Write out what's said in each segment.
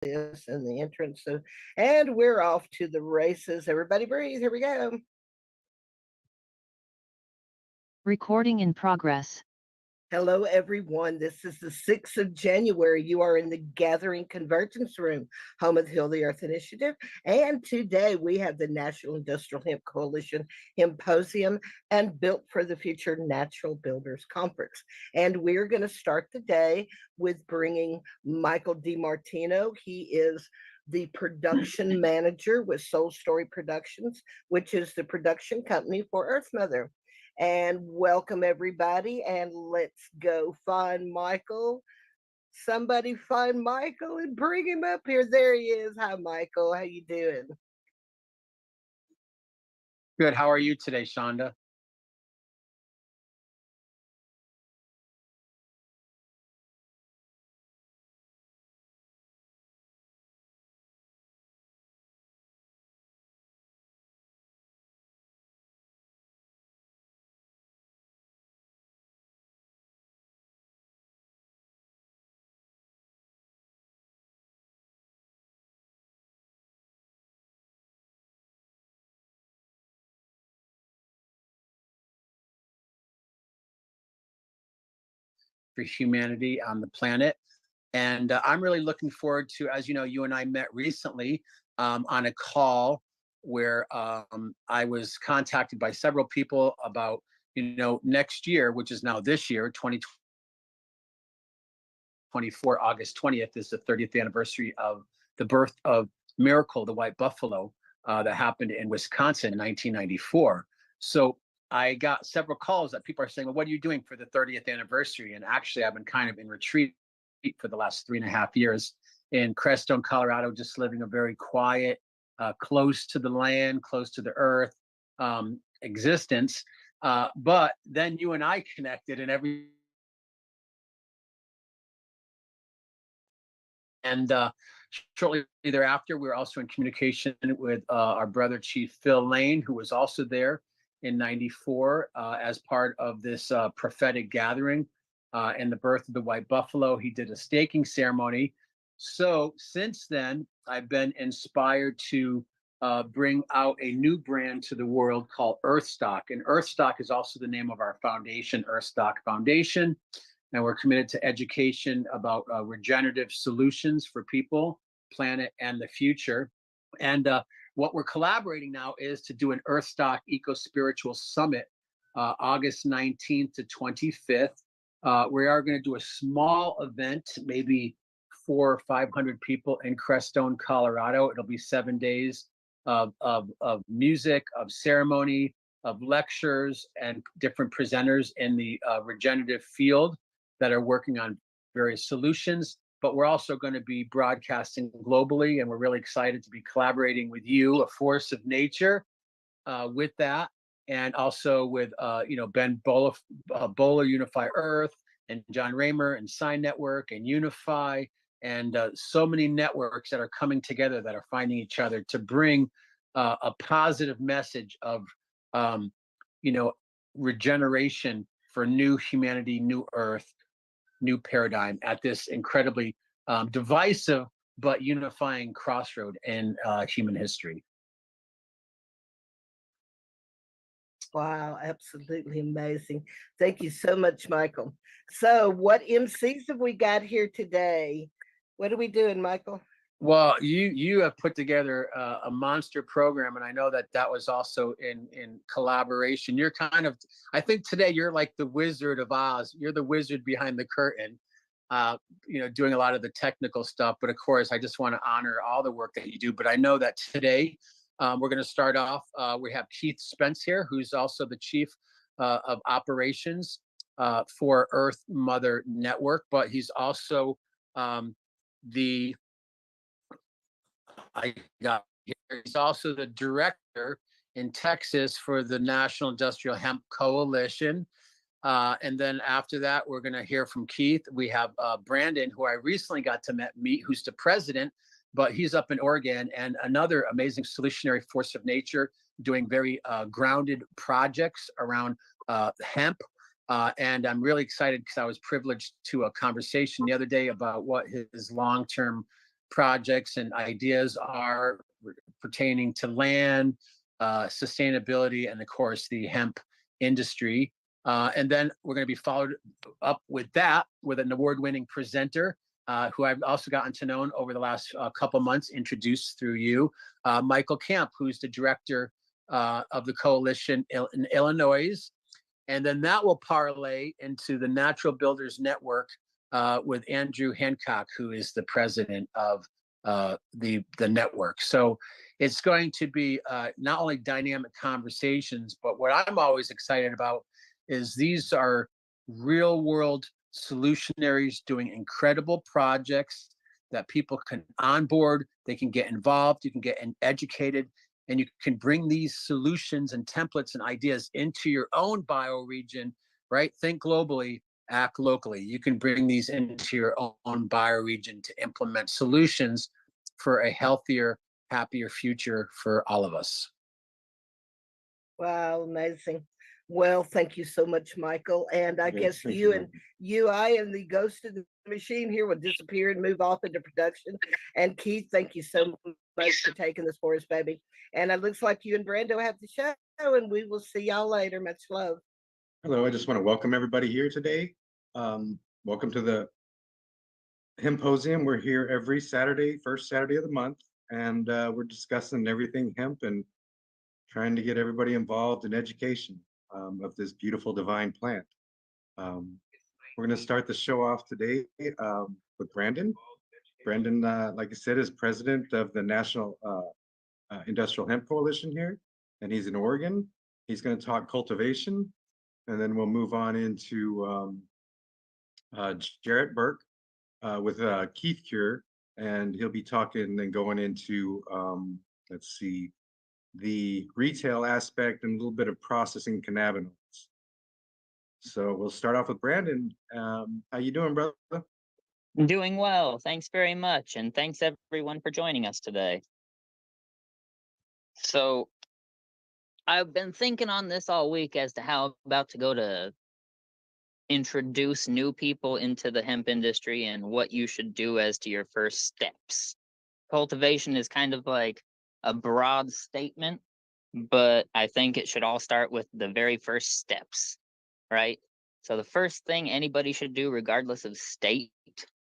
this and the entrance. So, and we're off to the races. Everybody breathe. Here we go. Recording in progress. Hello, everyone. This is the 6th of January. You are in the Gathering Convergence Room, home of the Heal the Earth Initiative. And today we have the National Industrial Hemp Coalition Hemposium and Built for the Future Natural Builders Conference. And we're going to start the day with bringing Michael DiMartino. He is the production manager with Soul Story Productions, which is the production company for Earth Mother. And welcome everybody, and let's go find Michael. Somebody find Michael and bring him up here. There he is. Hi, Michael. How you doing? Good. How are you today, Shonda? For humanity on the planet. And I'm really looking forward to, as you know, you and I met recently on a call where I was contacted by several people about, next year, which is now this year, 2024, August 20th is the 30th anniversary of the birth of Miracle, the white buffalo that happened in Wisconsin in 1994. So I got several calls that people are saying, well, what are you doing for the 30th anniversary? And actually, I've been kind of in retreat for the last 3.5 years in Crestone, Colorado, just living a very quiet, close to the land, close to the earth existence. But then you and I connected and shortly thereafter, we were also in communication with our brother, Chief Phil Lane, who was also there in 94 as part of this prophetic gathering and the birth of the white buffalo. He did a staking ceremony. So since then, I've been inspired to bring out a new brand to the world called Earthstock. And Earthstock is also the name of our foundation, Earthstock Foundation. And we're committed to education about regenerative solutions for people, planet, and the future. And what we're collaborating now is to do an Earthstock Eco-Spiritual Summit, August 19th to 25th. We are going to do a small event, maybe 400 or 500 people in Crestone, Colorado. It'll be 7 days of music, of ceremony, of lectures, and different presenters in the regenerative field that are working on various solutions. But we're also going to be broadcasting globally, and we're really excited to be collaborating with you, a force of nature, with that, and also with Ben Bowler, Unify Earth, and John Raymer, and Sign Network, and Unify, and so many networks that are coming together that are finding each other to bring a positive message of regeneration for new humanity, new Earth, new paradigm at this incredibly divisive but unifying crossroad in human history. Wow, absolutely amazing. Thank you so much, Michael. So what MCs have we got here today? What are we doing, Michael? Well, you have put together a monster program, and I know that was also in collaboration. You're kind of, I think today you're like the Wizard of Oz. You're the wizard behind the curtain, doing a lot of the technical stuff. But of course, I just want to honor all the work that you do. But I know that today we're going to start off. We have Keith Spence here, who's also the chief of operations for Earth Mother Network, but he's also he's also the director in Texas for the National Industrial Hemp Coalition. And then after that, we're going to hear from Keith. We have Brandon, who I recently got to meet, who's the president, but he's up in Oregon, and another amazing solutionary force of nature doing very grounded projects around hemp. And I'm really excited because I was privileged to a conversation the other day about what his long-term projects and ideas are pertaining to land, sustainability, and of course the hemp industry. And then we're going to be followed up with that with an award-winning presenter who I've also gotten to know over the last couple months, introduced through you, Michael Camp, who's the director of the coalition in Illinois. And then that will parlay into the Natural Builders Network with Andrew Hancock, who is the president of the network. So it's going to be not only dynamic conversations, but what I'm always excited about is these are real world solutionaries doing incredible projects that people can onboard, they can get involved, you can get educated, and you can bring these solutions and templates and ideas into your own bioregion, right? Think globally, act locally. You can bring these into your own bioregion to implement solutions for a healthier, happier future for all of us. Wow, amazing. Well, thank you so much, Michael. And I guess you and I and the ghost of the machine here will disappear and move off into production. And Keith, thank you so much for taking this for us, baby. And it looks like you and Brando have the show, and we will see y'all later. Much love. Hello, I just want to welcome everybody here today. Welcome to the Hemposium. We're here every Saturday, first Saturday of the month, and we're discussing everything hemp and trying to get everybody involved in education of this beautiful divine plant. We're going to start the show off today with Brandon. Brandon, like I said, is president of the National Industrial Hemp Coalition here, and he's in Oregon. He's going to talk cultivation, and then we'll move on into Jarrett Burke with Keith Cure, and he'll be talking and going into, let's see, the retail aspect and a little bit of processing cannabinoids. So we'll start off with Brandon. How you doing, brother? Doing well. Thanks very much. And thanks everyone for joining us today. So I've been thinking on this all week as to how I'm about to go to introduce new people into the hemp industry and what you should do as to your first steps. Cultivation is kind of like a broad statement, but I think it should all start with the very first steps, right? So the first thing anybody should do, regardless of state,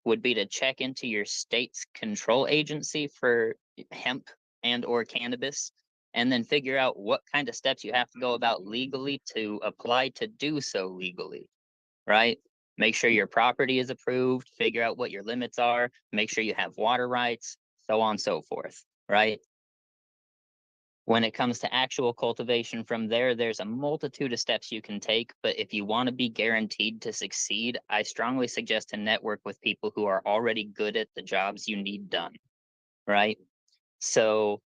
would be to check into your state's control agency for hemp and or cannabis, and then figure out what kind of steps you have to go about legally to apply to do so legally, right? Make sure your property is approved, figure out what your limits are, make sure you have water rights, so on and so forth, right? When it comes to actual cultivation from there, there's a multitude of steps you can take, but if you want to be guaranteed to succeed, I strongly suggest to network with people who are already good at the jobs you need done, right? So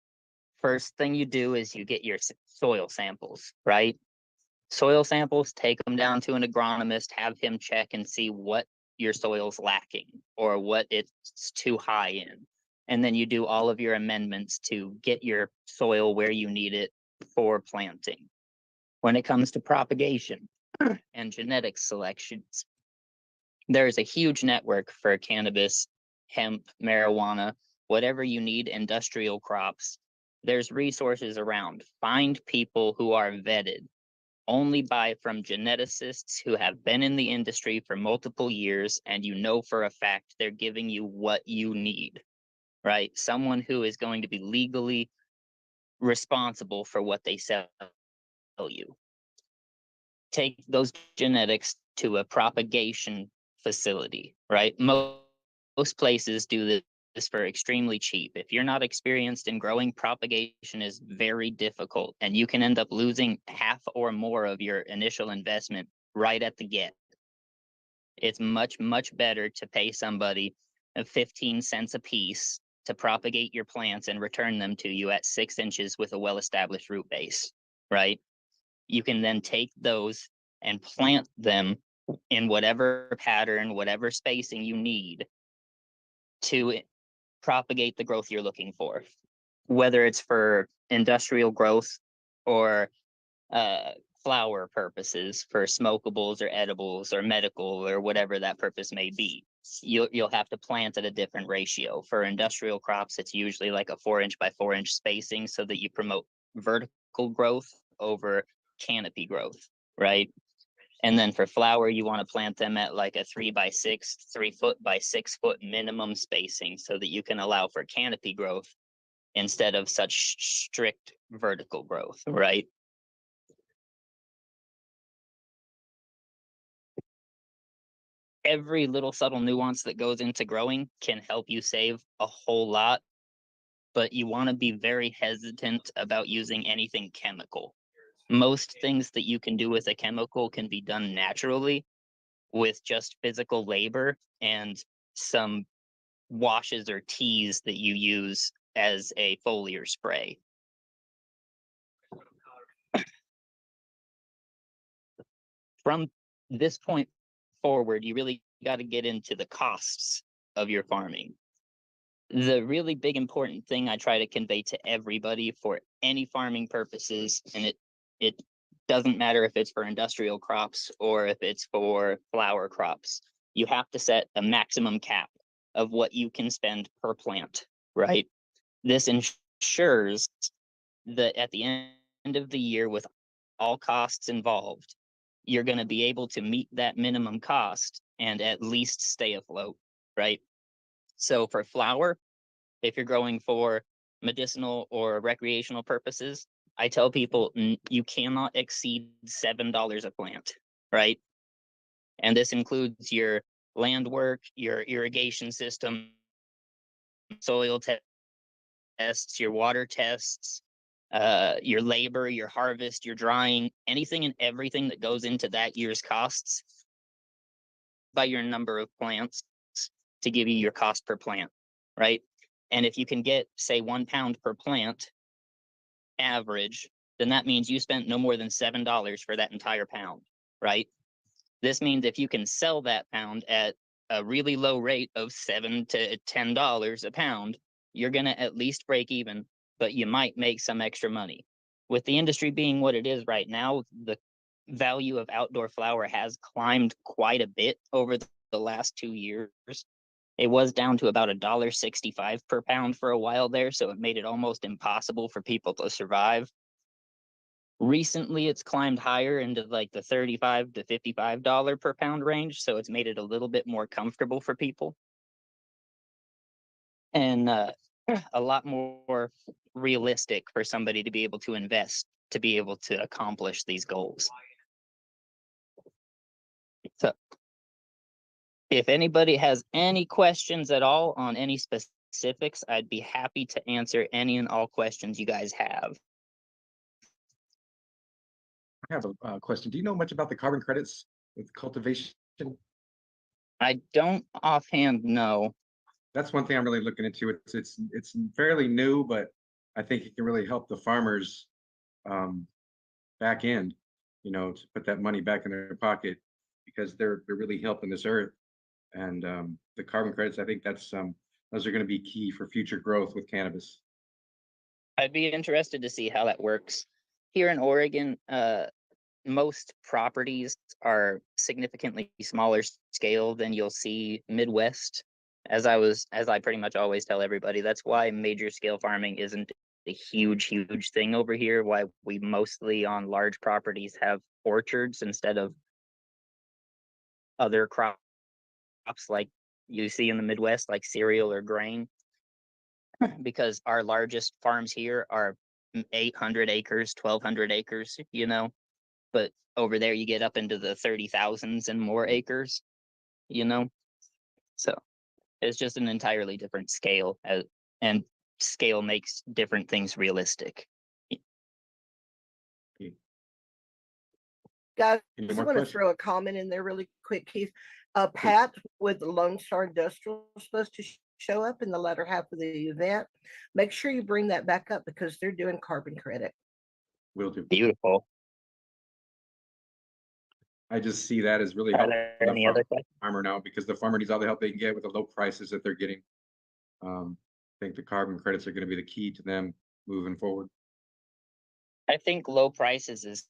first thing you do is you get your soil samples, right? Soil samples, take them down to an agronomist, have him check and see what your soil's lacking or what it's too high in. And then you do all of your amendments to get your soil where you need it for planting. When it comes to propagation and genetic selections, there's a huge network for cannabis, hemp, marijuana, whatever you need, industrial crops. There's resources around. Find people who are vetted. Only buy from geneticists who have been in the industry for multiple years, and you know for a fact they're giving you what you need. Right? Someone who is going to be legally responsible for what they sell you. Take those genetics to a propagation facility, right? Most places do this for extremely cheap. If you're not experienced in growing, propagation is very difficult, and you can end up losing half or more of your initial investment right at the get. It's much, much better to pay somebody 15 cents a piece to propagate your plants and return them to you at 6 inches with a well-established root base, right? You can then take those and plant them in whatever pattern, whatever spacing you need to propagate the growth you're looking for, whether it's for industrial growth or flower purposes for smokables or edibles or medical or whatever that purpose may be. you'll have to plant at a different ratio. For industrial crops, it's usually like a 4-inch by 4-inch spacing so that you promote vertical growth over canopy growth, right? And then for flower, you want to plant them at like a 3x6, 3-foot by 6-foot minimum spacing so that you can allow for canopy growth instead of such strict vertical growth, right? Every little subtle nuance that goes into growing can help you save a whole lot, but you want to be very hesitant about using anything chemical. Most things that you can do with a chemical can be done naturally with just physical labor and some washes or teas that you use as a foliar spray. From this point forward, you really got to get into the costs of your farming. The really big important thing I try to convey to everybody for any farming purposes, and it doesn't matter if it's for industrial crops or if it's for flower crops, you have to set a maximum cap of what you can spend per plant, right? This ensures that at the end of the year, with all costs involved, you're going to be able to meet that minimum cost and at least stay afloat, right? So for flower, if you're growing for medicinal or recreational purposes, I tell people you cannot exceed $7 a plant, right? And this includes your land work, your irrigation system, soil tests, your water tests, your labor, your harvest, your drying, anything and everything that goes into that year's costs by your number of plants to give you your cost per plant, right? And if you can get, say, 1 pound per plant average, then that means you spent no more than $7 for that entire pound, right? This means if you can sell that pound at a really low rate of $7 to $10 a pound, you're going to at least break even, but you might make some extra money. With the industry being what it is right now, the value of outdoor flower has climbed quite a bit over the last 2 years. It was down to about $1.65 per pound for a while there, so it made it almost impossible for people to survive. Recently, it's climbed higher into like the $35 to $55 per pound range, so it's made it a little bit more comfortable for people. And a lot more realistic for somebody to be able to invest, to be able to accomplish these goals. So if anybody has any questions at all on any specifics, I'd be happy to answer any and all questions you guys have. I have a question. Do you know much about the carbon credits with cultivation? I don't offhand know. That's one thing I'm really looking into. It's fairly new, but I think it can really help the farmers back end, to put that money back in their pocket, because they're really helping this earth. And the carbon credits, I think those are going to be key for future growth with cannabis. I'd be interested to see how that works. Here in Oregon, most properties are significantly smaller scale than you'll see Midwest. As I pretty much always tell everybody, that's why major scale farming isn't a huge thing over here. Why we mostly on large properties have orchards instead of other crops like you see in the Midwest, like cereal or grain. Because our largest farms here are 800 acres, 1,200 acres, but over there you get up into the 30,000s and more acres, so it's just an entirely different scale, and scale makes different things realistic. Guys, I Any just more want to questions? throw a comment in there really quick, Keith. Pat with Lone Star Industrial is supposed to show up in the latter half of the event. Make sure you bring that back up because they're doing carbon credit. Will do. Beautiful. I just see that as really Are helpful there for any the other questions? farmer now, because the farmer needs all the help they can get with the low prices that they're getting. I think the carbon credits are going to be the key to them moving forward. I think low prices is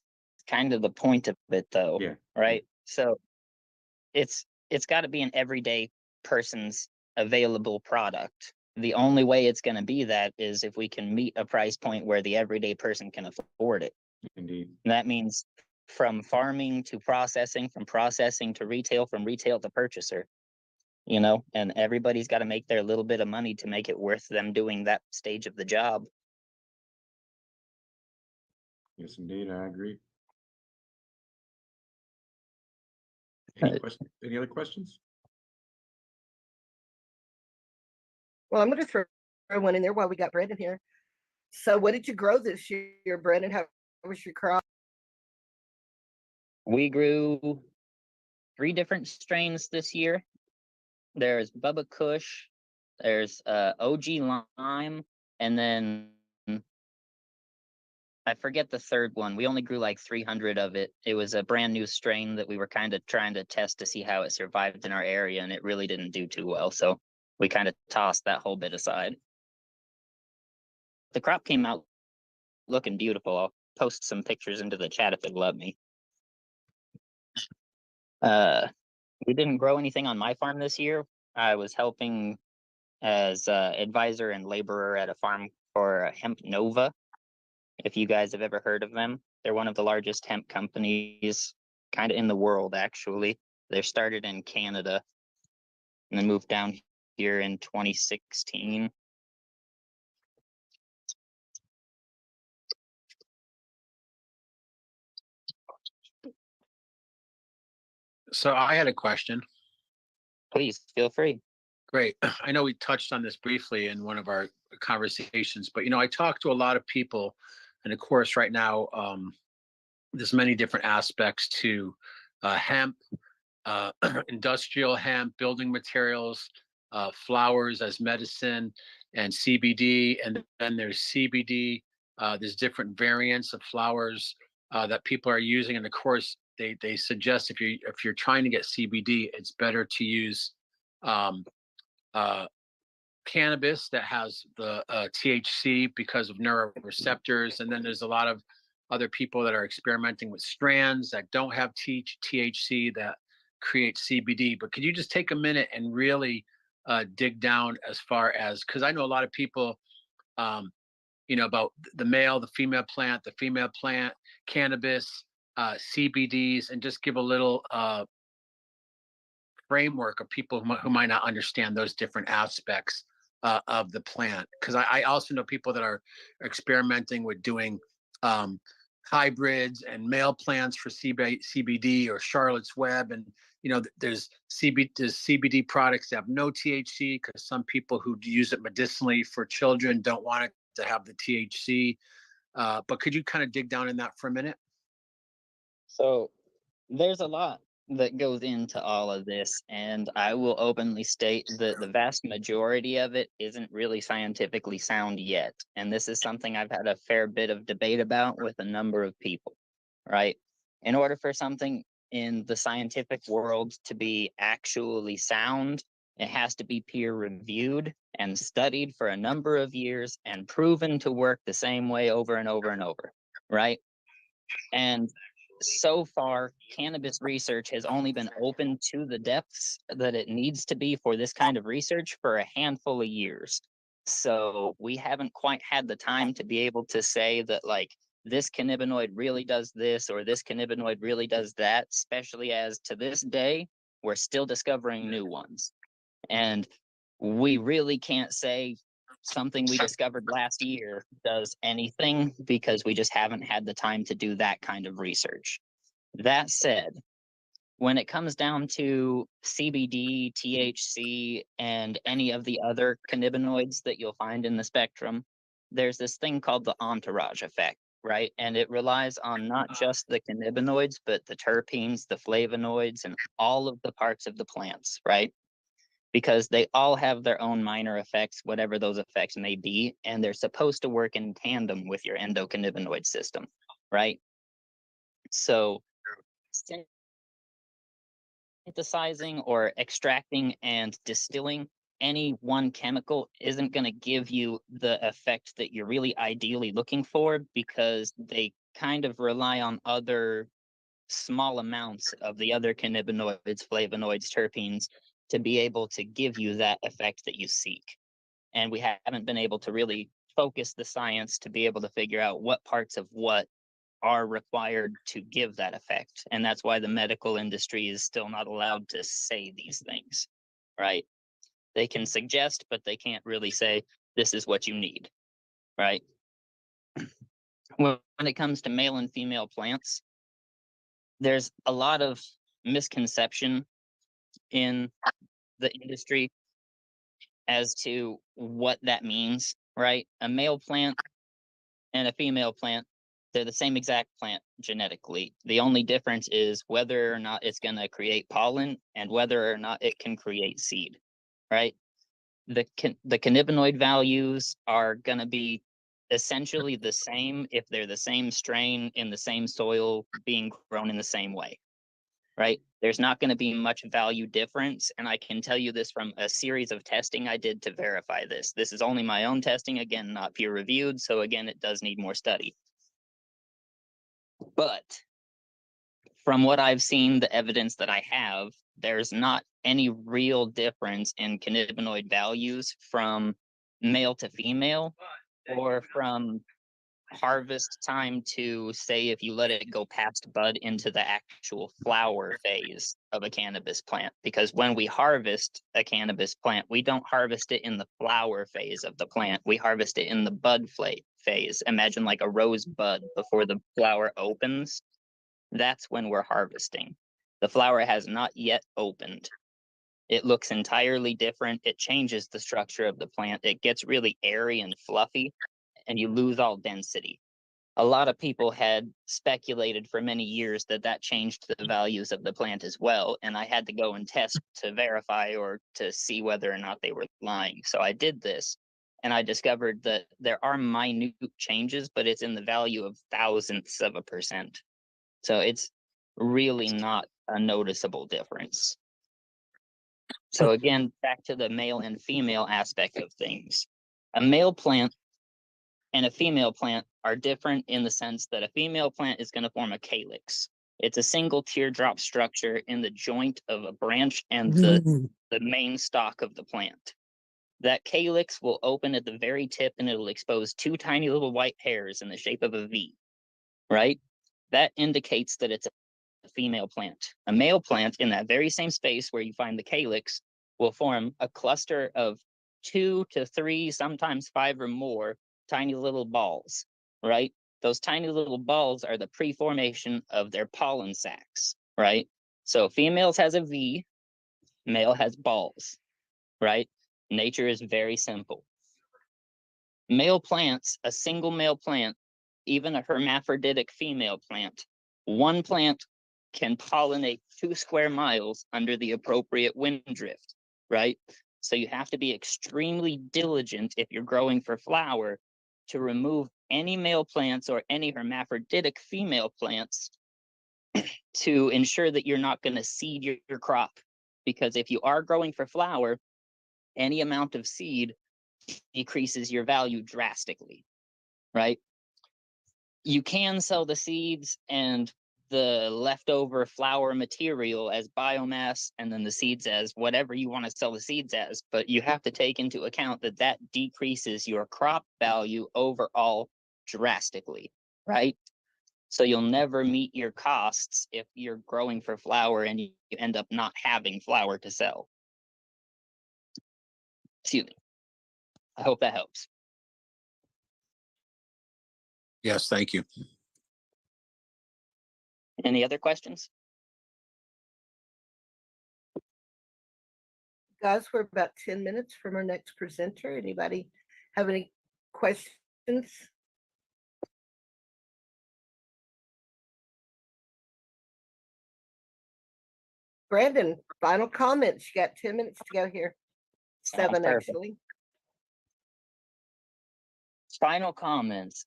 kind of the point of it, though. Yeah. Right. So it's got to be an everyday person's available product. The only way it's going to be that is if we can meet a price point where the everyday person can afford it. Indeed. And that means from farming to processing, from processing to retail, from retail to purchaser, you know, and everybody's got to make their little bit of money to make it worth them doing that stage of the job. Yes, indeed, I agree. Uh, Any other questions? Well, I'm going to throw one in there while we got Brandon here. So, what did you grow this year, Brandon? How was your crop? We grew 3 different strains this year. There's Bubba Kush, there's OG Lime, and then I forget the third one. We only grew like 300 of it. It was a brand new strain that we were kind of trying to test to see how it survived in our area, and it really didn't do too well. So we kind of tossed that whole bit aside. The crop came out looking beautiful. I'll post some pictures into the chat if it'll let me. We didn't grow anything on my farm this year. I was helping as advisor and laborer at a farm for Hemp Nova. If you guys have ever heard of them, they're one of the largest hemp companies kind of in the world, actually. They're started in Canada and then moved down here in 2016. So I had a question. Please feel free. Great. I know we touched on this briefly in one of our conversations, but I talk to a lot of people, and of course, right now, there's many different aspects to hemp, industrial hemp, building materials, flowers as medicine, and CBD, and then there's CBD. There's different variants of flowers that people are using, and of course, they suggest if you're trying to get CBD, it's better to use cannabis that has the THC because of neuroreceptors. And then there's a lot of other people that are experimenting with strands that don't have THC that create CBD. But could you just take a minute and really dig down as far as, because I know a lot of people, about the male, the female plant, cannabis, CBDs, and just give a little framework of people who might not understand those different aspects of the plant. Because I also know people that are experimenting with doing hybrids and male plants for CBD or Charlotte's Web. And, there's CBD products that have no THC because some people who use it medicinally for children don't want it to have the THC. But could you kind of dig down in that for a minute? So there's a lot that goes into all of this, and I will openly state that the vast majority of it isn't really scientifically sound yet. And this is something I've had a fair bit of debate about with a number of people, right? In order for something in the scientific world to be actually sound, it has to be peer reviewed and studied for a number of years and proven to work the same way over and over and over, right? And so far, cannabis research has only been open to the depths that it needs to be for this kind of research for a handful of years. So we haven't quite had the time to be able to say that, like, this cannabinoid really does this or this cannabinoid really does that, especially as to this day, we're still discovering new ones. And we really can't say something we discovered last year does anything because we just haven't had the time to do that kind of research. That said, when it comes down to CBD, THC, and any of the other cannabinoids that you'll find in the spectrum, there's this thing called the entourage effect, right? And it relies on not just the cannabinoids, but the terpenes, the flavonoids, and all of the parts of the plants, right? Because they all have their own minor effects, whatever those effects may be, and they're supposed to work in tandem with your endocannabinoid system, right? So synthesizing or extracting and distilling any one chemical isn't going to give you the effect that you're really ideally looking for because they kind of rely on other small amounts of the other cannabinoids, flavonoids, terpenes to be able to give you that effect that you seek. And we haven't been able to really focus the science to be able to figure out what parts of what are required to give that effect. And that's why the medical industry is still not allowed to say these things, right? They can suggest, but they can't really say, this is what you need, right? When it comes to male and female plants, there's a lot of misconception in the industry as to what that means, right? A male plant and a female plant, they're the same exact plant genetically. The only difference is whether or not it's going to create pollen and whether or not it can create seed, right? The cannabinoid values are going to be essentially the same if they're the same strain in the same soil being grown in the same way, right? There's not going to be much value difference. And I can tell you this from a series of testing I did to verify this. This is only my own testing, again, not peer reviewed. So again, it does need more study. But from what I've seen, the evidence that I have, there's not any real difference in cannabinoid values from male to female or from harvest time to, say, if you let it go past bud into the actual flower phase of a cannabis plant. Because when we harvest a cannabis plant, we don't harvest it in the flower phase of the plant. We harvest it in the bud phase. Imagine like a rose bud before the flower opens. That's when we're harvesting. The flower has not yet opened. It looks entirely different. It changes the structure of the plant. It gets really airy and fluffy, and you lose all density. A lot of people had speculated for many years that that changed the values of the plant as well, and I had to go and test to verify or to see whether or not they were lying. So I did this, and I discovered that there are minute changes, but it's in the value of thousandths of a percent. So it's really not a noticeable difference. So again, back to the male and female aspect of things. A male plant and a female plant are different in the sense that a female plant is going to form a calyx. It's a single teardrop structure in the joint of a branch and the main stalk of the plant. That calyx will open at the very tip and it'll expose two tiny little white hairs in the shape of a V, right? That indicates that it's a female plant. A male plant in that very same space where you find the calyx will form a cluster of 2 to 3, sometimes 5 or more tiny little balls, right? Those tiny little balls are the pre-formation of their pollen sacs, right? So females has a V, male has balls, right? Nature is very simple. Male plants, a single male plant, even a hermaphroditic female plant, one plant can pollinate 2 square miles under the appropriate wind drift, right? So you have to be extremely diligent if you're growing for flower to remove any male plants or any hermaphroditic female plants to ensure that you're not going to seed your crop. Because if you are growing for flower, any amount of seed decreases your value drastically, right? You can sell the seeds and the leftover flower material as biomass and then the seeds as whatever you want to sell the seeds as, but you have to take into account that that decreases your crop value overall drastically, right? So you'll never meet your costs if you're growing for flower and you end up not having flower to sell. Excuse me. I hope that helps. Yes, thank you. Any other questions? Guys, we're about 10 minutes from our next presenter. Anybody have any questions? Brandon, final comments. You got 10 minutes to go here. 7, perfect. actually. Final comments.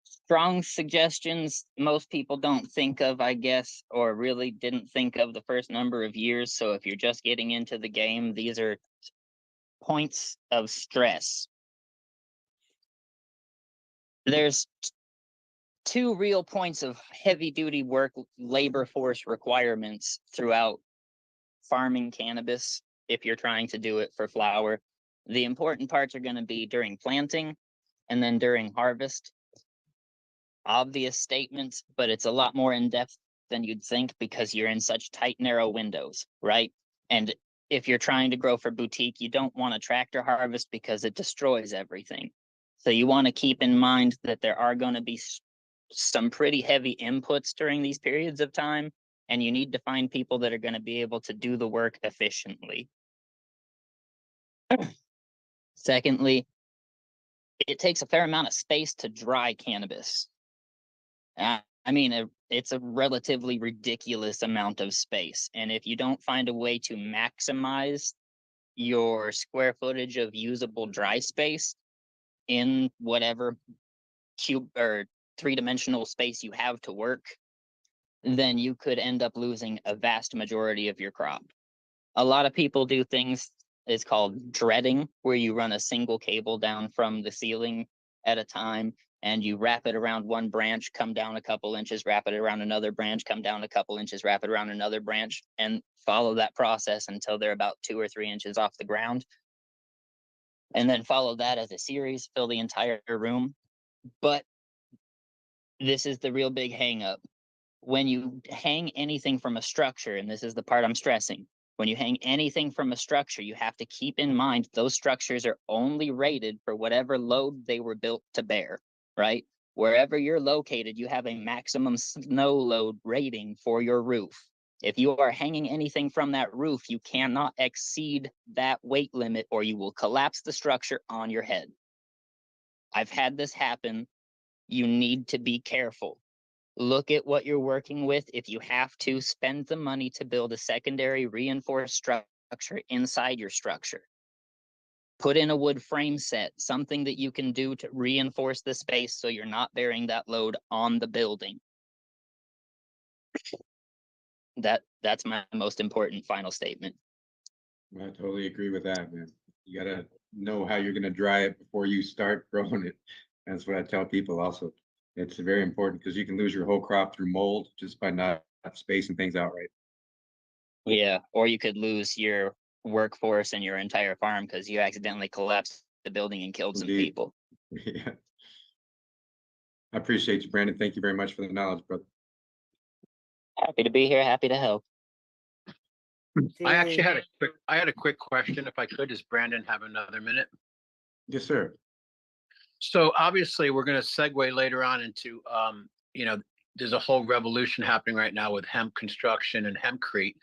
Strong suggestions most people don't think of, I guess, or really didn't think of the first number of years. So if you're just getting into the game, these are points of stress. There's 2 real points of heavy duty work labor force requirements throughout farming cannabis if you're trying to do it for flower. The important parts are going to be during planting and then during harvest. Obvious statements, but it's a lot more in depth than you'd think because you're in such tight, narrow windows, right? And if you're trying to grow for boutique, you don't want a tractor harvest because it destroys everything. So you want to keep in mind that there are going to be some pretty heavy inputs during these periods of time, and you need to find people that are going to be able to do the work efficiently. Secondly, it takes a fair amount of space to dry cannabis. It's a relatively ridiculous amount of space. And if you don't find a way to maximize your square footage of usable dry space in whatever cube or three-dimensional space you have to work, then you could end up losing a vast majority of your crop. A lot of people do things, it's called dreading, where you run a single cable down from the ceiling at a time, and you wrap it around one branch, come down a couple inches, wrap it around another branch, come down a couple inches, wrap it around another branch, and follow that process until they're about 2 or 3 inches off the ground. And then follow that as a series, fill the entire room. But this is the real big hang up. When you hang anything from a structure, and this is the part I'm stressing, when you hang anything from a structure, you have to keep in mind those structures are only rated for whatever load they were built to bear, right? Wherever you're located, you have a maximum snow load rating for your roof. If you are hanging anything from that roof, you cannot exceed that weight limit or you will collapse the structure on your head. I've had this happen. You need to be careful. Look at what you're working with. If you have to, spend the money to build a secondary reinforced structure inside your structure. Put in a wood frame set, something that you can do to reinforce the space so you're not bearing that load on the building. That's my most important final statement. I totally agree with that, man. You gotta know how you're gonna dry it before you start growing it. That's what I tell people also. It's very important because you can lose your whole crop through mold just by not spacing things out right. Yeah, or you could lose your workforce and your entire farm because you accidentally collapsed the building and killed some Indeed. people. Yeah. I appreciate you, Brandon. Thank you very much for the knowledge, brother. Happy to be here, happy to help. I actually had a quick question, if I could. Does Brandon have another minute? Yes, sir. So obviously, we're going to segue later on into, there's a whole revolution happening right now with hemp construction and hempcrete.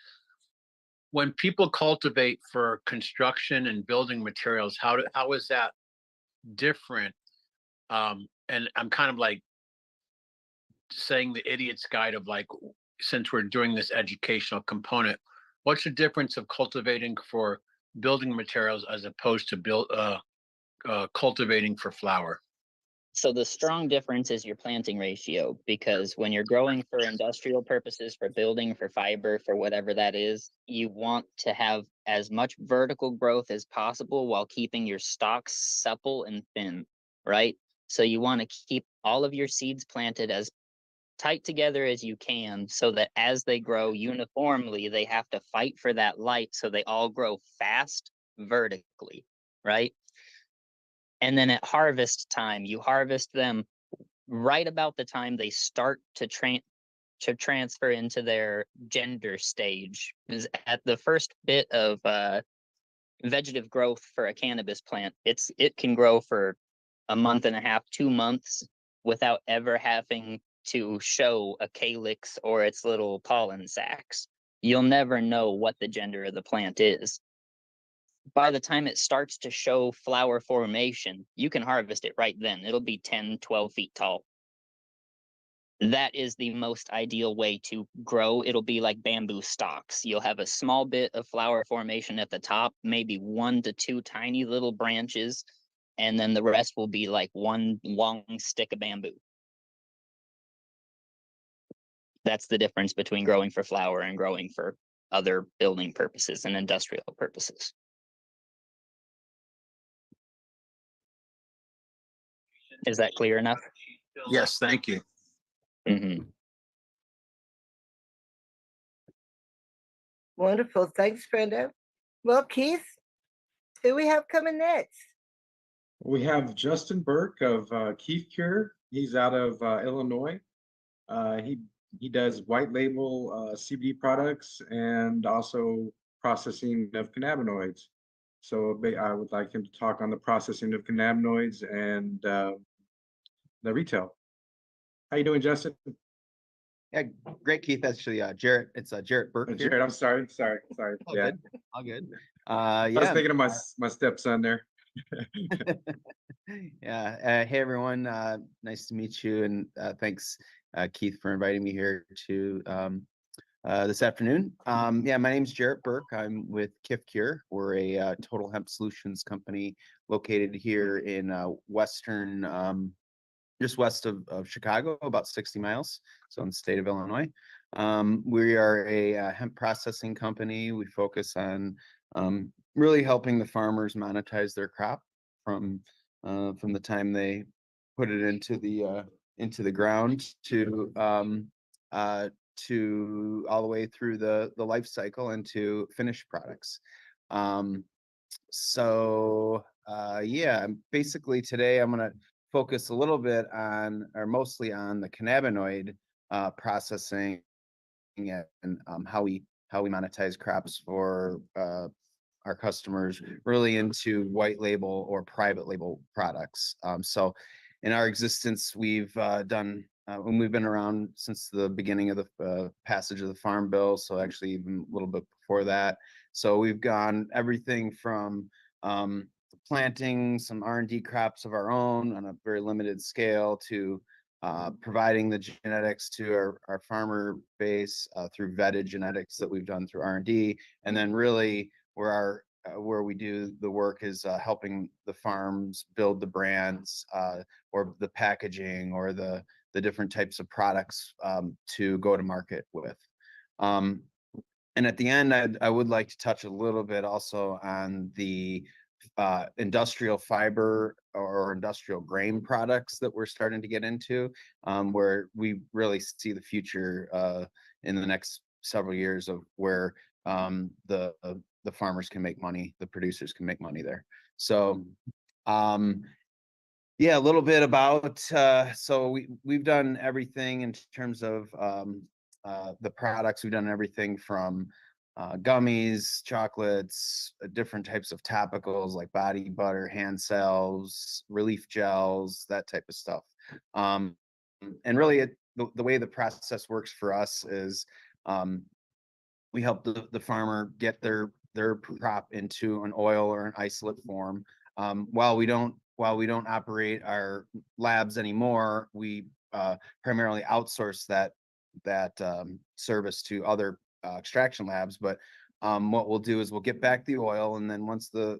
When people cultivate for construction and building materials, how is that different? And I'm kind of like saying the idiot's guide of like, since we're doing this educational component, what's the difference of cultivating for building materials as opposed to cultivating for flower? So the strong difference is your planting ratio, because when you're growing for industrial purposes, for building, for fiber, for whatever that is, you want to have as much vertical growth as possible while keeping your stalks supple and thin, right? So you want to keep all of your seeds planted as tight together as you can so that as they grow uniformly, they have to fight for that light so they all grow fast vertically, right? And then at harvest time, you harvest them right about the time they start to transfer into their gender stage. Is at the first bit of vegetative growth for a cannabis plant, it can grow for a month and a half, 2 months without ever having to show a calyx or its little pollen sacs. You'll never know what the gender of the plant is. By the time it starts to show flower formation, you can harvest it right then. It'll be 10, 12 feet tall. That is the most ideal way to grow. It'll be like bamboo stalks. You'll have a small bit of flower formation at the top, maybe 1 to 2 tiny little branches, and then the rest will be like one long stick of bamboo. That's the difference between growing for flower and growing for other building purposes and industrial purposes. Is that clear enough? Yes, thank you. Mm-hmm. Wonderful. Thanks, Brenda. Well, Keith, who we have coming next? We have Justin Burke of Keith Cure. He's out of Illinois. He does white label CBD products and also processing of cannabinoids. So I would like him to talk on the processing of cannabinoids and the retail. How you doing, Justin? Yeah, great, Keith. Actually, Jarrett. It's Jarrett Burke here. Jared, I'm sorry. All Yeah, good. All good. I was Yeah. thinking of my stepson there. Yeah. Hey, everyone. Nice to meet you, and thanks, Keith, for inviting me here to this afternoon. Yeah, my name's Jarrett Burke. I'm with Kif Cure. We're a total hemp solutions company located here in western, just west of Chicago, about 60 miles, so in the state of Illinois. We are a hemp processing company. We focus on really helping the farmers monetize their crop from the time they put it into the ground to all the way through the life cycle into finished products. Yeah, basically today I'm going to focus a little bit on, or mostly on, the cannabinoid processing and how we monetize crops for our customers, really into white label or private label products. So in our existence, we've done, and we've been around since the beginning of the passage of the Farm Bill, so actually even a little bit before that. So we've gone everything from planting some R&D crops of our own on a very limited scale to providing the genetics to our farmer base through vetted genetics that we've done through R&D, and then really where we do the work is helping the farms build the brands or the packaging or the different types of products to go to market with. And at the end, I would like to touch a little bit also on the industrial fiber or industrial grain products that we're starting to get into, where we really see the future in the next several years of where the farmers can make money, the producers can make money there. So yeah, a little bit about, so we've done everything in terms of the products. We've done everything from gummies, chocolates, different types of topicals like body butter, hand salves, relief gels, that type of stuff. And really the way the process works for us is we help the farmer get their crop into an oil or an isolate form. While we don't operate our labs anymore, we primarily outsource that service to other extraction labs. But what we'll do is we'll get back the oil, and then once the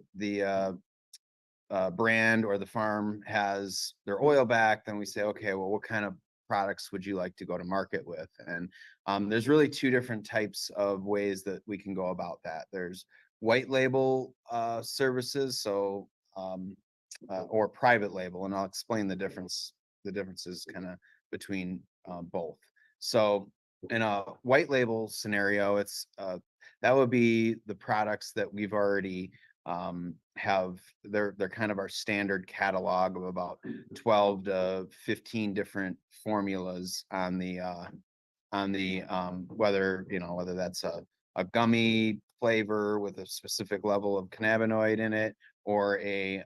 brand or the farm has their oil back, then we say, okay, well, what kind of products would you like to go to market with? And there's really two different types of ways that we can go about that. There's white label services, so or private label, and I'll explain the differences kind of between both. So in a white label scenario, it's that would be the products that we've already have. They're kind of our standard catalog of about 12 to 15 different formulas on the whether that's a gummy flavor with a specific level of cannabinoid in it, or a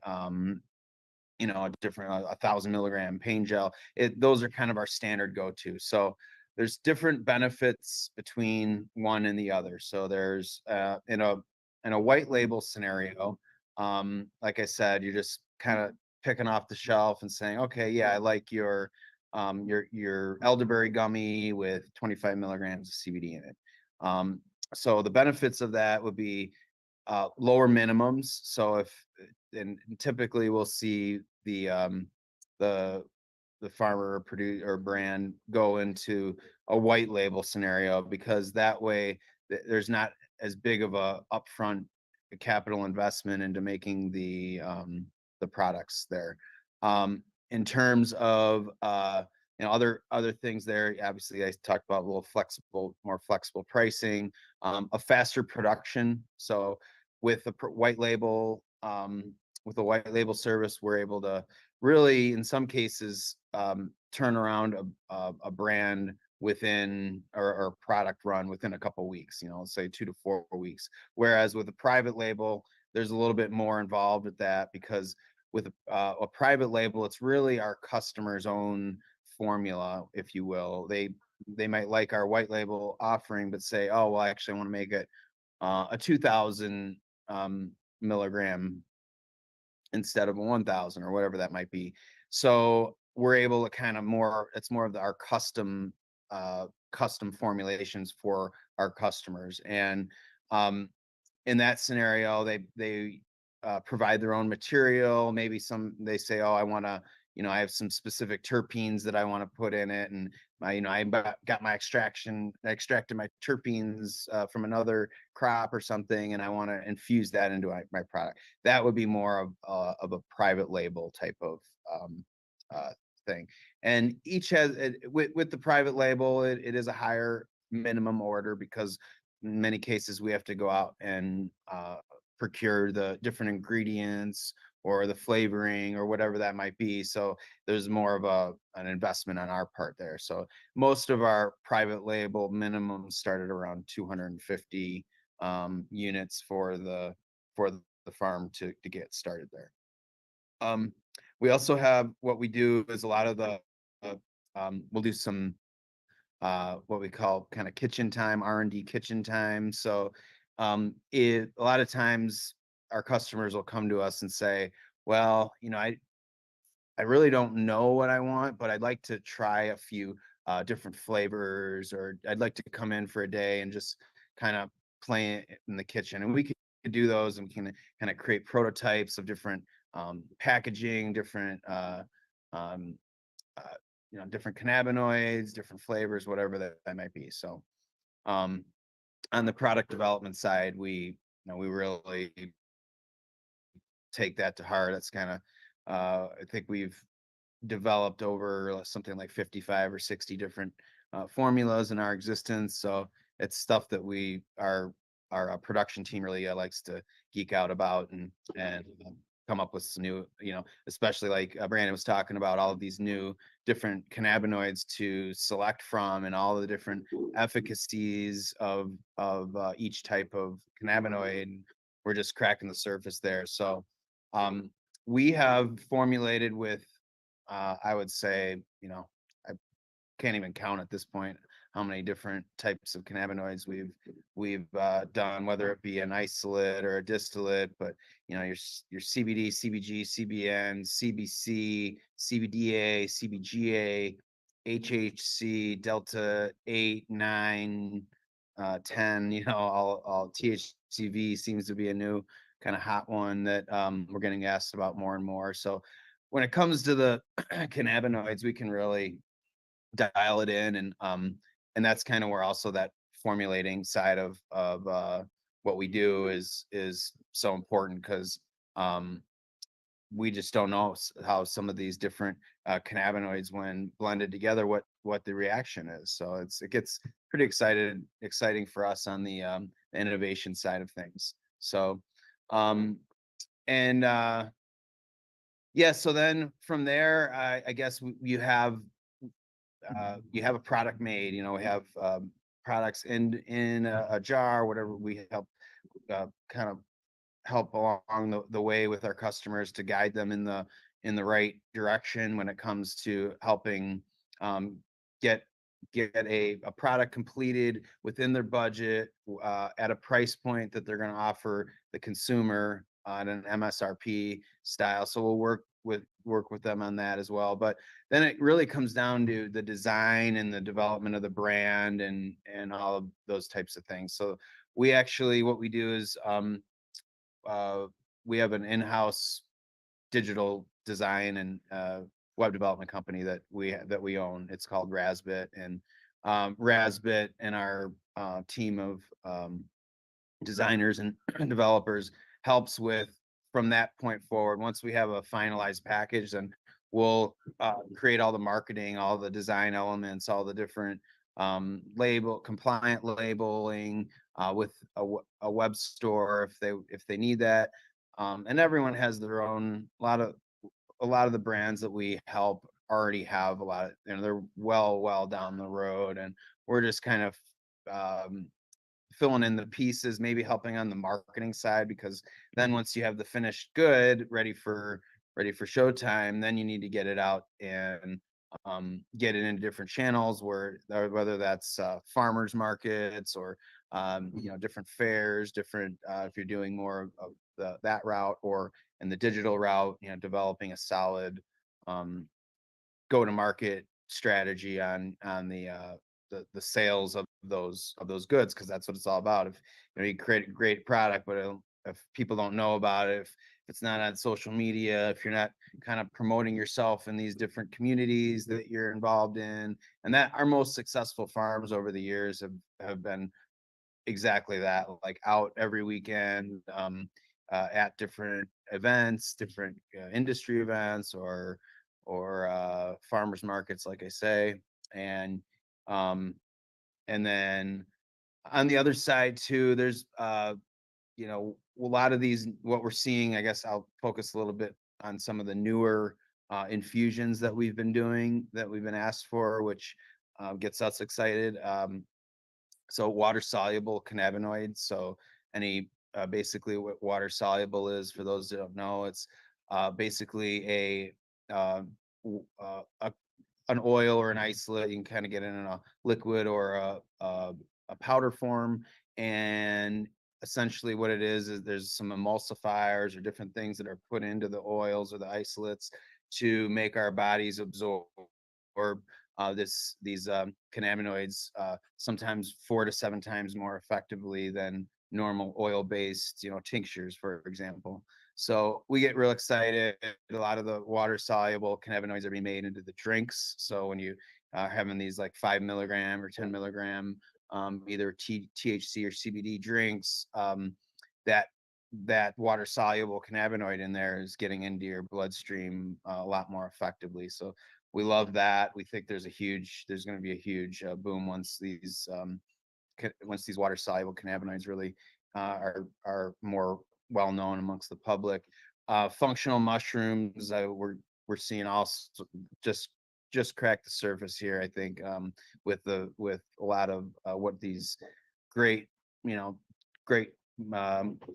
different 1,000 milligram pain gel. Those are kind of our standard go-to. So there's different benefits between one and the other. So there's in a white label scenario, like I said, you're just kind of picking off the shelf and saying, okay, yeah, I like your elderberry gummy with 25 milligrams of CBD in it. So the benefits of that would be lower minimums. So and typically we'll see the farmer or brand go into a white label scenario, because that way there's not as big of a upfront capital investment into making the products there. In terms of other things there. Obviously, I talked about a little more flexible pricing, a faster production. So with the white label, with the white label service, we're able to really, in some cases, turn around a brand within or product run within a couple weeks, let's say 2 to 4 weeks. Whereas with a private label, there's a little bit more involved with that, because with a private label, it's really our customer's own formula, if you will. They might like our white label offering, but say, oh, well, I actually want to make it a 2,000 milligram instead of a 1,000 or whatever that might be. So we're able to kind of it's more of our custom formulations for our customers. And in that scenario, they provide their own material. Maybe they say, oh, I want to, I have some specific terpenes that I want to put in it, and I got my extracted my terpenes from another crop or something, and I want to infuse that into my product. That would be more of a private label type of thing. And each has with the private label, it is a higher minimum order, because in many cases we have to go out and procure the different ingredients or the flavoring or whatever that might be. So there's more of an investment on our part there. So most of our private label minimums started around 250 units for the farm to get started there. We also have, what we do is a lot of the we'll do some what we call kind of kitchen time, R&D kitchen time. So a lot of times our customers will come to us and say, well, I really don't know what I want, but I'd like to try a few different flavors, or I'd like to come in for a day and just kind of play it in the kitchen. And we can do those, and we can kind of create prototypes of different packaging, different different cannabinoids, different flavors, whatever that might be. So on the product development side, we really take that to heart. That's kind of I think we've developed over something like 55 or 60 different formulas in our existence. So it's stuff that our production team really likes to geek out about and come up with some new, especially like Brandon was talking about, all of these new different cannabinoids to select from, and all the different efficacies of each type of cannabinoid. We're just cracking the surface there. So we have formulated with, I would say, I can't even count at this point how many different types of cannabinoids we've done, whether it be an isolate or a distillate. But your CBD, CBG, CBN, CBC, CBDA, CBGA, HHC, Delta 8, 9, 10. All THCV seems to be a new kind of hot one that we're getting asked about more and more. So when it comes to the cannabinoids, we can really dial it in, and that's kind of where also that formulating side of what we do is so important, because we just don't know how some of these different cannabinoids, when blended together, what the reaction is. So it gets pretty exciting for us on the innovation side of things. So so then from there, I guess you have a product made. We have products in a jar, whatever. We help kind of help along the way with our customers to guide them in the right direction when it comes to helping get a product completed within their budget at a price point that they're going to offer the consumer on an MSRP style. So we'll work with them on that as well. But then it really comes down to the design and the development of the brand and all of those types of things. So what we do is we have an in-house digital design and web development company that we own. It's called Razbit, and Razbit and our team of designers and developers helps with, from that point forward. Once we have a finalized package, then we'll create all the marketing, all the design elements, all the different compliant labeling with a web store if they need that. And everyone has their own, a lot of the brands that we help already have a lot of, they're well down the road, and we're just kind of filling in the pieces, maybe helping on the marketing side, because then once you have the finished good ready for showtime, then you need to get it out and get it into different channels, whether that's farmers markets or different fairs, different if you're doing more of that route, or in the digital route, developing a solid go to market strategy on the sales of those goods, because that's what it's all about. If you create a great product, but if people don't know about it, if it's not on social media, if you're not kind of promoting yourself in these different communities that you're involved in, and that our most successful farms over the years have been exactly that, like out every weekend at different events, different industry events, or farmers markets, like I say. And and then on the other side too, there's a lot of these, what we're seeing, I guess I'll focus a little bit on some of the newer infusions that we've been doing, that we've been asked for, which gets us excited. So water soluble cannabinoids. So basically what water soluble is, for those that don't know, it's basically an oil or an isolate. You can kind of get it in a liquid or a powder form. And essentially what it is there's some emulsifiers or different things that are put into the oils or the isolates to make our bodies absorb these cannabinoids sometimes 4 to 7 times more effectively than normal oil-based, tinctures, for example. So we get real excited. A lot of the water-soluble cannabinoids are being made into the drinks. So when you are having these like 5 milligram or 10 milligram, either THC or CBD drinks, that water-soluble cannabinoid in there is getting into your bloodstream a lot more effectively. So we love that. We think there's going to be a huge boom once these water-soluble cannabinoids really are more well known amongst the public. Functional mushrooms, we're seeing also just crack the surface here, I think, with a lot of what these great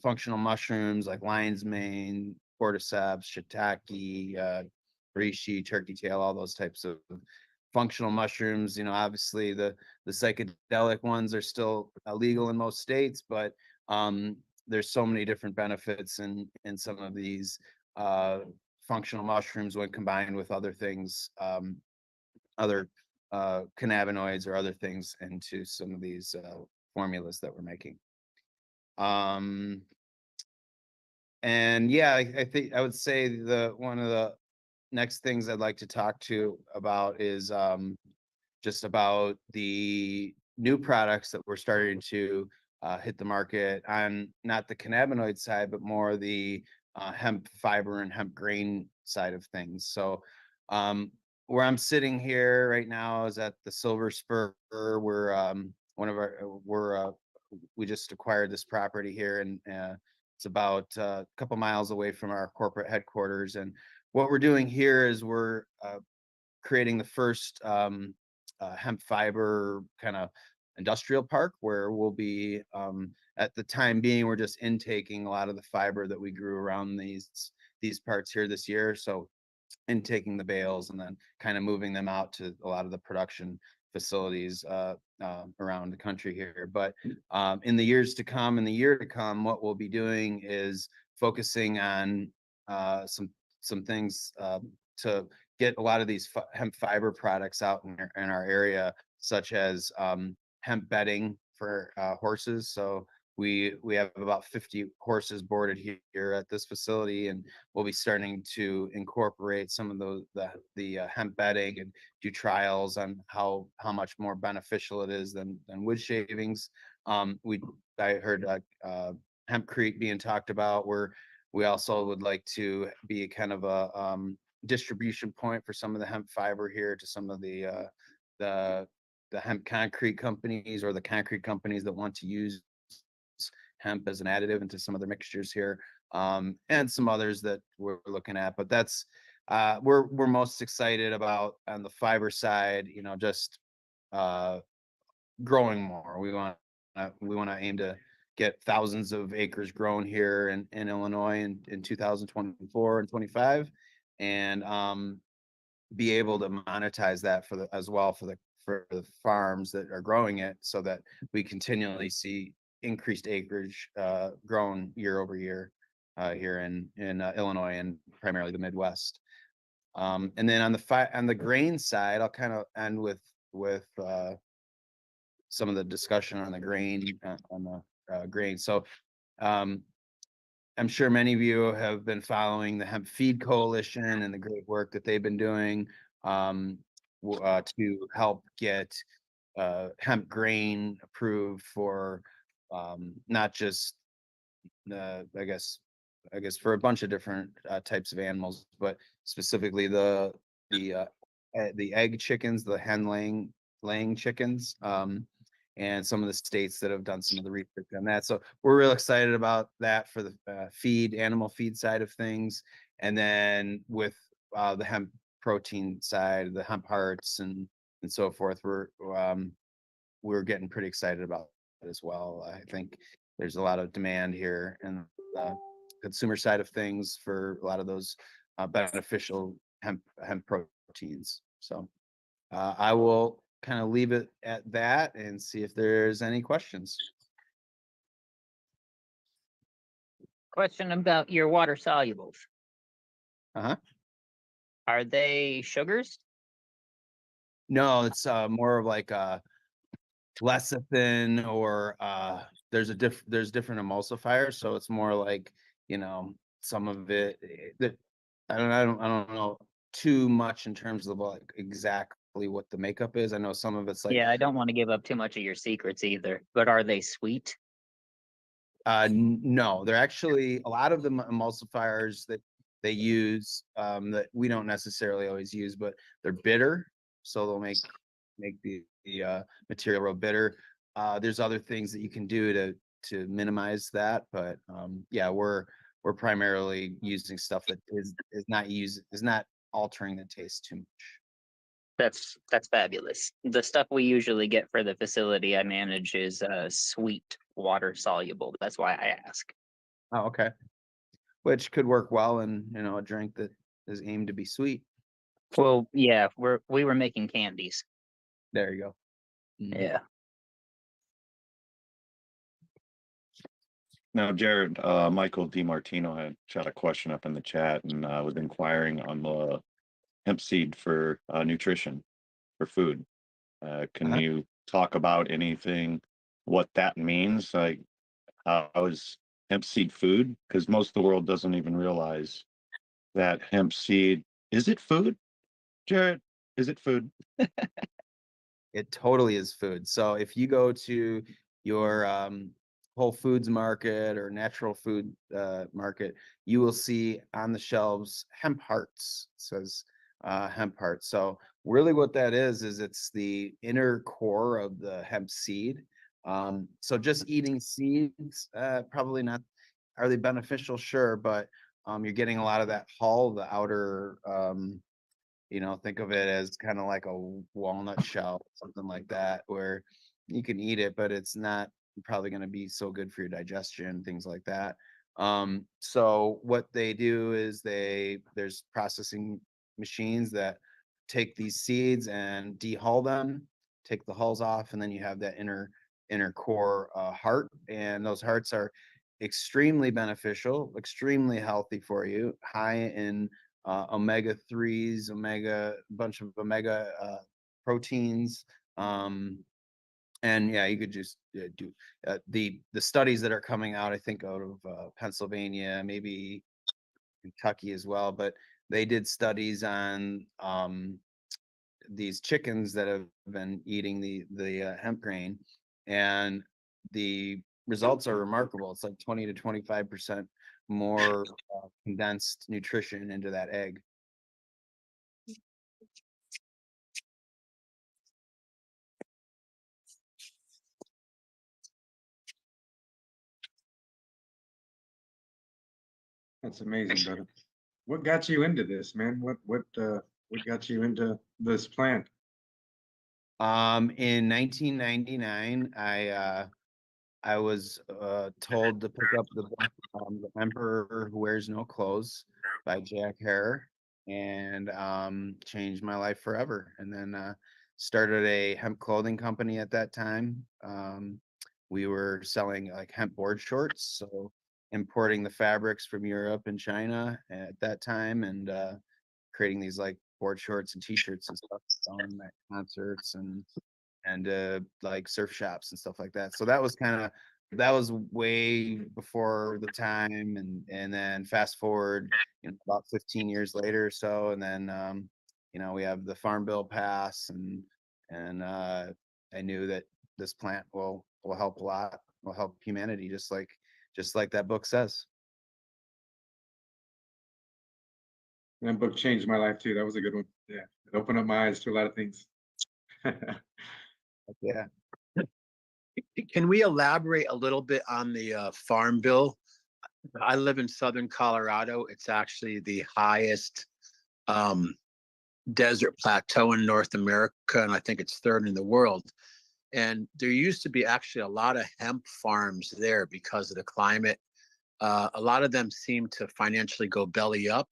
functional mushrooms like lion's mane, cordyceps, shiitake, reishi, turkey tail, all those types of functional mushrooms. Obviously the psychedelic ones are still illegal in most states, but there's so many different benefits in some of these functional mushrooms when combined with other things, other cannabinoids or other things into some of these formulas that we're making. And yeah, I think I would say one of the next things I'd like to talk to about is just about the new products that we're starting to hit the market on, not the cannabinoid side, but more the hemp fiber and hemp grain side of things. So where I'm sitting here right now is at the Silver Spur. We just acquired this property here, and it's about a couple miles away from our corporate headquarters. And what we're doing here is we're creating the first hemp fiber kind of industrial park, where we'll be at the time being, we're just intaking a lot of the fiber that we grew around these parts here this year. So intaking the bales and then kind of moving them out to a lot of the production facilities around the country here. But in the year to come, what we'll be doing is focusing on some things to get a lot of these hemp fiber products out in our area, such as hemp bedding for horses. So we have about 50 horses boarded here at this facility, and we'll be starting to incorporate some of the hemp bedding and do trials on how much more beneficial it is than wood shavings. I heard hempcrete being talked about, where we also would like to be kind of a distribution point for some of the hemp fiber here to some of the hemp concrete companies, or the concrete companies that want to use hemp as an additive into some of their mixtures here, and some others that we're looking at. But that's we're most excited about on the fiber side, just growing more. We want to aim to get thousands of acres grown here in Illinois in 2024 and 25, and be able to monetize that for the farms that are growing it, so that we continually see increased acreage grown year over year here in Illinois and primarily the Midwest. And then on the grain side, I'll kind of end with some of the discussion on the grain grain. So I'm sure many of you have been following the Hemp Feed Coalition and the great work that they've been doing to help get hemp grain approved for not just I guess for a bunch of different types of animals, but specifically the egg chickens, the hen laying chickens, and some of the states that have done some of the research on that. So we're real excited about that for the animal feed side of things. And then with the hemp protein side, the hemp hearts and so forth, we're getting pretty excited about it as well. I think there's a lot of demand here in the consumer side of things for a lot of those beneficial hemp proteins. So I will kind of leave it at that and see if there's any questions. Question about your water solubles. Uh-huh. Are they sugars? No, it's more of like lecithin, or there's different emulsifiers, so it's more like, some of it that I don't know too much in terms of like exactly what the makeup is. I know some of it's like, Yeah, I don't want to give up too much of your secrets either, but are they sweet? no, they're actually a lot of the emulsifiers that they use that we don't necessarily always use, but they're bitter, so they'll make the material real bitter. There's other things that you can do to minimize that, but yeah, we're primarily using stuff that is not altering the taste too much. That's fabulous. The stuff we usually get for the facility I manage is sweet water soluble. That's why I ask. Oh, okay. Which could work well in a drink that is aimed to be sweet. Well, yeah, we were making candies. There you go. Mm-hmm. Yeah. Now, Jared, Michael DiMartino had shot a question up in the chat and was inquiring on the hemp seed for nutrition for food. Can you talk about anything, what that means? Like, how is hemp seed food? Because most of the world doesn't even realize that hemp seed, is it food? Jared, is it food? It totally is food. So if you go to your Whole Foods market or natural food market, you will see on the shelves hemp hearts. It says hemp hearts. So really what that is it's the inner core of the hemp seed. So just eating seeds, probably not. Are they beneficial? Sure, but you're getting a lot of that hull, the outer, think of it as kind of like a walnut shell, something like that, where you can eat it, but it's not probably going to be so good for your digestion, things like that. So what they do is there's processing machines that take these seeds and dehull them, take the hulls off, and then you have that inner core heart, and those hearts are extremely beneficial, extremely healthy for you, high in omega-3s, bunch of omega proteins. And yeah, you could just do the studies that are coming out, I think out of Pennsylvania, maybe Kentucky as well, but they did studies on these chickens that have been eating the hemp grain, and the results are remarkable. It's like 20 to 25% more condensed nutrition into that egg. That's amazing, brother. What got you into this, man? What got you into this plant? In 1999, I was told to pick up the book, The Emperor Who Wears No Clothes by Jack Hare, and changed my life forever. And then started a hemp clothing company at that time. We were selling like hemp board shorts, so importing the fabrics from Europe and China at that time, and creating these like board shorts and t-shirts and stuff, selling them at concerts and like surf shops and stuff like that. So that was way before the time, and then fast forward, about 15 years later or so, and then we have the Farm Bill pass, and I knew that this plant will help a lot, will help humanity, just like that book says. That book changed my life too. That was a good one. Yeah, it opened up my eyes to a lot of things. Yeah. Can we elaborate a little bit on the Farm Bill? I live in Southern Colorado. It's actually the highest desert plateau in North America, and I think it's third in the world. And there used to be actually a lot of hemp farms there because of the climate. A lot of them seem to financially go belly up.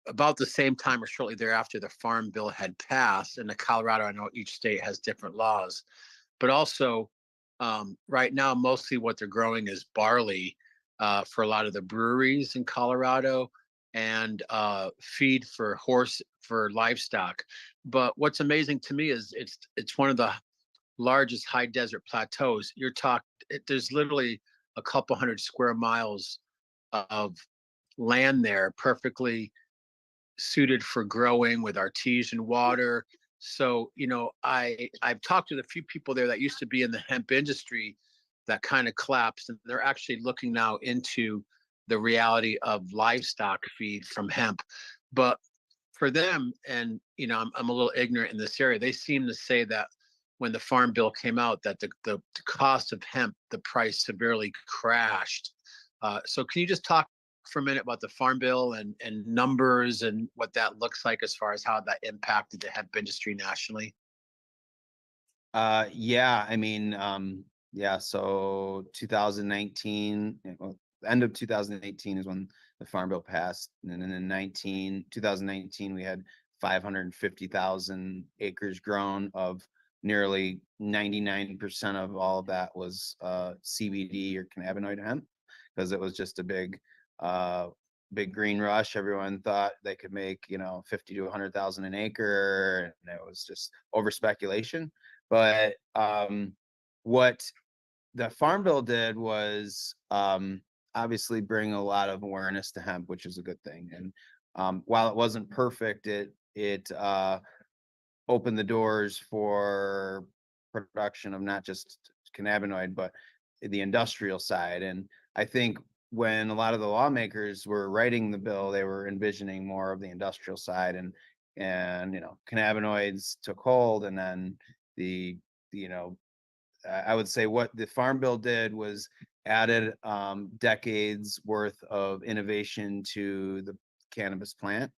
About the same time or shortly thereafter, the Farm Bill had passed. And in Colorado, I know each state has different laws, but also right now, mostly what they're growing is barley for a lot of the breweries in Colorado, and feed for livestock. But what's amazing to me is it's one of the largest high desert plateaus. There's literally a couple hundred square miles of land there, perfectly suited for growing with artesian water. So, I've talked to a few people there that used to be in the hemp industry that kind of collapsed, and they're actually looking now into the reality of livestock feed from hemp. But for them, and I'm a little ignorant in this area, they seem to say that when the Farm Bill came out, that the cost of hemp, the price severely crashed. So can you just talk for a minute about the Farm Bill and numbers and what that looks like as far as how that impacted the hemp industry nationally? Yeah, I mean, yeah, so 2019, well, the end of 2018 is when the Farm Bill passed. And then in 2019, we had 550,000 acres grown, of nearly 99% of all of that was CBD or cannabinoid hemp, because it was just a big green rush. Everyone thought they could make 50 to 100,000 an acre, and it was just over speculation. But what the Farm Bill did was obviously bring a lot of awareness to hemp, which is a good thing. And while it wasn't perfect, it opened the doors for production of not just cannabinoid, but the industrial side. And I think when a lot of the lawmakers were writing the bill, they were envisioning more of the industrial side, and cannabinoids took hold. And then I would say what the Farm Bill did was added decades worth of innovation to the cannabis plant.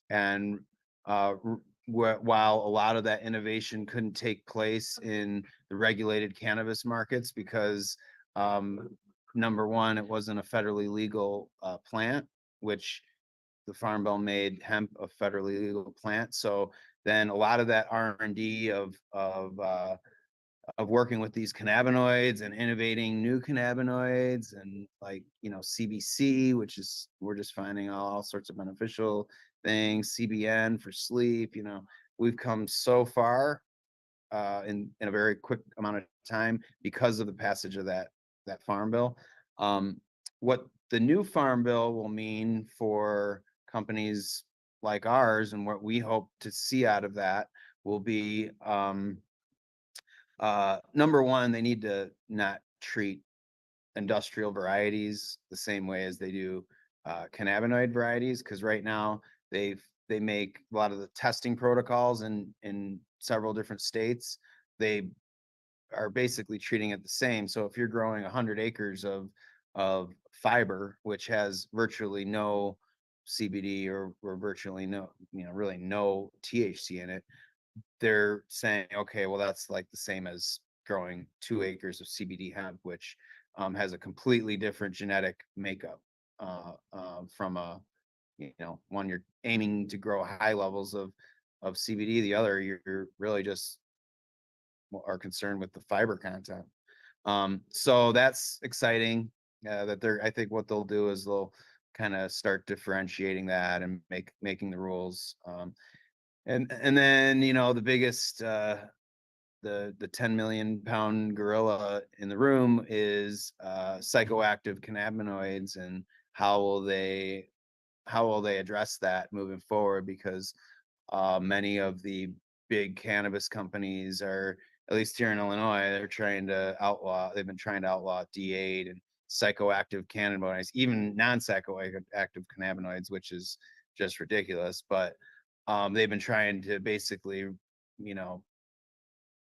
And while a lot of that innovation couldn't take place in the regulated cannabis markets because number one, it wasn't a federally legal plant, which the Farm Bill made hemp a federally legal plant. So then a lot of that R&D of working with these cannabinoids and innovating new cannabinoids, and like CBC, which is, we're just finding all sorts of beneficial things, CBN for sleep. We've come so far in a very quick amount of time because of the passage of that Farm Bill. What the new Farm Bill will mean for companies like ours, and what we hope to see out of that, will be number one, they need to not treat industrial varieties the same way as they do cannabinoid varieties, because right now they make a lot of the testing protocols in several different states. They are basically treating it the same. So if you're growing 100 acres of fiber, which has virtually no CBD or virtually no, really no THC in it. They're saying, okay, well, that's like the same as growing 2 acres of CBD hemp, which has a completely different genetic makeup from one you're aiming to grow high levels of CBD, the other you're really just are concerned with the fiber content. So that's exciting. I think what they'll do is they'll kind of start differentiating that and making the rules. And then the biggest the 10 million pound gorilla in the room is psychoactive cannabinoids, and how will they address that moving forward, because many of the big cannabis companies are, at least here in Illinois, they've been trying to outlaw D8 and psychoactive cannabinoids, even non-psychoactive cannabinoids, which is just ridiculous. But they've been trying to basically,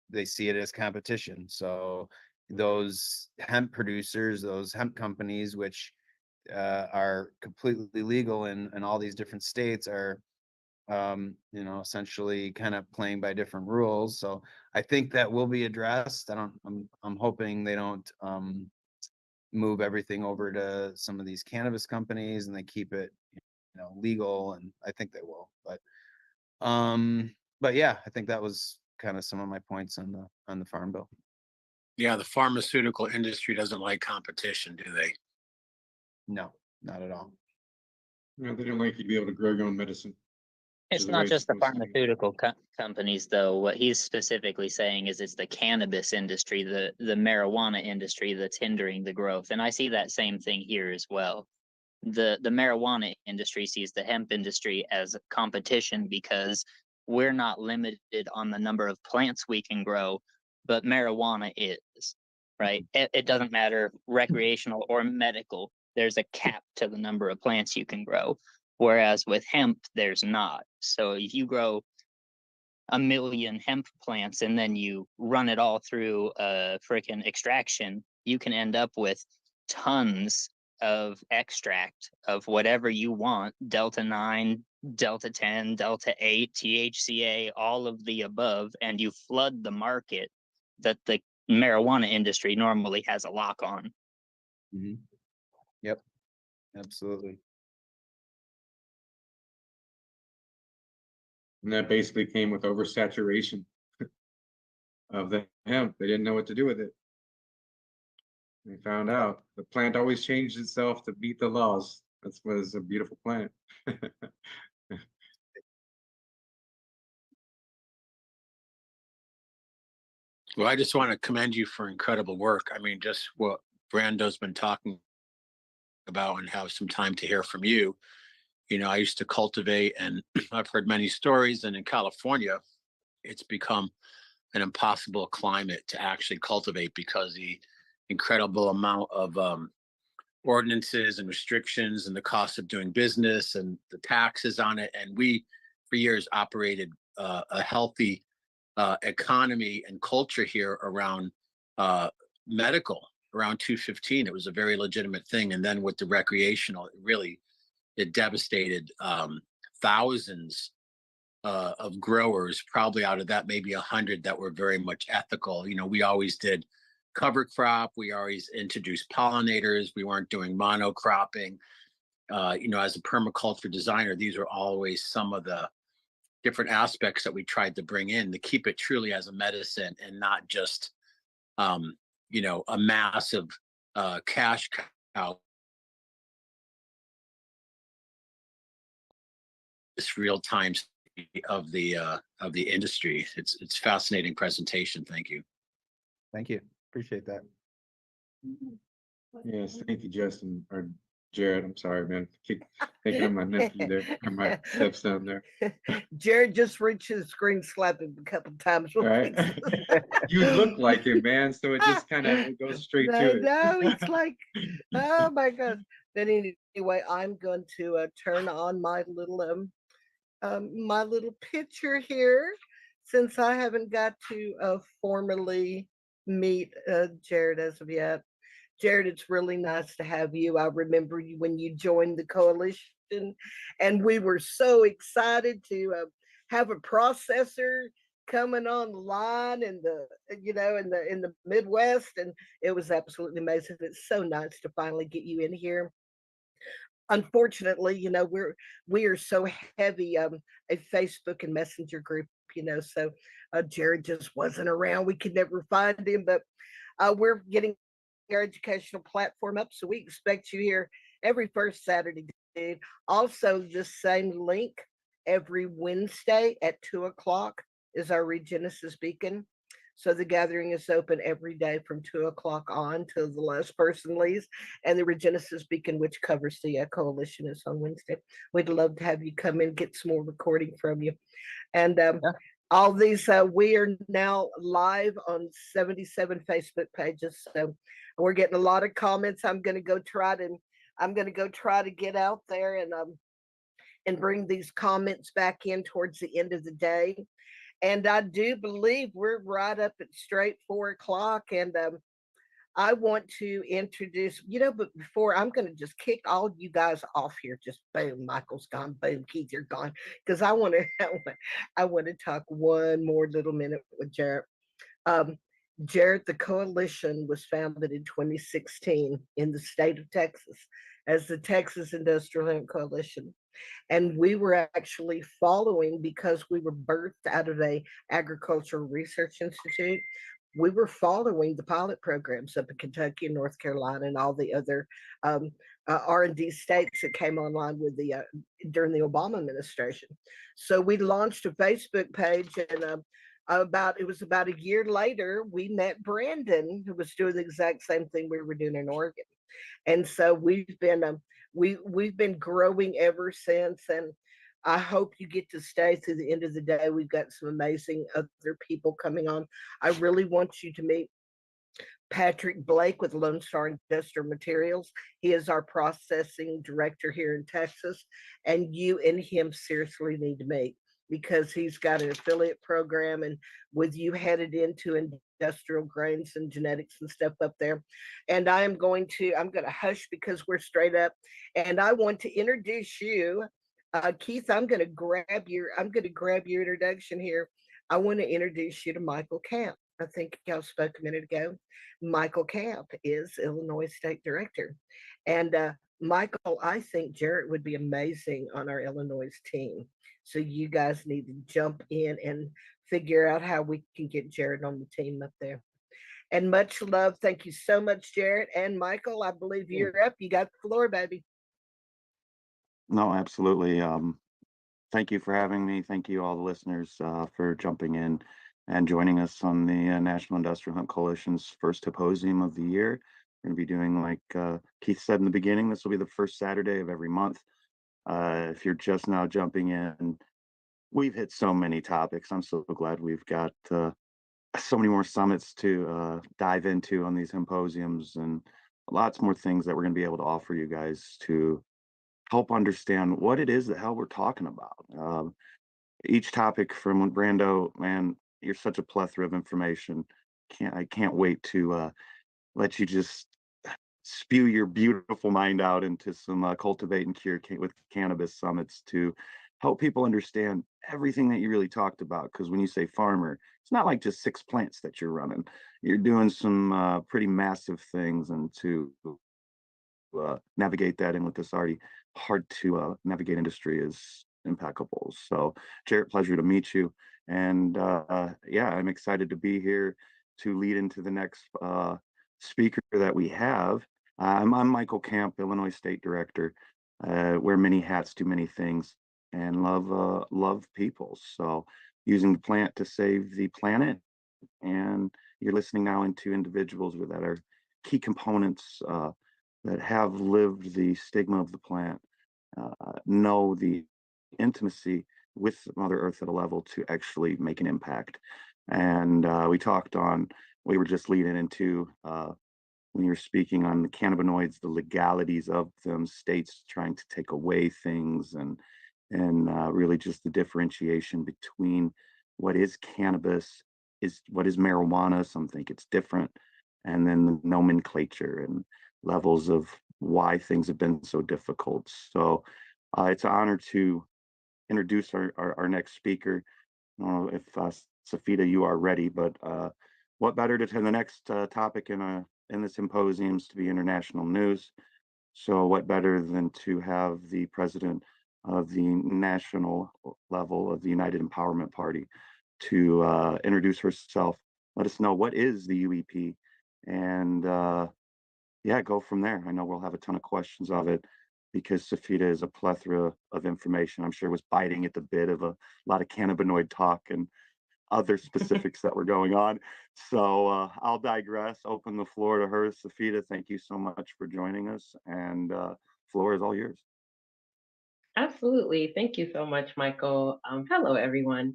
they see it as competition. So those hemp producers, those hemp companies, which are completely legal in all these different states, are essentially kind of playing by different rules. So I think that will be addressed. I'm hoping they don't move everything over to some of these cannabis companies and they keep it legal, and I think they will. But yeah, I think that was kind of some of my points on the farm bill. Yeah, the pharmaceutical industry doesn't like competition, do they? No, not at all. They don't like you to be able to grow your own medicine. It's is the not way it's just the supposed to be. pharmaceutical companies, though. What he's specifically saying is it's the cannabis industry, the marijuana industry that's hindering the growth. And I see that same thing here as well. The marijuana industry sees the hemp industry as a competition because we're not limited on the number of plants we can grow, but marijuana is, right? It doesn't matter recreational or medical. There's a cap to the number of plants you can grow. Whereas with hemp, there's not. So if you grow 1 million hemp plants and then you run it all through a freaking extraction, you can end up with tons of extract of whatever you want: Delta 9, Delta 10, Delta 8, THCA, all of the above, and you flood the market that the marijuana industry normally has a lock on. Mm-hmm. Yep, absolutely. And that basically came with oversaturation of the hemp. They didn't know what to do with it. They found out the plant always changed itself to beat the laws. That was a beautiful plant. Well, I just want to commend you for incredible work. I mean, just what Brando's been talking about, and have some time to hear from you. I used to cultivate, and I've heard many stories. And in California, it's become an impossible climate to actually cultivate because the incredible amount of ordinances and restrictions, and the cost of doing business, and the taxes on it. And we, for years, operated a healthy economy and culture here around medical, around 215. It was a very legitimate thing. And then with the recreational, it devastated thousands of growers. Probably out of that, maybe 100 that were very much ethical. We always did cover crop. We always introduced pollinators. We weren't doing monocropping. As a permaculture designer, these are always some of the different aspects that we tried to bring in to keep it truly as a medicine, and not just, a massive cash cow. This real time of the industry. It's fascinating presentation. Thank you. Thank you. Appreciate that. Yes, thank you, Justin, or Jared. I'm sorry, man. Keep thinking of my nephew there, or my stepson there. Jared just reached his screen, slapped him a couple times. Right? You look like him, man. So it just kind of goes straight I to it. know, it's like, oh my gosh. Then anyway, I'm going to turn on my little picture here, since I haven't got to formally meet Jared as of yet. Jared, it's really nice to have you. I remember you when you joined the coalition, and we were so excited to have a processor coming online in the in the Midwest, and it was absolutely amazing. It's so nice to finally get you in here. Unfortunately, we are so heavy a Facebook and Messenger group, so Jared just wasn't around. We could never find him, but we're getting our educational platform up, so we expect you here every first Saturday, dude. Also, the same link every Wednesday at 2 o'clock is our Regenesis Beacon. So the gathering is open every day from 2 o'clock on till the last person leaves. And the Regenesis Beacon, which covers the coalition, is on Wednesday. We'd love to have you come in, get some more recording from you. And all these, we are now live on 77 Facebook pages. So we're getting a lot of comments. I'm going to go try to get out there and bring these comments back in towards the end of the day. And I do believe we're right up at straight 4 o'clock. And I want to introduce, but before I'm going to just kick all you guys off here. Just boom, Michael's gone. Boom, Keith, you're gone. Because I want to talk one more little minute with Jarrett. Jarrett, the coalition was founded in 2016 in the state of Texas as the Texas Industrial Hemp Coalition. And we were actually following, because we were birthed out of a agricultural research institute. We were following the pilot programs up in Kentucky and North Carolina and all the other R&D states that came online with during the Obama administration. So we launched a Facebook page, and it was about a year later, we met Brandon, who was doing the exact same thing we were doing in Oregon. And so we've been growing ever since, and I hope you get to stay through the end of the day. We've got some amazing other people coming on. I really want you to meet Patrick Blake with Lone Star Industrial Materials. He is our processing director here in Texas, and you and him seriously need to meet, because he's got an affiliate program, and with you headed into industrial grains and genetics and stuff up there. And I'm going to hush because we're straight up, and I want to introduce you. Keith, I'm going to grab your introduction here. I want to introduce you to Michael Camp. I think y'all spoke a minute ago. Michael Camp is Illinois State Director. And Michael, I think Jarrett would be amazing on our Illinois team. So you guys need to jump in and figure out how we can get Jarrett on the team up there. And much love. Thank you so much, Jarrett. And Michael, I believe you're up. You got the floor, baby. No, absolutely. Thank you for having me. Thank you, all the listeners, for jumping in and joining us on the National Industrial Hemp Coalition's first Hemposium of the year. We're going to be doing, like Keith said in the beginning, this will be the first Saturday of every month. If you're just now jumping in, we've hit so many topics. I'm so glad we've got so many more summits to dive into on these Hemposiums, and lots more things that we're going to be able to offer you guys to help understand what it is that hell we're talking about. Each topic from Brando, man, you're such a plethora of information. I can't wait to let you just spew your beautiful mind out into some cultivate and cure with cannabis summits to help people understand everything that you really talked about. Because when you say farmer, it's not like just 6 plants that you're running. You're doing some pretty massive things, and to navigate that in with this already hard to navigate industry is impeccable. So Jarrett, pleasure to meet you. And yeah, I'm excited to be here to lead into the next speaker that we have. I'm Michael Camp, Illinois State Director. Wear many hats, do many things, and love people. So using the plant to save the planet. And you're listening now into individuals that are key components that have lived the stigma of the plant, know the intimacy with Mother Earth at a level to actually make an impact. And we were just leading into when you're speaking on the cannabinoids, the legalities of them, states trying to take away things, and really just the differentiation between what is cannabis, is what is marijuana. Some think it's different, and then the nomenclature and levels of why things have been so difficult. So it's an honor to introduce our next speaker. If Safita, you are ready, but what better to turn the next topic in the symposiums to be international news? So what better than to have the president of the national level of the United Empowerment Party to introduce herself, let us know what is the UEP, and yeah, go from there. I know we'll have a ton of questions of it because Safita is a plethora of information. I'm sure was biting at the bit of a lot of cannabinoid talk and other specifics that were going on. So I'll digress, open the floor to her. Safita, thank you so much for joining us, and floor is all yours. Absolutely. Thank you so much, Michael. Hello, everyone.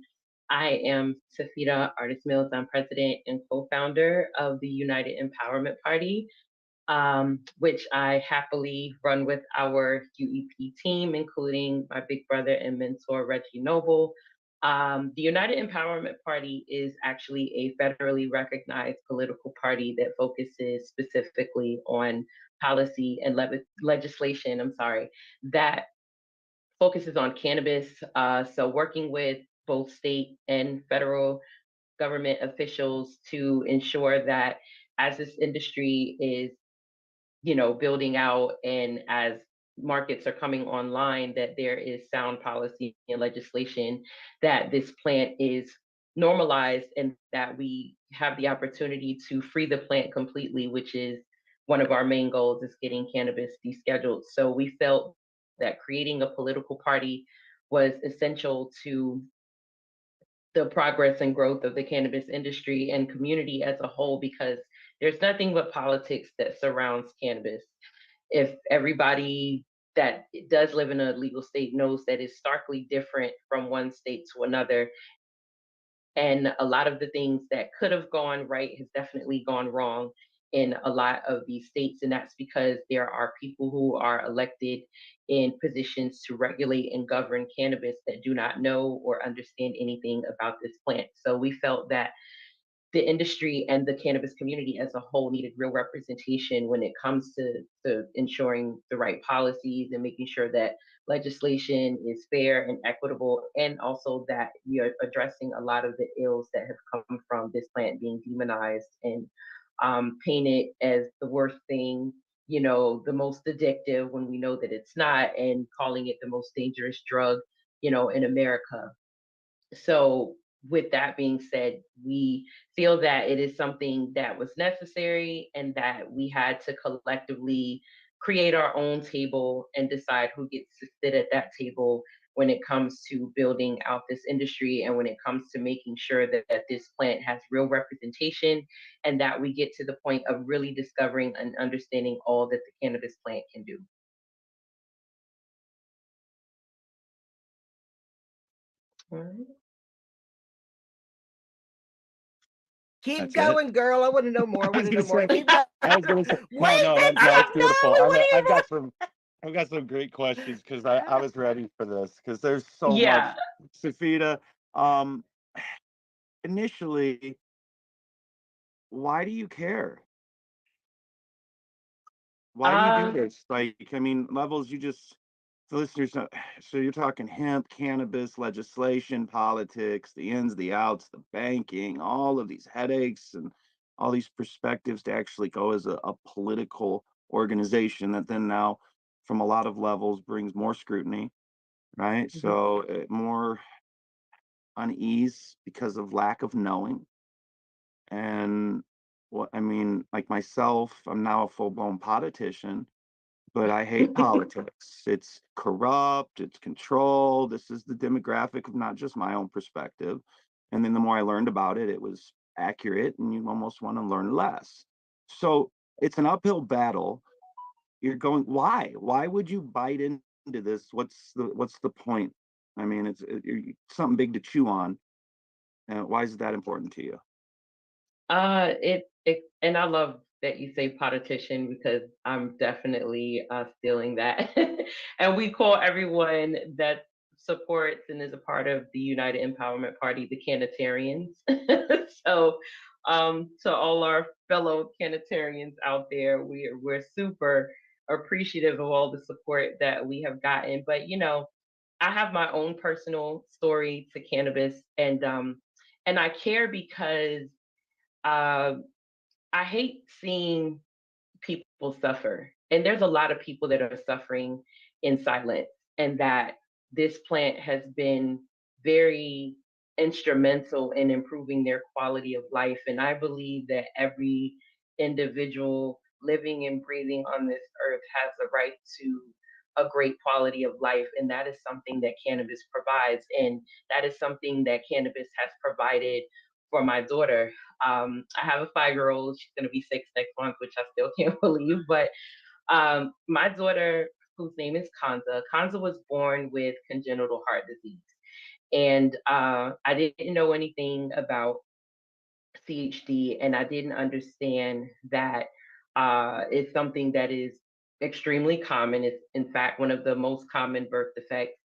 I am Safita Artis Mills. I'm president and co-founder of the United Empowerment Party, which I happily run with our UEP team, including my big brother and mentor, Reggie Noble. The United Empowerment Party is actually a federally recognized political party that focuses specifically on policy and legislation, that focuses on cannabis. So working with both state and federal government officials to ensure that as this industry is, building out and as markets are coming online, that there is sound policy and legislation, that this plant is normalized and that we have the opportunity to free the plant completely, which is one of our main goals, is getting cannabis descheduled. So we felt that creating a political party was essential to the progress and growth of the cannabis industry and community as a whole, because there's nothing but politics that surrounds cannabis. If everybody that does live in a legal state knows that it's starkly different from one state to another, and a lot of the things that could have gone right has definitely gone wrong in a lot of these states. And that's because there are people who are elected in positions to regulate and govern cannabis that do not know or understand anything about this plant. So we felt that the industry and the cannabis community as a whole needed real representation when it comes to ensuring the right policies and making sure that legislation is fair and equitable, and also that we are addressing a lot of the ills that have come from this plant being demonized and painted as the worst thing, the most addictive, when we know that it's not, and calling it the most dangerous drug, in America. So with that being said, we feel that it is something that was necessary and that we had to collectively create our own table and decide who gets to sit at that table when it comes to building out this industry, and when it comes to making sure that this plant has real representation, and that we get to the point of really discovering and understanding all that the cannabis plant can do. All right. Keep That's it. going, girl. I want to know more. I I want was to know gonna more. say, Keep going. I was gonna say, Wait, no, wait, no, it's no, beautiful. I want to hear more. I've got some great questions because I was ready for this because there's so much. Yeah. Safita, um, initially, why do you care? Why do you do Uh, this? Like, I mean, levels, you just, the listeners, so you're talking hemp, cannabis, legislation, politics, the ins, the outs, the banking, all of these headaches and all these perspectives to actually go as a political organization that then now, from a lot of levels, brings more scrutiny, right? mhm. So more unease because of lack of knowing. And what I mean, like myself, I'm now a full-blown politician, but I hate politics. It's corrupt, it's control. This is the demographic of not just my own perspective. And then the more I learned about it, it was accurate, and you almost want to learn less. So it's an uphill battle. You're going, why? Why would you bite into this? What's the point? I mean, something big to chew on. And why is that important to you? And I love that you say politician, because I'm definitely stealing that. And we call everyone that supports and is a part of the United Empowerment Party the Canatarians. So To all our fellow Canitarians out there, we're super appreciative of all the support that we have gotten. But I have my own personal story to cannabis, and I care because uh, I hate seeing people suffer. And there's a lot of people that are suffering in silence, and that this plant has been very instrumental in improving their quality of life. And I believe that every individual living and breathing on this earth has a right to a great quality of life. And that is something that cannabis provides. And that is something that cannabis has provided for my daughter. I have a 5-year-old. She's going to be 6 next month, which I still can't believe. But my daughter, whose name is Kanza was born with congenital heart disease. And I didn't know anything about CHD, and I didn't understand that it's something that is extremely common. It's, in fact, one of the most common birth defects,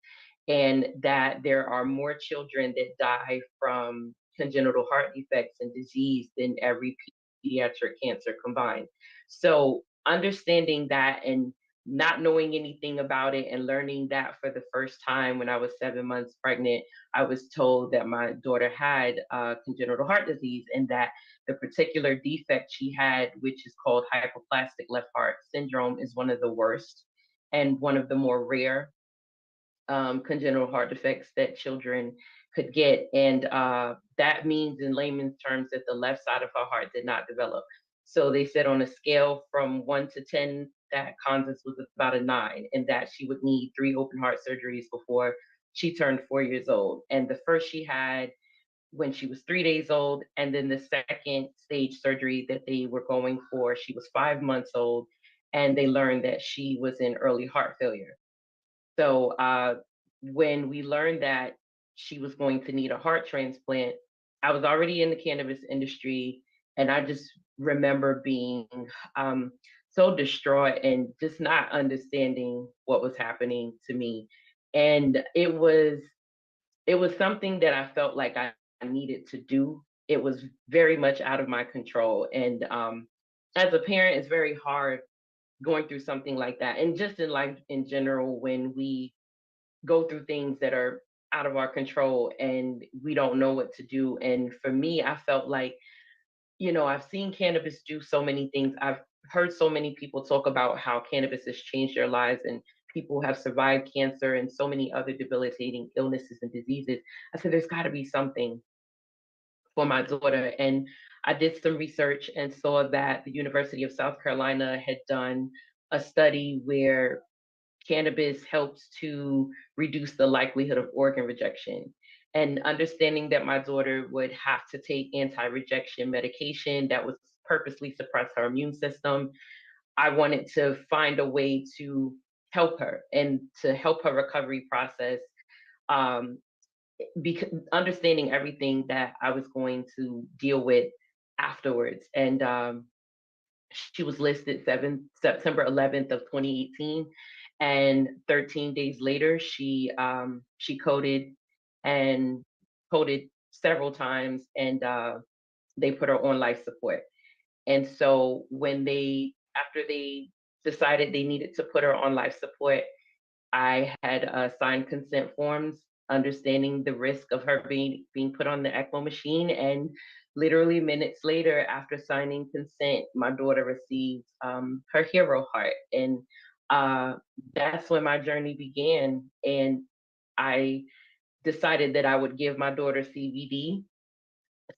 and that there are more children that die from congenital heart defects and disease than every pediatric cancer combined. So understanding that and not knowing anything about it and learning that for the first time when I was 7 months pregnant, I was told that my daughter had congenital heart disease, and that the particular defect she had, which is called hypoplastic left heart syndrome, is one of the worst and one of the more rare congenital heart defects that children could get. And that means, in layman's terms, that the left side of her heart did not develop. So they said on a scale from 1 to 10, that Constance was about a 9, and that she would need 3 open heart surgeries before she turned 4 years old. And the first she had when she was 3 days old. And then the second stage surgery that they were going for, she was 5 months old. And they learned that she was in early heart failure. So when we learned that she was going to need a heart transplant, I was already in the cannabis industry, and I just remember being so distraught and just not understanding what was happening to me. And it was something that I felt like I needed to do. It was very much out of my control, and as a parent, it's very hard going through something like that, and just in life in general, when we go through things that are out of our control and we don't know what to do. And for me, I felt like, I've seen cannabis do so many things. I've heard so many people talk about how cannabis has changed their lives, and people have survived cancer and so many other debilitating illnesses and diseases. I said, there's got to be something for my daughter. And I did some research and saw that the University of South Carolina had done a study where cannabis helps to reduce the likelihood of organ rejection. And understanding that my daughter would have to take anti-rejection medication that would purposely suppress her immune system, I wanted to find a way to help her and to help her recovery process, um, because understanding everything that I was going to deal with afterwards. And she was listed September 11th of 2018, and 13 days later, she coded and coded several times, and they put her on life support. And so after they decided they needed to put her on life support, I had signed consent forms, understanding the risk of her being put on the ECMO machine. And literally minutes later, after signing consent, my daughter received her hero heart. And that's when my journey began. And I decided that I would give my daughter CBD,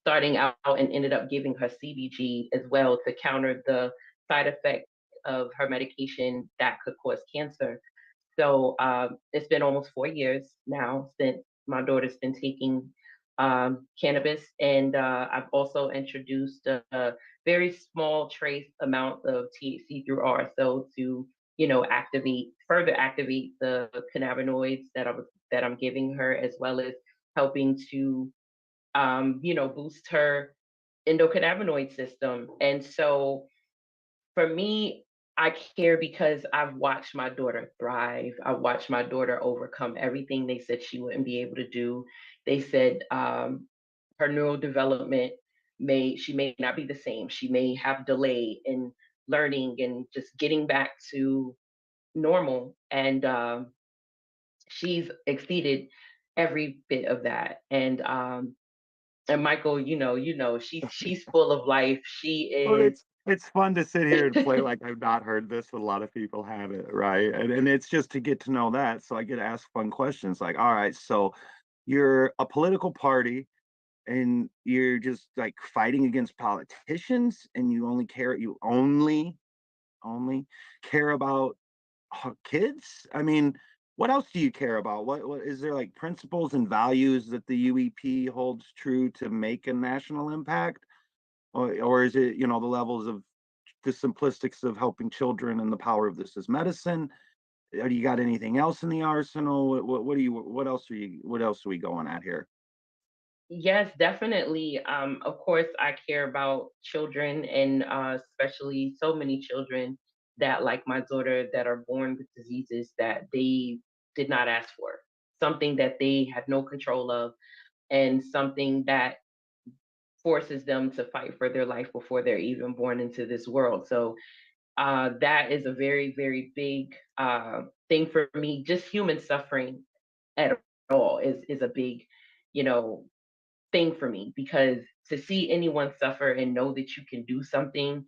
starting out, and ended up giving her CBG as well to counter the side effects of her medication that could cause cancer. So it's been almost 4 years now since my daughter's been taking cannabis, and I've also introduced a very small trace amount of THC through RSO to, further activate the cannabinoids that I'm giving her, as well as helping to, boost her endocannabinoid system. And so for me, I care because I've watched my daughter thrive. I watched my daughter overcome everything they said she wouldn't be able to do. They said her neural development she may not be the same. She may have delay in learning and just getting back to normal. And she's exceeded every bit of that. And Michael, she's full of life. She Well, is. it's fun to sit here and play like I've not heard this, but a lot of people have it, right? And it's just to get to know that, so I get to ask fun questions like, all right, so you're a political party and you're just like fighting against politicians, and you only care about kids? I mean, what else do you care about? What is there, like, principles and values that the UEP holds true to make a national impact? Or is it, the levels of the simplistics of helping children and the power of this as medicine? Do you got anything else in the arsenal? What else are we going at here? Yes, definitely. Of course, I care about children, and especially so many children that, like my daughter, that are born with diseases that they did not ask for, something that they had no control of, and something that forces them to fight for their life before they're even born into this world. So that is a very, very big thing for me. Just human suffering at all is a big, you know, thing for me, because to see anyone suffer and know that you can do something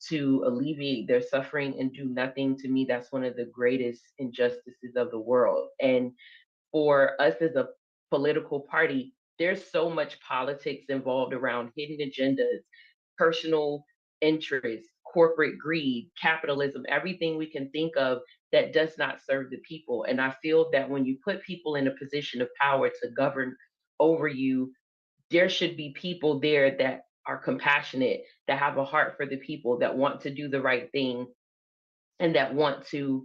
to alleviate their suffering and do nothing, to me, that's one of the greatest injustices of the world. And for us as a political party, there's so much politics involved around hidden agendas, personal interests, corporate greed, capitalism, everything we can think of that does not serve the people. And I feel that when you put people in a position of power to govern over you, there should be people there that are compassionate, that have a heart for the people, that want to do the right thing, and that want to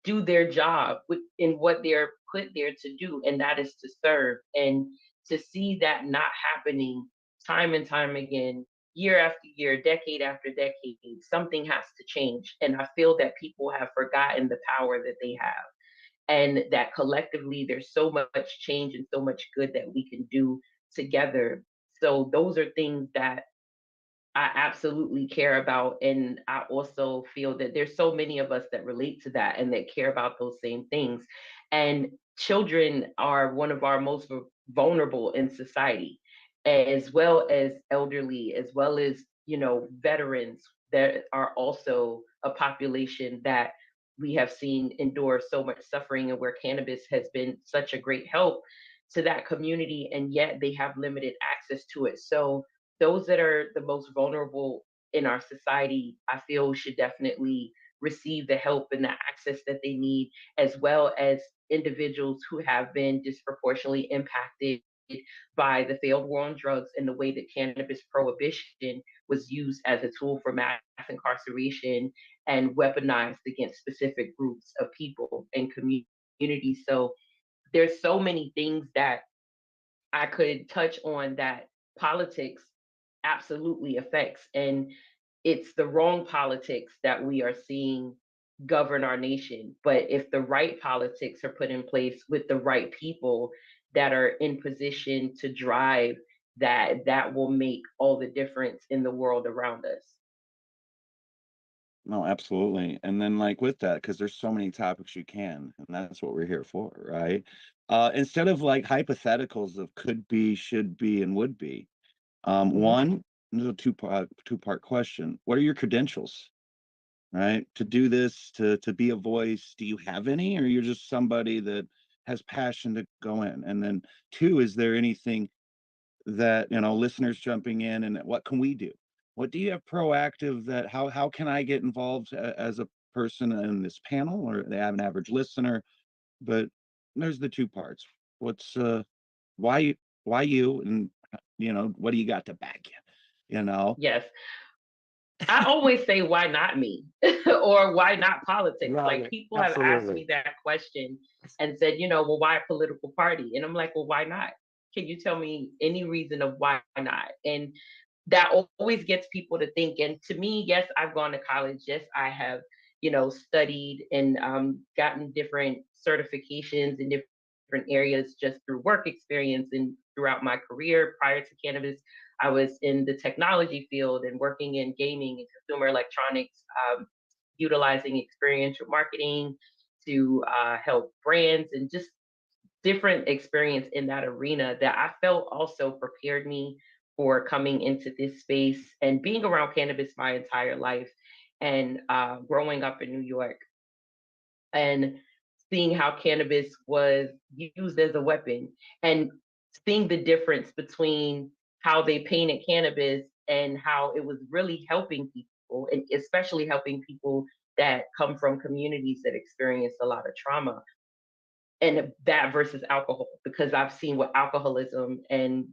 do their job in what they're put there to do, and that is to serve. And to see that not happening time and time again, year after year, decade after decade, something has to change. And I feel that people have forgotten the power that they have, and that collectively there's so much change and so much good that we can do together. So those are things that I absolutely care about. And I also feel that there's so many of us that relate to that and that care about those same things. And children are one of our most vulnerable in society, as well as elderly, as well as, veterans that are also a population that we have seen endure so much suffering, and where cannabis has been such a great help to that community, and yet they have limited access to it. So those that are the most vulnerable in our society, I feel, should definitely receive the help and the access that they need, as well as individuals who have been disproportionately impacted by the failed war on drugs and the way that cannabis prohibition was used as a tool for mass incarceration and weaponized against specific groups of people and communities. So there's so many things that I could touch on that politics absolutely affects. And it's the wrong politics that we are seeing govern our nation. But if the right politics are put in place with the right people that are in position to drive that, that will make all the difference in the world around us. No, absolutely. And then, like, with that, because there's so many topics you can, and that's what we're here for, right? Instead of like hypotheticals of could be, should be, and would be, Mhm. one, this is a two part question. What are your credentials, right? To do this, to be a voice, do you have any, or you're just somebody that has passion to go in? And then two, is there anything that, listeners jumping in, and what can we do? What do you have proactive that how can I get involved as a person in this panel, or they have an average listener? But there's the two parts. What's why why you, and what do you got to back you? Yes. I always say, why not me? Or why not politics? Love Like, it. people have asked Absolutely. me that question and said, well, why a political party? And I'm like, well, why not? Can you tell me any reason of why not? And that always gets people to think. And to me, yes, I've gone to college. Yes, I have, studied and gotten different certifications and different areas just through work experience and throughout my career. Prior to cannabis, I was in the technology field and working in gaming and consumer electronics, utilizing experiential marketing to help brands and just different experience in that arena that I felt also prepared me for coming into this space and being around cannabis my entire life and growing up in New York and seeing how cannabis was used as a weapon and seeing the difference between how they painted cannabis and how it was really helping people, and especially helping people that come from communities that experience a lot of trauma, and that versus alcohol, because I've seen what alcoholism and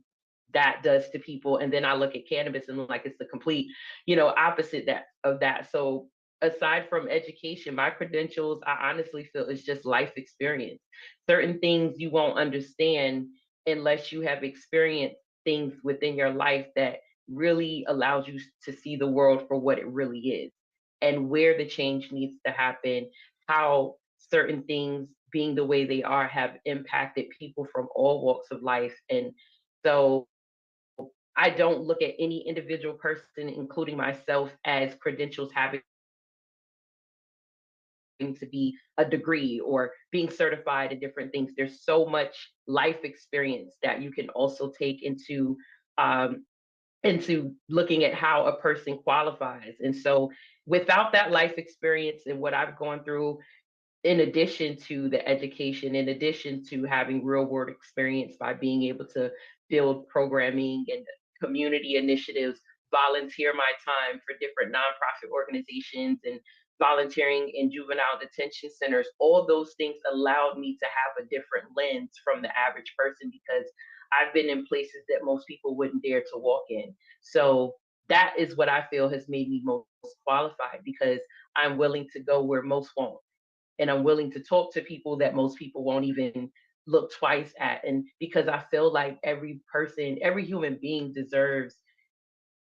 that does to people, and then I look at cannabis and like it's the complete, opposite of that. So aside from education, my credentials, I honestly feel is just life experience. Certain things you won't understand unless you have experienced things within your life that really allows you to see the world for what it really is and where the change needs to happen, how certain things being the way they are have impacted people from all walks of life. And so I don't look at any individual person, including myself, as credentials having to be a degree or being certified in different things. There's so much life experience that you can also take um, into looking at how a person qualifies. And so without that life experience and what I've gone through, in addition to the education, in addition to having real world experience by being able to build programming and community initiatives, volunteer my time for different nonprofit organizations and volunteering in juvenile detention centers, all those things allowed me to have a different lens from the average person because I've been in places that most people wouldn't dare to walk in. So that is what I feel has made me most qualified because I'm willing to go where most won't, and I'm willing to talk to people that most people won't even look twice at. And because I feel like every person, every human being deserves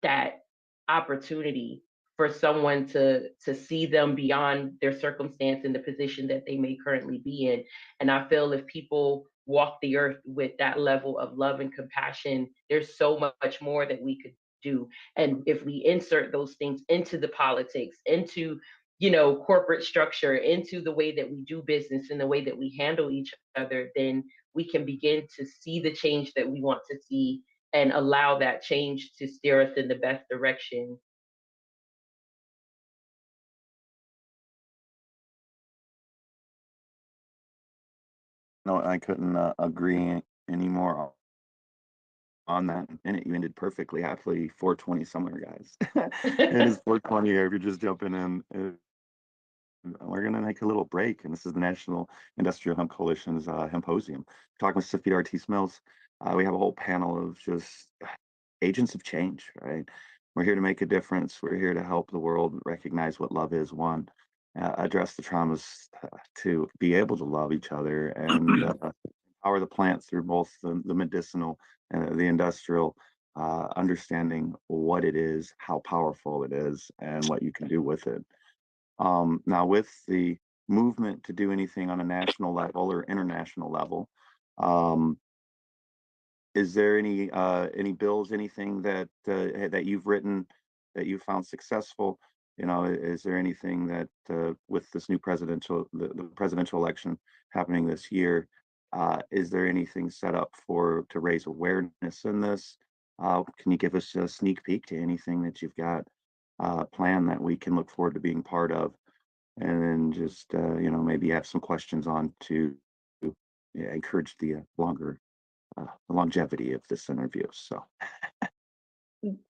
that opportunity for someone to see them beyond their circumstance and the position that they may currently be in. And I feel if people walk the earth with that level of love and compassion, there's so much more that we could do. And if we insert those things into the politics, into corporate structure, into the way that we do business and the way that we handle each other, then we can begin to see the change that we want to see and allow that change to steer us in the best direction. No, I couldn't agree anymore on that. And you ended perfectly. Happily 420 somewhere, guys. It is 420 here. If you're just jumping in, we're going to make a little break. And this is the National Industrial Hemp Coalition's Hemposium. Talking with Sophia Ortiz-Mills. We have a whole panel of just agents of change, right? We're here to make a difference. We're here to help the world recognize what love is, one, address the traumas, to be able to love each other and empower the plant through both the medicinal and the industrial, understanding what it is, how powerful it is, and what you can do with it. Now, with the movement to do anything on a national level or international level, um, is there any bills, anything that you've written that you found successful? Is there anything that with this new the presidential election happening this year, is there anything set up to raise awareness in this? Can you give us a sneak peek to anything that you've got planned that we can look forward to being part of? And then just maybe have some questions on to encourage the longevity of this interview. So,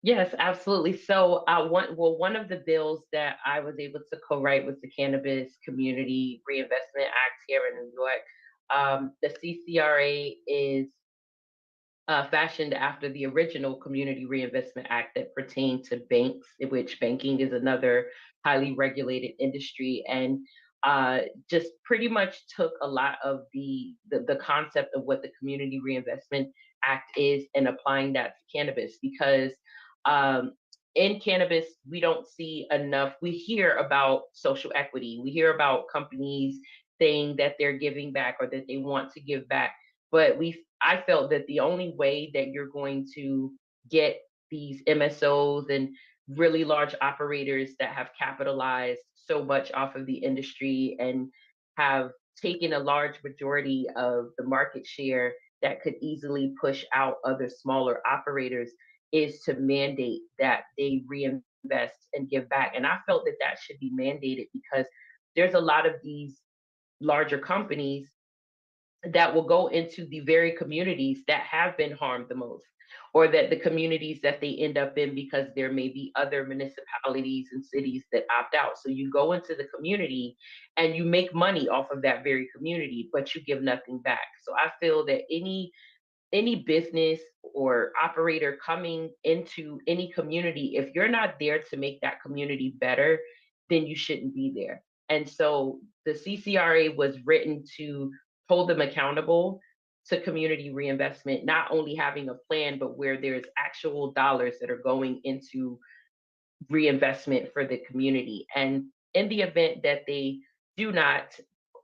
Yes, absolutely. So, one of the bills that I was able to co-write was the Cannabis Community Reinvestment Act here in New York. The CCRA is fashioned after the original Community Reinvestment Act that pertained to banks, in which banking is another highly regulated industry, and just pretty much took a lot of the concept of what the Community Reinvestment Act is and applying that to cannabis because in cannabis, we don't see enough. We hear about social equity. We hear about companies saying that they're giving back or that they want to give back. But I felt that the only way that you're going to get these MSOs and really large operators that have capitalized so much off of the industry and have taken a large majority of the market share that could easily push out other smaller operators is to mandate that they reinvest and give back. And I felt that that should be mandated because there's a lot of these larger companies that will go into the very communities that have been harmed the most, or that the communities that they end up in because there may be other municipalities and cities that opt out. So you go into the community and you make money off of that very community, but you give nothing back. So I feel that any business or operator coming into any community, if you're not there to make that community better, then you shouldn't be there. And so the CCRA was written to hold them accountable to community reinvestment, not only having a plan, but where there's actual dollars that are going into reinvestment for the community. And in the event that they do not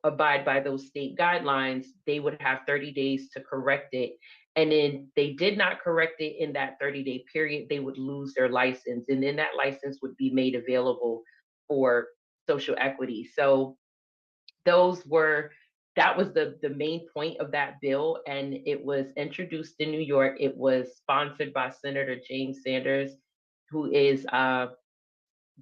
abide by those state guidelines, they would have 30 days to correct it. And then they did not correct it in that 30-day period, they would lose their license. And then that license would be made available for social equity. So that was the main point of that bill. And it was introduced in New York. It was sponsored by Senator James Sanders, who is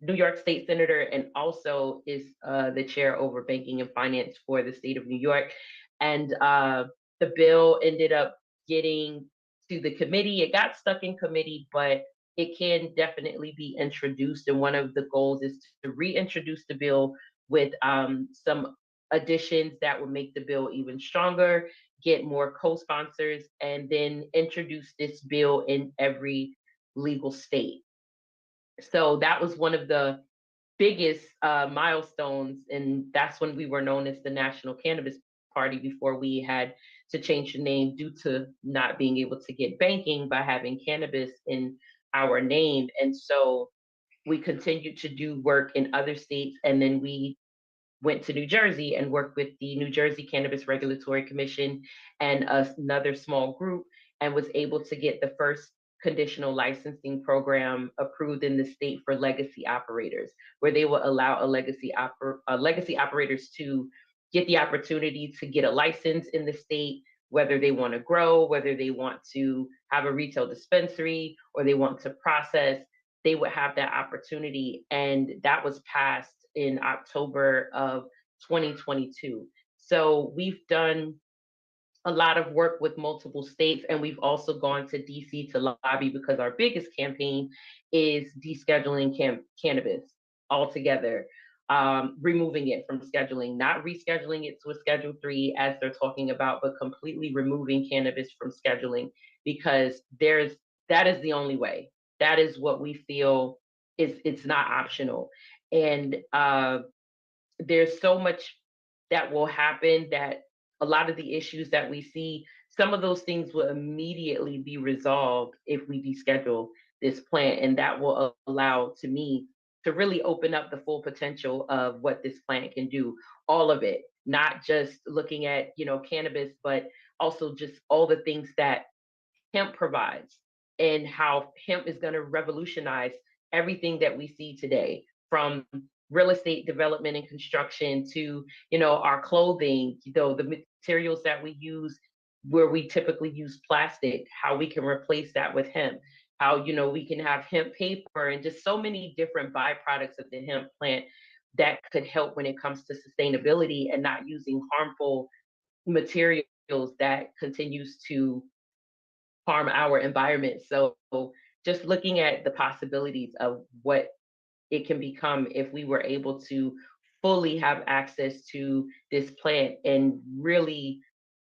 New York State Senator and also is the chair over banking and finance for the state of New York. And the bill ended up getting to the committee. It got stuck in committee, but it can definitely be introduced. And one of the goals is to reintroduce the bill with some additions that would make the bill even stronger, get more co-sponsors, and then introduce this bill in every legal state. So that was one of the biggest milestones, and that's when we were known as the National Cannabis Party before we had to change the name due to not being able to get banking by having cannabis in our name. And so we continued to do work in other states, and then we went to New Jersey and worked with the New Jersey Cannabis Regulatory Commission and another small group, and was able to get the first conditional licensing program approved in the state for legacy operators, where they will allow legacy operators to get the opportunity to get a license in the state, whether they want to grow, whether they want to have a retail dispensary, or they want to process, they would have that opportunity. And that was passed in October of 2022. So we've done a lot of work with multiple states, and we've also gone to DC to lobby because our biggest campaign is descheduling cannabis altogether, removing it from scheduling, not rescheduling it to a Schedule 3 as they're talking about, but completely removing cannabis from scheduling, because that is the only way. That is what we feel it's not optional. And there's so much that will happen that a lot of the issues that we see, some of those things will immediately be resolved if we deschedule this plant. And that will allow, to me, to really open up the full potential of what this plant can do, all of it, not just looking at, cannabis, but also just all the things that hemp provides, and how hemp is going to revolutionize everything that we see today, from real estate development and construction to our clothing, the materials that we use where we typically use plastic, how we can replace that with hemp, how we can have hemp paper, and just so many different byproducts of the hemp plant that could help when it comes to sustainability and not using harmful materials that continues to harm our environment. So just looking at the possibilities of what it can become if we were able to fully have access to this plant and really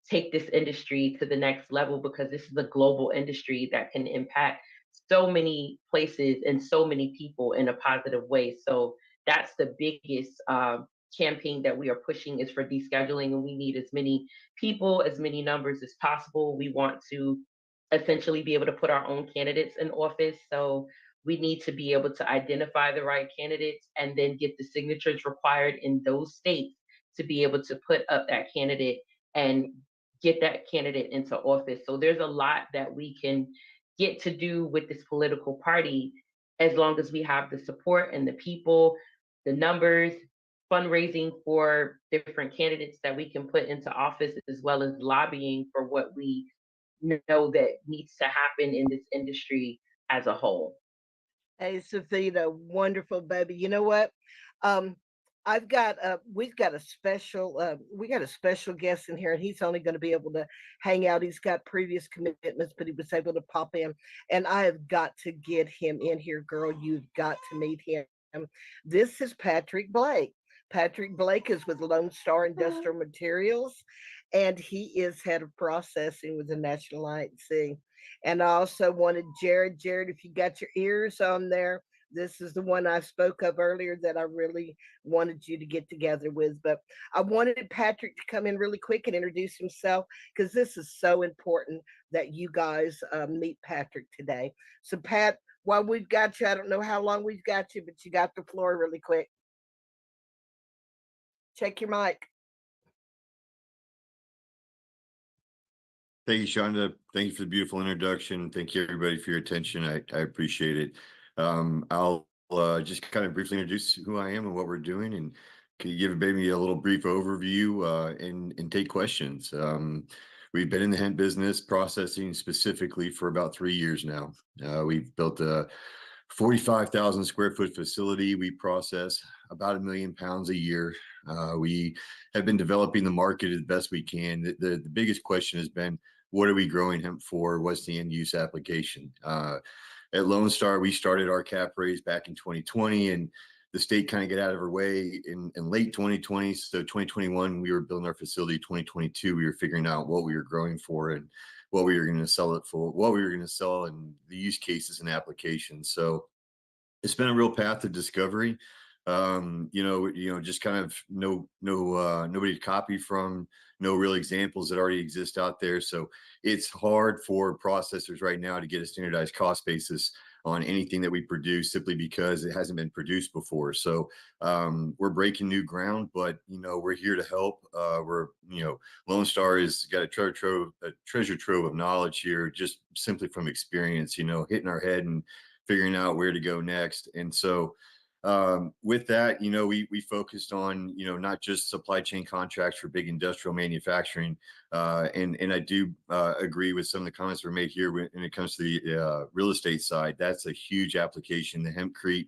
take this industry to the next level, because this is a global industry that can impact so many places and so many people in a positive way. So that's the biggest campaign that we are pushing, is for descheduling, and we need as many people, as many numbers as possible. We want to essentially be able to put our own candidates in office. So we need to be able to identify the right candidates and then get the signatures required in those states to be able to put up that candidate and get that candidate into office. So there's a lot that we can get to do with this political party as long as we have the support and the people, the numbers, fundraising for different candidates that we can put into office, as well as lobbying for what we know that needs to happen in this industry as a whole. Hey, Safita, wonderful baby. You know what? Um, we've got a special we got a special guest in here, and he's only going to be able to hang out. He's got previous commitments, but he was able to pop in, and I have got to get him in here, girl. You've got to meet him. This is Patrick Blake. Patrick Blake is with Lone Star Industrial Materials, and he is head of processing with the National IHC. And I also wanted Jared. Jared, if you got your ears on there, this is the one I spoke of earlier that I really wanted you to get together with. But I wanted Patrick to come in really quick and introduce himself because this is so important that you guys meet Patrick today. So, Pat, while we've got you, I don't know how long we've got you, but you got the floor really quick. Check your mic. Thank you, Shonda. Thank you for the beautiful introduction. Thank you, everybody, for your attention. I appreciate it. I'll just kind of briefly introduce who I am and what we're doing, and can you give maybe a little brief overview and take questions. We've been in the hemp business processing specifically for about 3 years now. We've built a 45,000 square foot facility. We process about 1 million pounds a year. We have been developing the market as best we can. The biggest question has been, what are we growing hemp for? What's the end use application? At Lone Star, we started our cap raise back in 2020, and the state kind of got out of our way in late 2020. So 2021, we were building our facility. 2022, we were figuring out what we were growing for and what we were going to sell it for, what we were going to sell, and the use cases and applications. So it's been a real path of discovery. Just kind of nobody to copy from, no real examples that already exist out there. So it's hard for processors right now to get a standardized cost basis on anything that we produce simply because it hasn't been produced before. So we're breaking new ground, but we're here to help. Lone Star has got a treasure trove of knowledge here, just simply from experience, hitting our head and figuring out where to go next. And so with that, we focused on, not just supply chain contracts for big industrial manufacturing. And I do agree with some of the comments were made here when it comes to the real estate side. That's a huge application. The Hempcrete,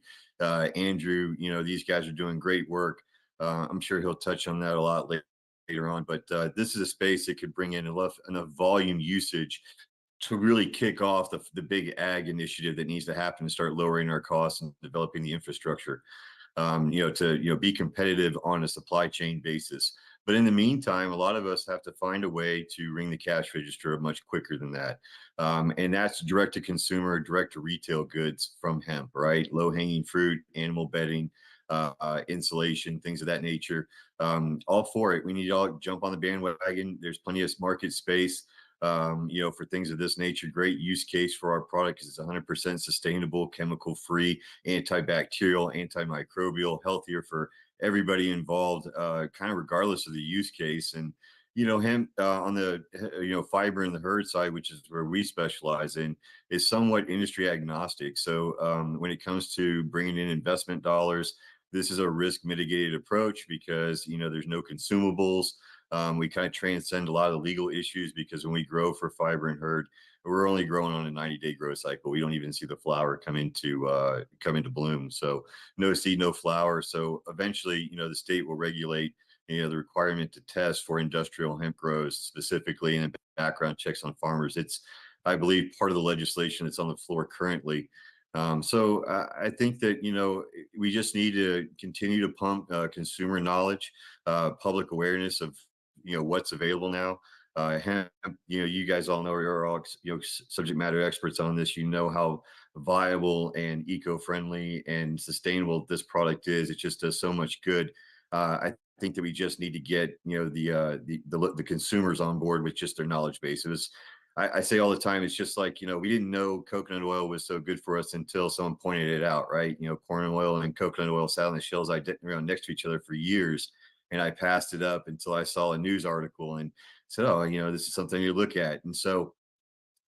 Andrew, these guys are doing great work. I'm sure he'll touch on that a lot later on, but this is a space that could bring in enough volume usage to really kick off the big ag initiative that needs to happen to start lowering our costs and developing the infrastructure, to be competitive on a supply chain basis. But in the meantime, a lot of us have to find a way to ring the cash register much quicker than that. And that's direct to consumer, direct to retail goods from hemp, right? Low hanging fruit, animal bedding, insulation, things of that nature. All for it. We need to all jump on the bandwagon. There's plenty of market space. For things of this nature. Great use case for our product because it's 100% sustainable, chemical free, antibacterial, antimicrobial, healthier for everybody involved, kind of regardless of the use case. And hemp on the fiber and the herd side, which is where we specialize in, is somewhat industry agnostic. So when it comes to bringing in investment dollars, this is a risk mitigated approach because there's no consumables. We kind of transcend a lot of the legal issues because when we grow for fiber and herd, we're only growing on a 90-day growth cycle. We don't even see the flower come into bloom. So no seed, no flower. So eventually, the state will regulate, the requirement to test for industrial hemp grows specifically and background checks on farmers. It's, I believe, part of the legislation that's on the floor currently. So I think that, we just need to continue to pump consumer knowledge, public awareness of, what's available now. Hemp, you guys all know, you're all, subject matter experts on this. How viable and eco-friendly and sustainable this product is. It just does so much good. I think that we just need to get, the consumers on board with just their knowledge base. I say all the time, it's just like, we didn't know coconut oil was so good for us until someone pointed it out, right? Corn oil and coconut oil sat on the shelves next to each other for years. and I passed it up until I saw a news article and said, oh, this is something you look at. And so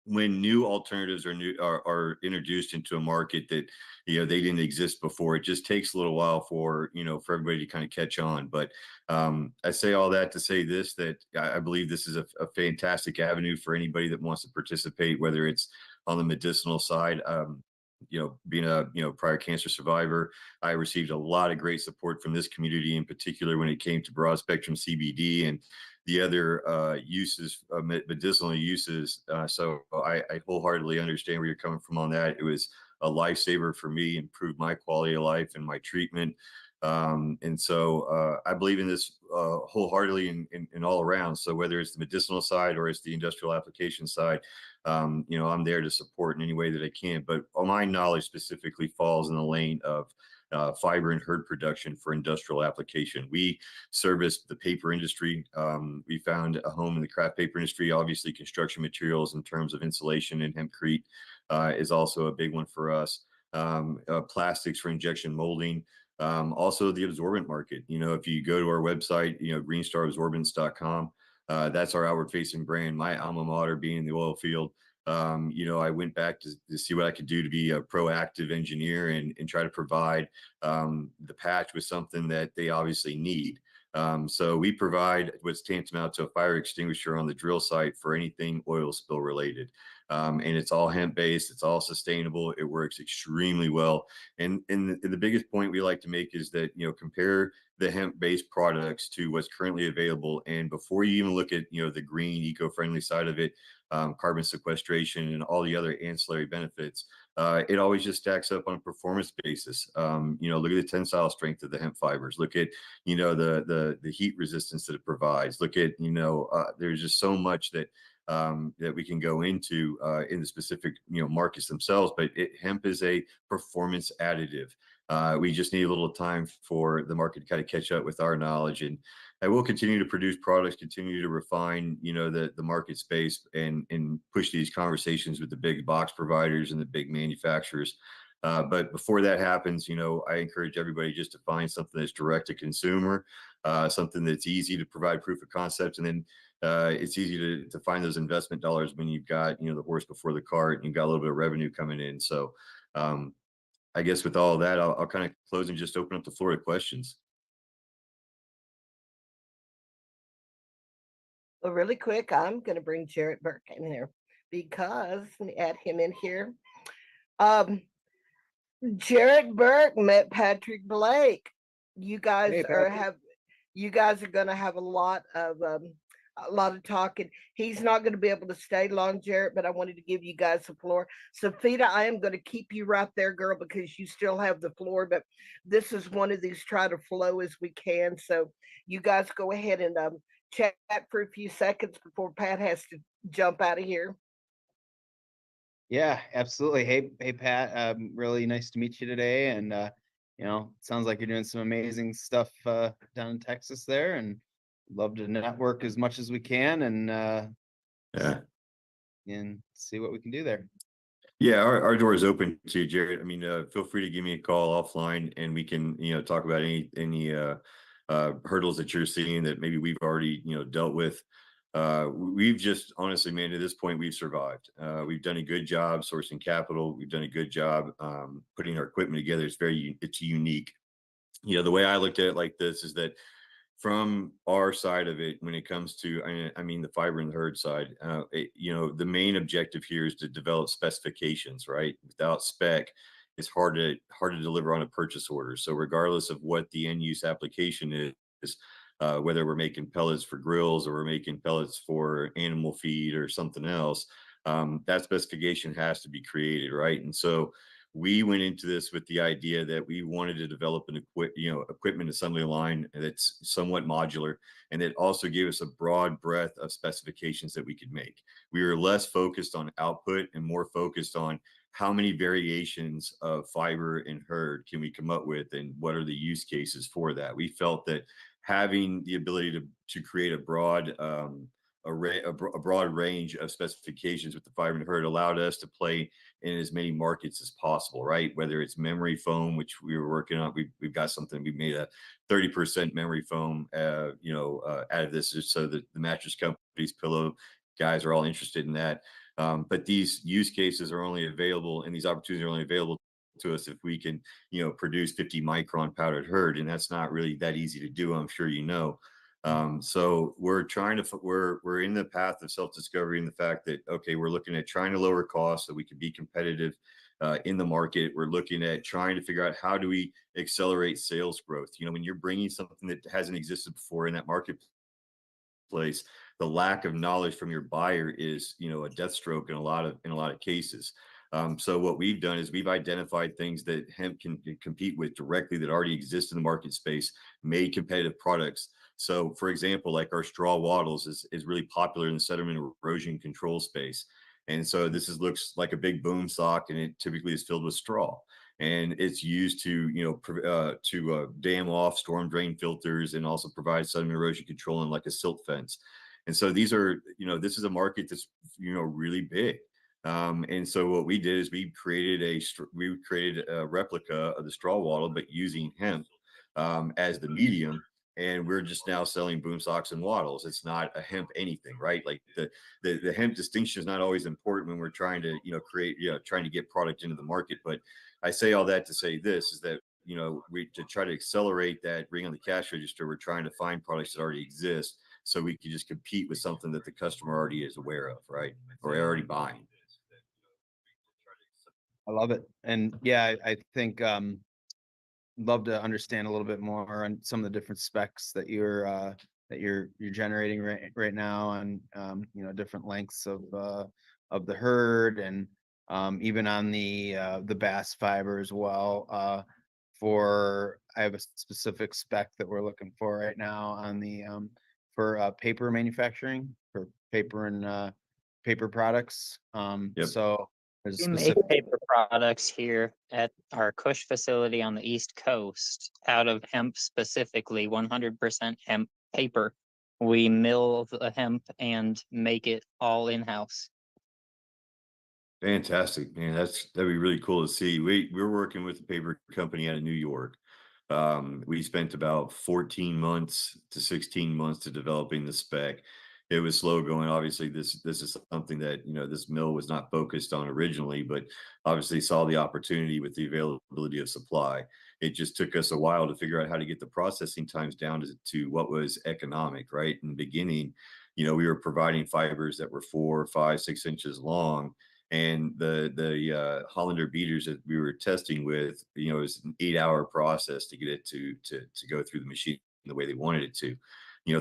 when new alternatives are introduced into a market that they didn't exist before, it just takes a little while for for everybody to kind of catch on. But I say all that to say this, that I believe this is a fantastic avenue for anybody that wants to participate, whether it's on the medicinal side. Being a prior cancer survivor, I received a lot of great support from this community, in particular when it came to broad spectrum CBD and the other uses, medicinal uses. So I wholeheartedly understand where you're coming from on that. It was a lifesaver for me, improved my quality of life and my treatment. And so I believe in this wholeheartedly and all around. So whether it's the medicinal side or it's the industrial application side, I'm there to support in any way that I can. But my knowledge specifically falls in the lane of fiber and herd production for industrial application. We service the paper industry. We found a home in the craft paper industry. Obviously, construction materials in terms of insulation and hempcrete is also a big one for us. Plastics for injection molding. Also the absorbent market. If you go to our website, greenstarabsorbents.com, that's our outward facing brand. My alma mater being in the oil field. I went back to see what I could do to be a proactive engineer and try to provide the patch with something that they obviously need. So we provide what's tantamount to a fire extinguisher on the drill site for anything oil spill related. And it's all hemp based. It's all sustainable. It works extremely well. And the biggest point we like to make is that, compare the hemp based products to what's currently available. And before you even look at, the green eco-friendly side of it, carbon sequestration and all the other ancillary benefits, it always just stacks up on a performance basis. Look at the tensile strength of the hemp fibers. Look at, the heat resistance that it provides. Look at, there's just so much that we can go into in the specific markets themselves. But hemp is a performance additive. We just need a little time for the market to kind of catch up with our knowledge, and I will continue to produce products, continue to refine the market space, and push these conversations with the big box providers and the big manufacturers. But before that happens, I encourage everybody just to find something that's direct to consumer, something that's easy to provide proof of concept, and then it's easy to find those investment dollars when you've got the horse before the cart and you've got a little bit of revenue coming in. So I guess with all of that, I'll kind of close and just open up the floor to questions. Well, really quick, I'm going to bring Jarrett Burke in here because let me add him in here. Jarrett Burke met Patrick Blake. You guys Hey, are Patrick. going to have a lot of talking. He's not going to be able to stay long, Jarrett, but I wanted to give you guys the floor. Safita, I am going to keep you right there, girl, because you still have the floor. But this is one of these try to flow as we can. So you guys go ahead and chat for a few seconds before Pat has to jump out of here. Yeah, absolutely. Hey, Pat. Really nice to meet you today. And sounds like you're doing some amazing stuff down in Texas there, and love to network as much as we can and see what we can do there. Yeah, our door is open to you, Jared. I mean, feel free to give me a call offline, and we can talk about any hurdles that you're seeing that maybe we've already dealt with. We've just honestly, man, to this point, we've survived. We've done a good job sourcing capital. We've done a good job putting our equipment together. It's unique. The way I looked at it like this is that from our side of it, when it comes to, I mean, the fiber and the herd side, the main objective here is to develop specifications, right? Without spec, it's hard to deliver on a purchase order. So regardless of what the end use application is, whether we're making pellets for grills or we're making pellets for animal feed or something else, that specification has to be created, right? And so we went into this with the idea that we wanted to develop an equipment assembly line that's somewhat modular, and it also gave us a broad breadth of specifications that we could make. We were less focused on output and more focused on how many variations of fiber and herd can we come up with, and what are the use cases for that. We felt that having the ability to create a broad a broad range of specifications with the fiber and herd, allowed us to play in as many markets as possible, right? Whether it's memory foam, which we were working on, we've got something, we made a 30% memory foam, out of this, just so that the mattress companies, pillow guys are all interested in that. But these use cases are only available, and these opportunities are only available to us if we can, produce 50 micron powdered herd, and that's not really that easy to do, I'm sure you know. So we're we're in the path of self-discovery, in the fact that, okay, we're looking at trying to lower costs so we can be competitive in the market. We're looking at trying to figure out how do we accelerate sales growth. When you're bringing something that hasn't existed before in that marketplace, the lack of knowledge from your buyer is, a death stroke in a lot of cases. So what we've done is we've identified things that hemp can compete with directly, that already exist in the market space, made competitive products. So, for example, like our straw wattles is really popular in the sediment erosion control space. And so looks like a big boom sock, and it typically is filled with straw. And it's used to dam off storm drain filters, and also provide sediment erosion control in like a silt fence. And so this is a market that's, really big. And so what we did is we created a replica of the straw wattle, but using hemp as the medium. And we're just now selling boom socks and wattles. It's not a hemp anything, right? Like the hemp distinction is not always important when we're trying to, trying to get product into the market. But I say all that to say this is that, we, to try to accelerate that, bring on the cash register, we're trying to find products that already exist, so we can just compete with something that the customer already is aware of, right? Or already buying. I love it. And yeah, I think love to understand a little bit more on some of the different specs that you're generating right now, and different lengths of the herd, and even on the bass fiber as well. I have a specific spec that we're looking for right now on the for paper manufacturing, for paper and paper products. Yep. So there's a We make specific. paper products here at our Cush facility on the East Coast out of hemp, specifically 100% hemp paper. We mill the hemp and make it all in-house. Fantastic, man. That'd be really cool to see. We're working with a paper company out of New York. We spent about 14 months to 16 months to developing the spec. It was slow going. Obviously, this is something that, this mill was not focused on originally, but obviously saw the opportunity with the availability of supply. It just took us a while to figure out how to get the processing times down to what was economic, right? In the beginning, we were providing fibers that were 4, 5, 6 inches long. And the Hollander beaters that we were testing with, it was an 8-hour process to get it to go through the machine the way they wanted it to.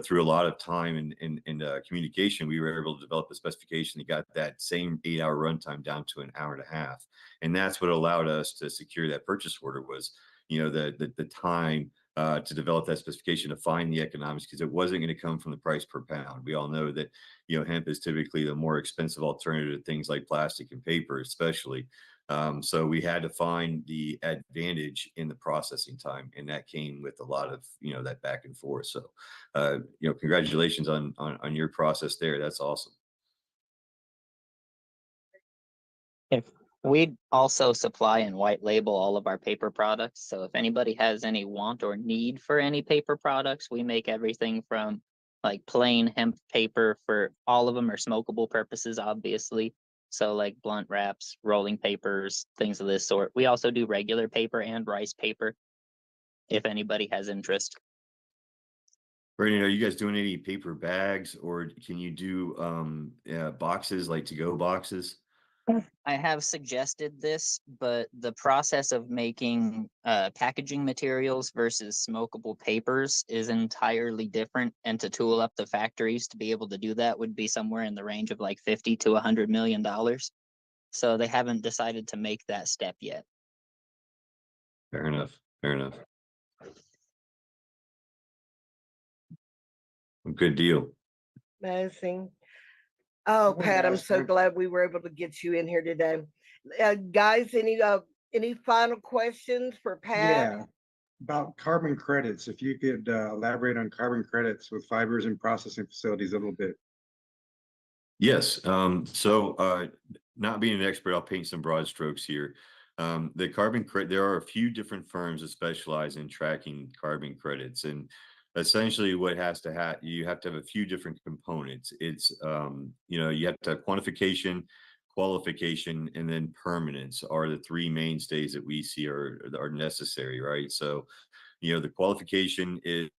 Through a lot of time and communication, we were able to develop a specification that got that same 8-hour runtime down to an hour and a half. And that's what allowed us to secure that purchase order, was, the time to develop that specification, to find the economics, because it wasn't going to come from the price per pound. We all know that, hemp is typically the more expensive alternative to things like plastic and paper, especially. So we had to find the advantage in the processing time, and that came with a lot of, that back and forth. So, congratulations on your process there. That's awesome. If we also supply and white label all of our paper products. So if anybody has any want or need for any paper products, we make everything from like plain hemp paper, for all of them are smokable purposes, obviously. So like blunt wraps, rolling papers, things of this sort. We also do regular paper and rice paper, if anybody has interest. Brandon, are you guys doing any paper bags, or can you do boxes, like to-go boxes? I have suggested this, but the process of making packaging materials versus smokable papers is entirely different. And to tool up the factories to be able to do that would be somewhere in the range of like $50 to $100 million. So they haven't decided to make that step yet. Fair enough. Fair enough. Good deal. Amazing. Oh, Pat, I'm so glad we were able to get you in here today. Guys, any final questions for Pat? Yeah, about carbon credits. If you could elaborate on carbon credits with fibers and processing facilities a little bit. Yes, not being an expert, I'll paint some broad strokes here. The carbon credit, there are a few different firms that specialize in tracking carbon credits, and essentially what has to you have to have a few different components. It's you have to have quantification, qualification, and then permanence are the three mainstays that we see are necessary, right? So the qualification is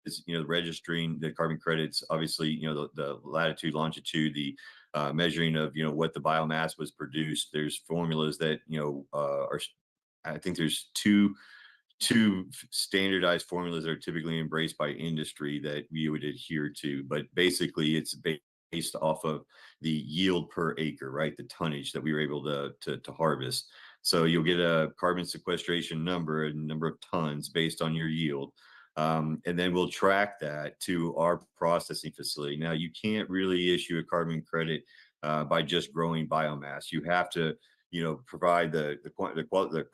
registering the carbon credits, obviously the latitude, longitude, the measuring of what the biomass was produced. There's formulas that are, I think there's two standardized formulas that are typically embraced by industry that we would adhere to, but basically it's based off of the yield per acre, right? The tonnage that we were able to harvest. So you'll get a carbon sequestration number, a number of tons based on your yield. And then we'll track that to our processing facility. Now, you can't really issue a carbon credit by just growing biomass. You have to provide the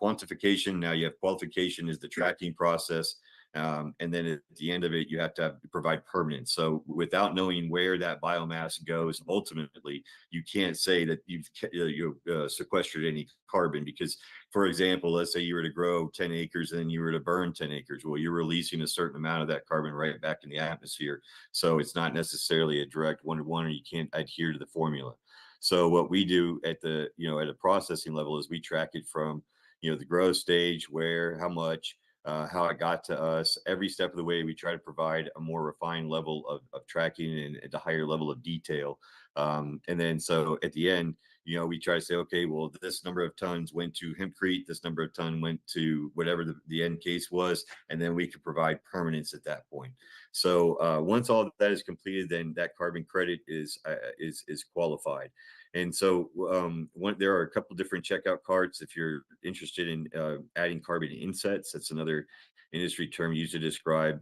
quantification. Now you have qualification is the tracking process. And then at the end of it, you have to provide permanence. So without knowing where that biomass goes, ultimately, you can't say that you've sequestered any carbon because, for example, let's say you were to grow 10 acres and then you were to burn 10 acres. Well, you're releasing a certain amount of that carbon right back in the atmosphere. So it's not necessarily a direct one-to-one, or you can't adhere to the formula. So what we do at the, at a processing level is we track it from, the growth stage, where, how much, how it got to us. Every step of the way, we try to provide a more refined level of tracking and at a higher level of detail. And then so at the end, we try to say, okay, well, this number of tons went to hempcrete, this number of ton went to whatever the end case was, and then we could provide permanence at that point. So once all that is completed, then that carbon credit is qualified. And so there are a couple different checkout cards if you're interested in adding carbon insets. That's another industry term used to describe,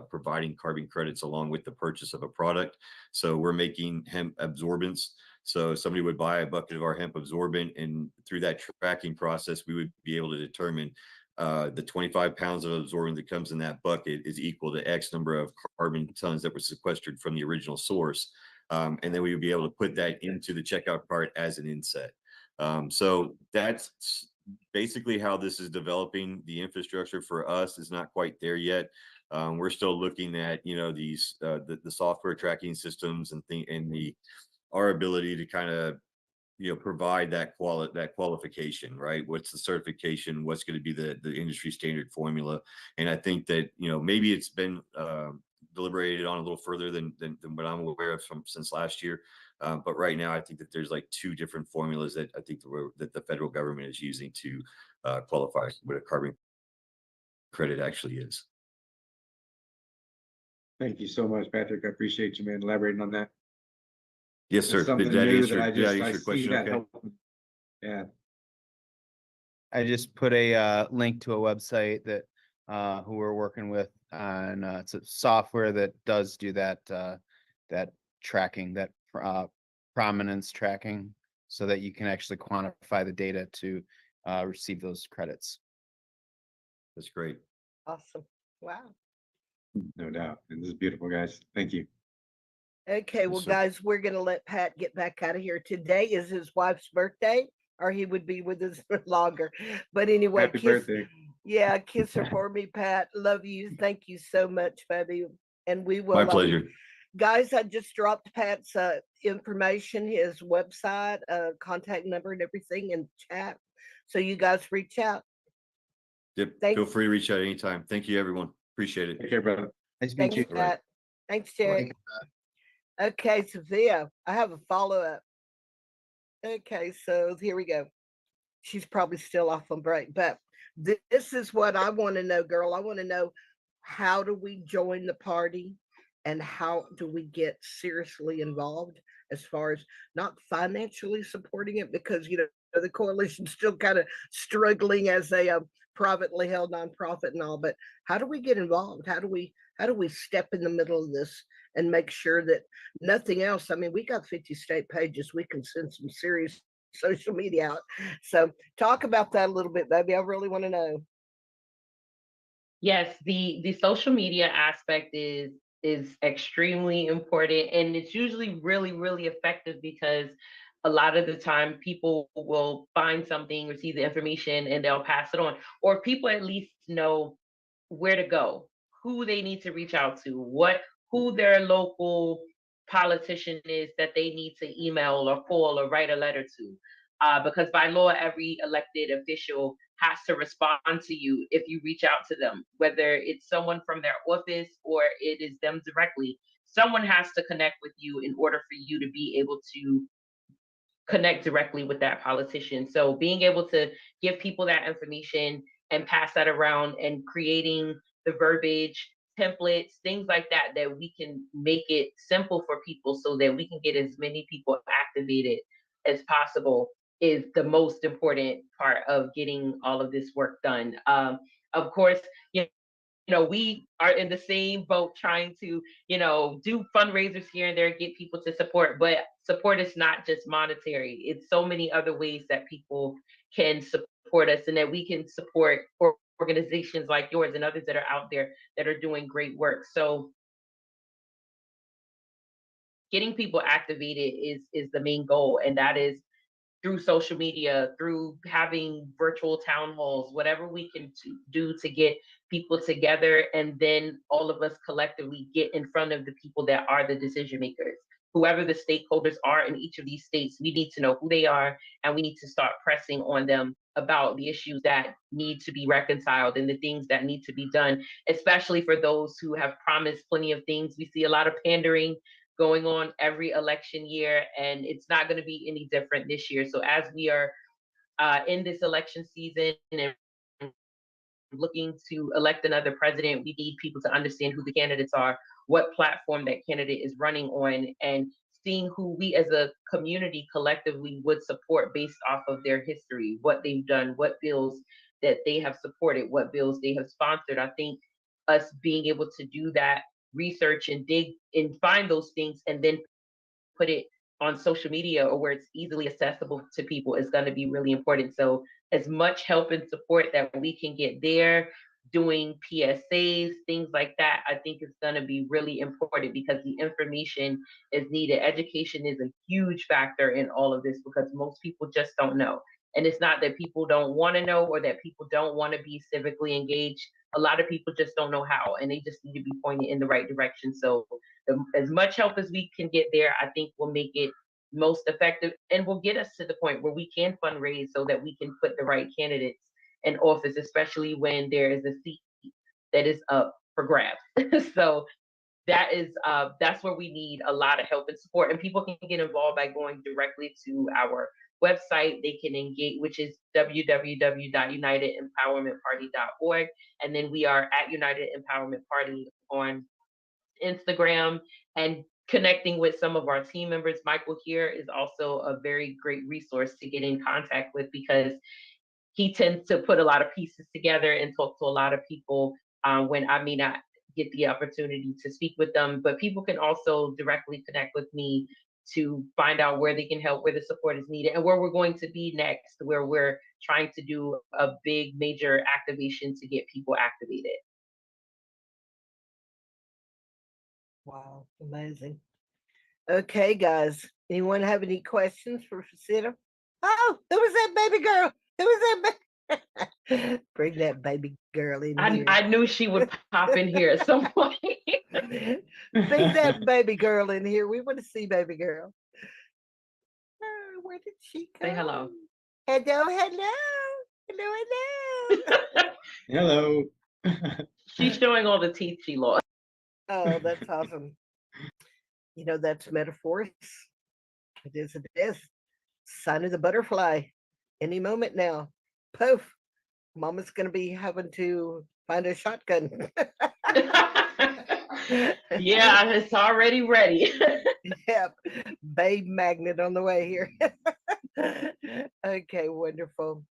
providing carbon credits along with the purchase of a product. So we're making hemp absorbents. So somebody would buy a bucket of our hemp absorbent, and through that tracking process, we would be able to determine the 25 pounds of absorbent that comes in that bucket is equal to X number of carbon tons that were sequestered from the original source. And then we would be able to put that into the checkout cart as an inset. So that's basically how this is developing. The infrastructure for us is not quite there yet. We're still looking at these the software tracking systems and our ability to kind of provide that qualification, right? What's the certification? What's going to be the industry standard formula? And I think that maybe it's been deliberated on a little further than what I'm aware of since last year. But right now, I think that there's like two different formulas that I think that the federal government is using to qualify what a carbon credit actually is. Thank you so much, Patrick. I appreciate you, man, elaborating on that. Yes, sir. It's something Did that new answer, that I did that just, answer I your see question? that Okay. helping. Yeah. I just put a link to a website that who we're working with on. It's a software that does do that that tracking, that prominence tracking, so that you can actually quantify the data to receive those credits. That's great. Awesome. Wow. No doubt. And this is beautiful, guys. Thank you. Okay, well, sir. guys, we're going to let Pat get back out of here. Today is his wife's birthday, or he would be with us for longer. But anyway, Happy birthday. Yeah, kiss her for me, Pat. Love you. Thank you so much, baby. And we will. My pleasure. Guys, I just dropped Pat's information, his website, contact number, and everything in chat. So you guys reach out. Yep. Feel free to reach out anytime. Thank you, everyone. Appreciate it. Take care, brother. Nice to meet Thanks, you. Pat. Thanks, Jerry. Okay, Sophia, I have a follow-up. Okay, so here we go. She's probably still off on break, but this is what I want to know, girl. I want to know, how do we join the party, and how do we get seriously involved as far as not financially supporting it, because the coalition's still kind of struggling as a privately held nonprofit and all, but how do we get involved? How do we step in the middle of this and make sure that nothing else? I mean, we got 50 state pages. We can send some serious social media out. So talk about that a little bit, baby. I really want to know. Yes, the social media aspect is is extremely important, and it's usually really, really effective because a lot of the time people will find something, receive the information, and they'll pass it on, or people at least know where to go, who they need to reach out to, who their local politician is that they need to email or call or write a letter to. Because by law, every elected official has to respond to you if you reach out to them, whether it's someone from their office or it is them directly. Someone has to connect with you in order for you to be able to connect directly with that politician. So being able to give people that information and pass that around, and creating the verbiage, templates, things like that, that we can make it simple for people so that we can get as many people activated as possible, is the most important part of getting all of this work done. Of course, you we are in the same boat trying to, do fundraisers here and there, get people to support, but support is not just monetary. It's so many other ways that people can support us, and that we can support organizations like yours and others that are out there that are doing great work. So getting people activated is the main goal, and that is through social media, through having virtual town halls, whatever we can do to get people together, and then all of us collectively get in front of the people that are the decision makers. Whoever the stakeholders are in each of these states, we need to know who they are, and we need to start pressing on them about the issues that need to be reconciled and the things that need to be done, especially for those who have promised plenty of things. We see a lot of pandering going on every election year, and it's not going to be any different this year. So as we are in this election season and looking to elect another president, we need people to understand who the candidates are, what platform that candidate is running on, and seeing who we as a community collectively would support based off of their history, what they've done, what bills that they have supported, what bills they have sponsored. I think us being able to do that research and dig and find those things, and then put it on social media or where it's easily accessible to people, is going to be really important. So as much help and support that we can get there, doing PSAs, things like that, I think is going to be really important, because the information is needed. Education is a huge factor in all of this, because most people just don't know. And it's not that people don't want to know or that people don't want to be civically engaged. A lot of people just don't know how, and they just need to be pointed in the right direction. So as much help as we can get there, I think will make it most effective, and will get us to the point where we can fundraise so that we can put the right candidates in office, especially when there is a seat that is up for grabs. So that's where we need a lot of help and support, and people can get involved by going directly to our website. They can engage, which is www.unitedempowermentparty.org, and then we are at United Empowerment Party on Instagram, and connecting with some of our team members. Michael here is also a very great resource to get in contact with, because he tends to put a lot of pieces together and talk to a lot of people when I may not get the opportunity to speak with them. But people can also directly connect with me to find out where they can help, where the support is needed, and where we're going to be next, where we're trying to do a big major activation to get people activated. Wow, amazing. Okay, guys. Anyone have any questions for Faceta? Oh, there was that baby girl. There was that bring that baby girl in here. I knew she would pop in here at some point. Bring that baby girl in here. We want to see baby girl. Oh, where did she go? Say hello. Hello, hello. Hello, hello. Hello. She's showing all the teeth she lost. Oh, that's awesome. That's metaphors. It is. It is. Sign of the butterfly. Any moment now. Poof. Mama's going to be having to find a shotgun. Yeah, it's already ready. Yep. Babe magnet on the way here. Okay, wonderful.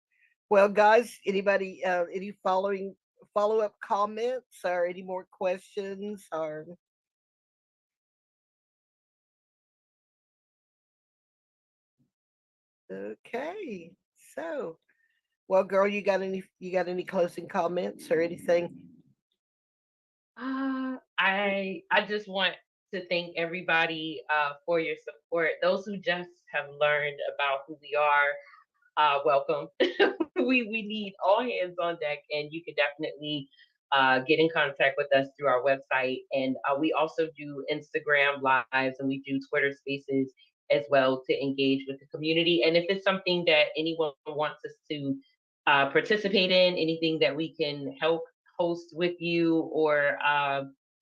Well, guys, anybody, any follow-up comments or any more questions or? Okay, so, well, girl, you got any closing comments or anything? I just want to thank everybody for your support. Those who just have learned about who we are, welcome. We need all hands on deck, and you can definitely get in contact with us through our website. And we also do Instagram lives and we do Twitter spaces as well to engage with the community. And if it's something that anyone wants us to participate in, anything that we can help host with you, or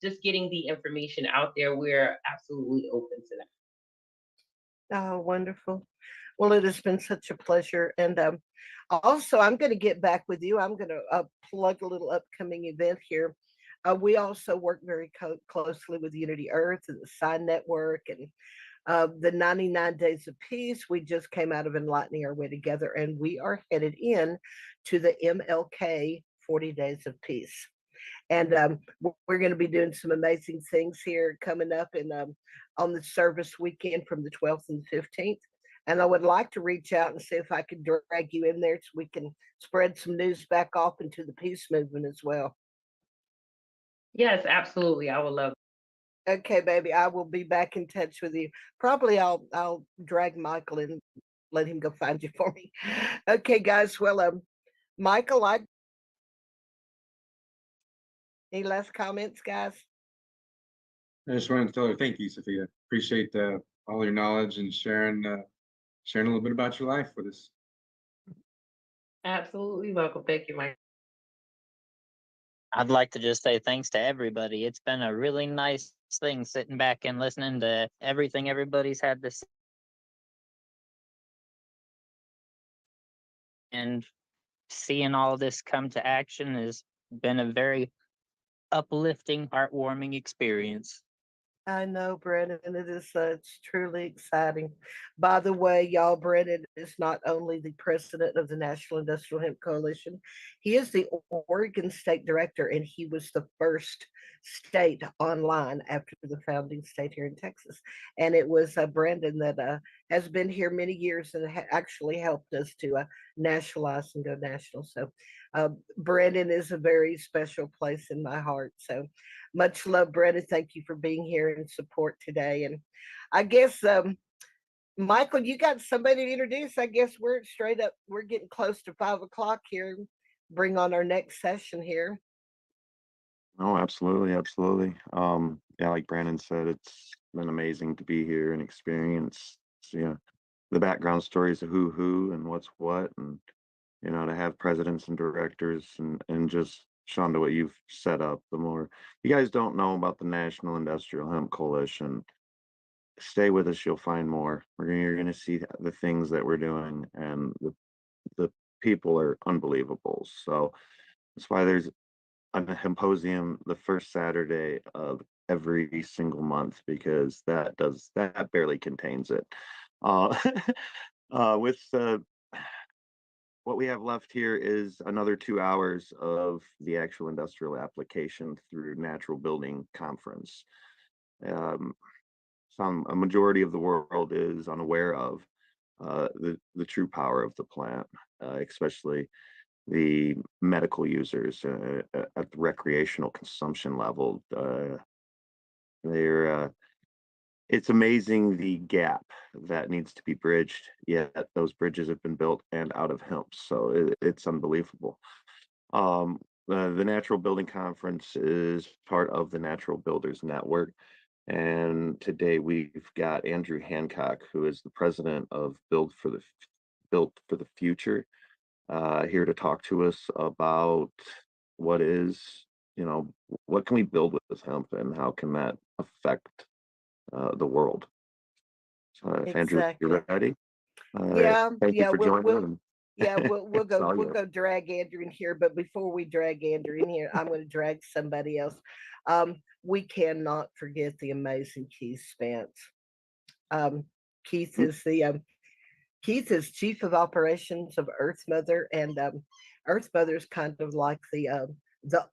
just getting the information out there, we're absolutely open to that. Oh, wonderful. Well, it has been such a pleasure. And also, I'm going to get back with you. I'm going to plug a little upcoming event here. We also work very closely with Unity Earth and the Sign Network and the 99 Days of Peace. We just came out of Enlightening Our Way Together, and we are headed in to the MLK 40 Days of Peace. And we're going to be doing some amazing things here coming up in on the service weekend from the 12th and 15th. And I would like to reach out and see if I could drag you in there so we can spread some news back off into the peace movement as well. Yes, absolutely. I would love. Okay, baby, I will be back in touch with you. Probably I'll drag Michael in, let him go find you for me. Okay, guys. Well, Michael, any last comments, guys? I just wanted to tell her thank you, Sophia. Appreciate all your knowledge and sharing a little bit about your life with us. Absolutely welcome. Thank you, Mike. I'd like to just say thanks to everybody. It's been a really nice thing sitting back and listening to everything everybody's had to say. And seeing all this come to action has been a very uplifting, heartwarming experience. I know, Brennan, it is such truly exciting. By the way, y'all, Brennan is not only the president of the National Industrial Hemp Coalition, he is the Oregon State Director, and he was the first state online after the founding state here in Texas. And it was Brandon that has been here many years and actually helped us to nationalize and go national. So Brandon is a very special place in my heart. So much love, Brenda. Thank you for being here and support today. And I guess, Michael, you got somebody to introduce. I guess we're straight up, we're getting close to 5 o'clock here. Bring on our next session here. Oh, absolutely, absolutely. Yeah, like Brandon said, it's been amazing to be here and experience, the background stories of who and what's what, and to have presidents and directors and just Shonda, what you've set up. The more you guys don't know about the National Industrial Hemp Coalition, stay with us. You'll find more. You're gonna see the things that we're doing, and the people are unbelievable. So that's why there's a Hemposium the first Saturday of every single month, because that barely contains it. With what we have left here is another 2 hours of the actual industrial application through Natural Building Conference. A majority of the world is unaware of the true power of the plant, especially the medical users at the recreational consumption level. It's amazing the gap that needs to be bridged, yet those bridges have been built and out of hemp. So it's unbelievable. The Natural Building Conference is part of the Natural Builders Network. And today we've got Andrew Hancock, who is the president of Built for the Future, here to talk to us about what can we build with hemp and how can that affect the world. So if Andrew, you're ready. Thank you for joining. We'll go drag Andrew in here, but before we drag Andrew in here, I'm going to drag somebody else. We cannot forget the amazing Keith Spence. Keith is chief of operations of Earth Mother, and Earth Mother is kind of like the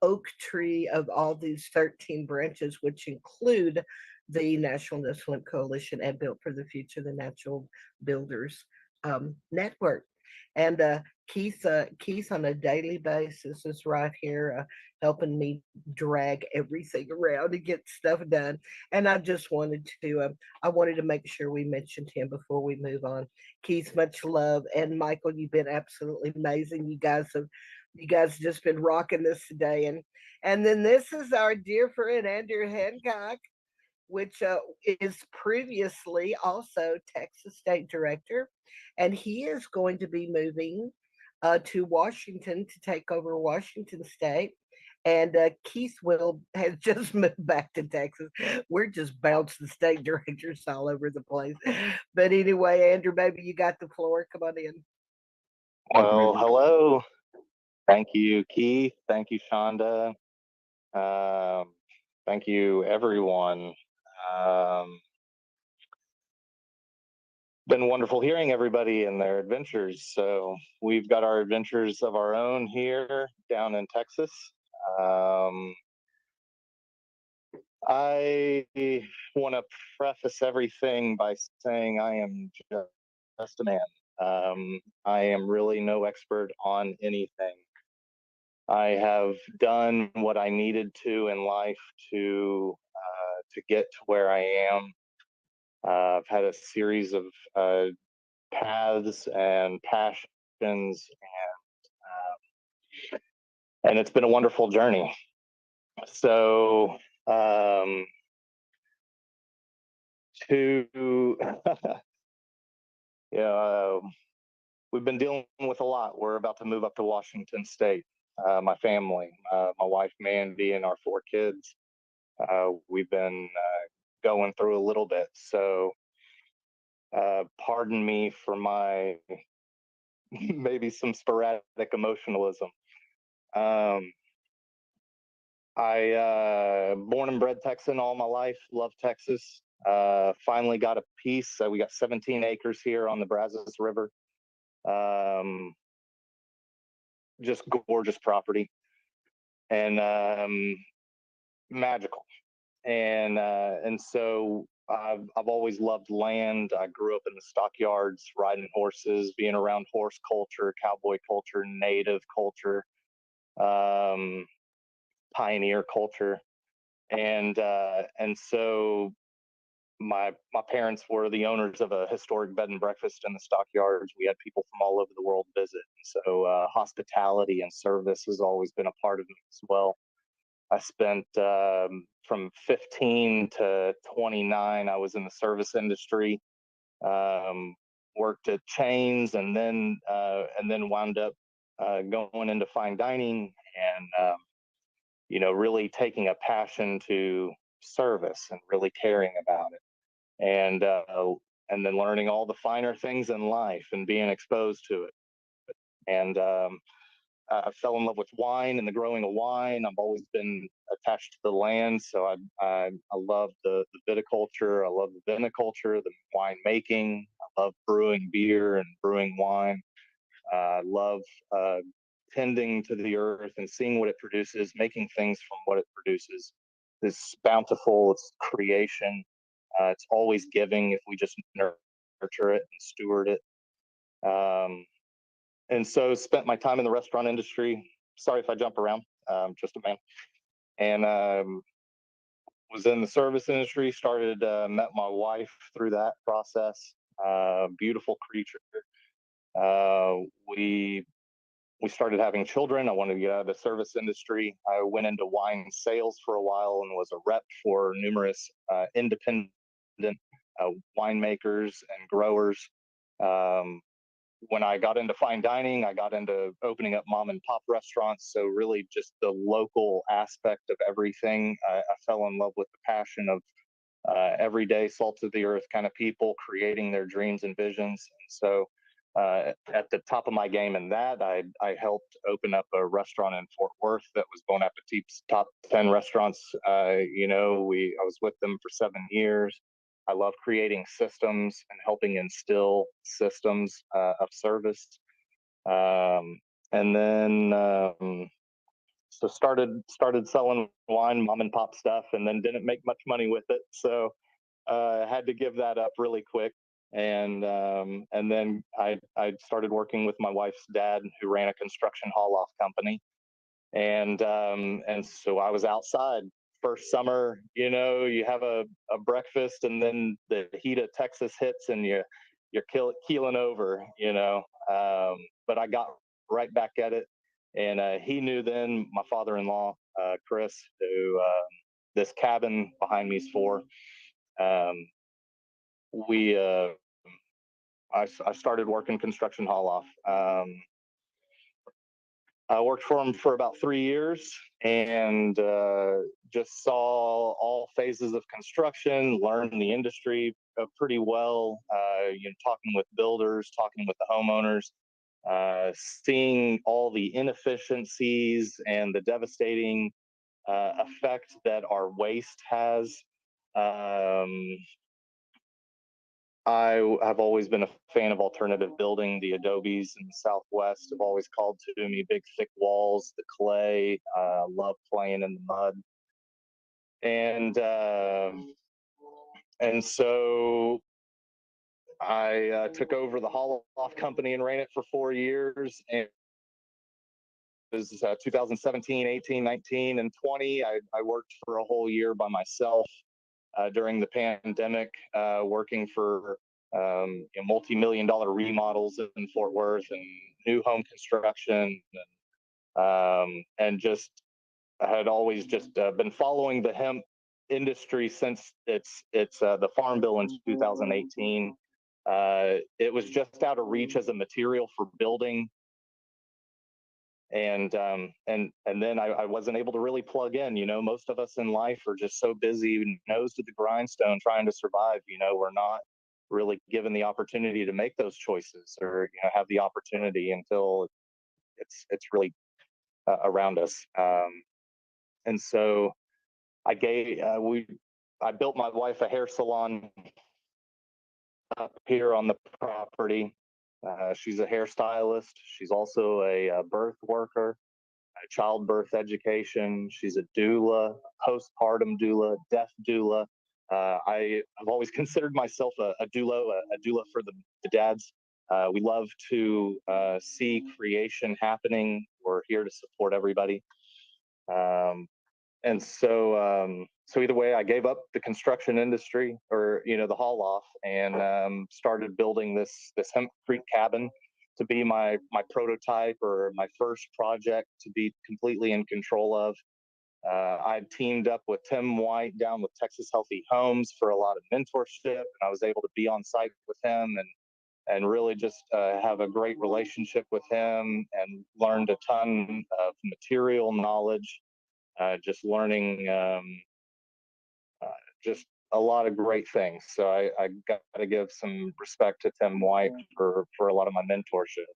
oak tree of all these 13 branches, which include the National Industrial Hemp Coalition and Built for the Future, the Natural Builders Network. And Keith on a daily basis is right here helping me drag everything around and get stuff done. And I just wanted to I wanted to make sure we mentioned him before we move on. Keith, much love, and Michael, you've been absolutely amazing. You guys just been rocking this today, and then this is our dear friend Andrew Hancock, which is previously also Texas State Director, and he is going to be moving to Washington to take over Washington State. And Keith will has just moved back to Texas. We're just bouncing state directors all over the place. But anyway, Andrew, maybe you got the floor. Come on in. Well, hello. Thank you, Keith. Thank you, Shonda. Thank you, everyone. Been wonderful hearing everybody and their adventures. So we've got our adventures of our own here down in Texas. I want to preface everything by saying I am just a man. I am really no expert on anything. I have done what I needed to in life to get to where I am. I've had a series of paths and passions, and it's been a wonderful journey. So to we've been dealing with a lot. We're about to move up to Washington State. My family, my wife Mandy, and our 4 kids. We've been going through a little bit. So pardon me for my maybe some sporadic emotionalism. I born and bred Texan all my life, love Texas. Finally got a piece. We got 17 acres here on the Brazos River. Just gorgeous property and magical. And so I've always loved land. I grew up in the stockyards, riding horses, being around horse culture, cowboy culture, native culture, pioneer culture, and so my parents were the owners of a historic bed and breakfast in the stockyards. We had people from all over the world visit, so hospitality and service has always been a part of me as well. I spent from 15 to 29. I was in the service industry, worked at chains, and then wound up going into fine dining, and really taking a passion to service and really caring about it, and then learning all the finer things in life and being exposed to it. And I fell in love with wine and the growing of wine. I've always been attached to the land, so I love the viticulture. I love the viniculture, the wine making. I love brewing beer and brewing wine. I love tending to the earth and seeing what it produces, making things from what it produces. It's bountiful. It's creation. It's always giving if we just nurture it and steward it. And so spent my time in the restaurant industry. Sorry if I jump around, just a man. And was in the service industry, met my wife through that process. Beautiful creature. We started having children. I wanted to get out of the service industry. I went into wine sales for a while and was a rep for numerous independent winemakers and growers. When I got into fine dining, I got into opening up mom and pop restaurants. So really just the local aspect of everything. I fell in love with the passion of everyday salt of the earth kind of people creating their dreams and visions. And so at the top of my game in that, I helped open up a restaurant in Fort Worth that was Bon Appetit's top 10 restaurants. I was with them for 7 years. I love creating systems and helping instill systems of service. And then so started selling wine, mom and pop stuff, and then didn't make much money with it. So I had to give that up really quick. And then I started working with my wife's dad, who ran a construction haul-off company. And so I was outside first summer. You have a breakfast, and then the heat of Texas hits, and you're keeling over. But I got right back at it, and he knew then, my father-in-law, Chris, who this cabin behind me is for. We I started working construction haul-off. I worked for him for about 3 years, and just saw all phases of construction, learned the industry pretty well, talking with builders, talking with the homeowners, seeing all the inefficiencies and the devastating effect that our waste has. I have always been a fan of alternative building. The adobes in the Southwest have always called to me. Big, thick walls, the clay. Love playing in the mud, and so I took over the haul-off company and ran it for 4 years. And it was 2017, 18, 19, and 20. I worked for a whole year by myself. During the pandemic, working for multi-million-dollar remodels in Fort Worth and new home construction, and just had always just been following the hemp industry since it's the Farm Bill in 2018. It was just out of reach as a material for building. And then I wasn't able to really plug in. Most of us in life are just so busy, nose to the grindstone, trying to survive. We're not really given the opportunity to make those choices, or have the opportunity until it's really around us. And so I built my wife a hair salon up here on the property. She's a hairstylist. She's also a birth worker, childbirth education. She's a doula, postpartum doula, death doula. I have always considered myself a doula for the dads. We love to see creation happening. We're here to support everybody. And so either way, I gave up the construction industry, or the haul off, and started building this Hemp Creek cabin to be my prototype, or my first project to be completely in control of. I teamed up with Tim White down with Texas Healthy Homes for a lot of mentorship, and I was able to be on site with him and really just have a great relationship with him, and learned a ton of material knowledge. Just learning just a lot of great things. So I got to give some respect to Tim White for a lot of my mentorship.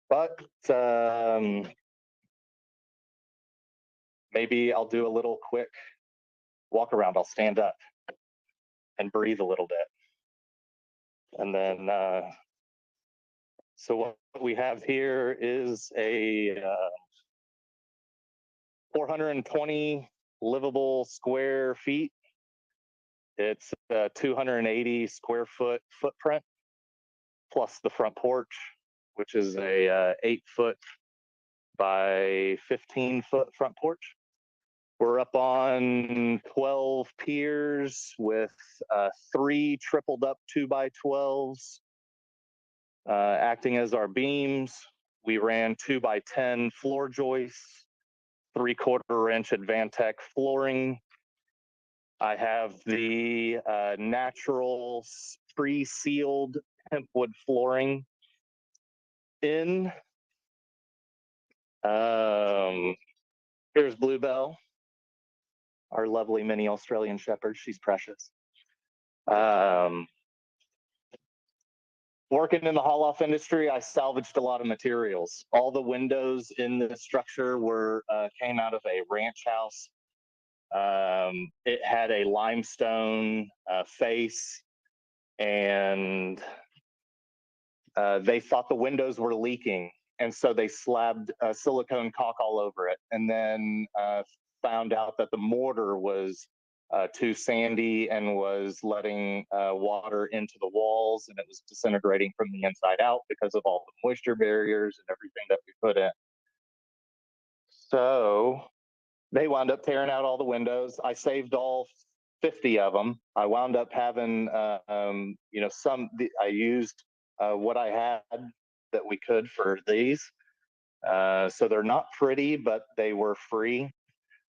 But maybe I'll do a little quick walk around. I'll stand up and breathe a little bit. And then, so what we have here is a 420 livable square feet. It's a 280 square foot footprint, plus the front porch, which is a 8-foot by 15-foot front porch. We're up on 12 piers with 3 tripled up 2x12s acting as our beams. We ran 2x10 floor joists, 3/4 inch Advantech flooring. I have the natural pre-sealed hempwood flooring in. Here's Bluebell, our lovely mini Australian Shepherd. She's precious. Working in the haul-off industry, I salvaged a lot of materials. All the windows in the structure came out of a ranch house. It had a limestone face, and they thought the windows were leaking, and so they slabbed silicone caulk all over it, and then found out that the mortar was too sandy and was letting water into the walls, and it was disintegrating from the inside out because of all the moisture barriers and everything that we put in. So they wound up tearing out all the windows. I saved all 50 of them. I wound up having, you know, I used what I had that we could for these. So they're not pretty, but they were free.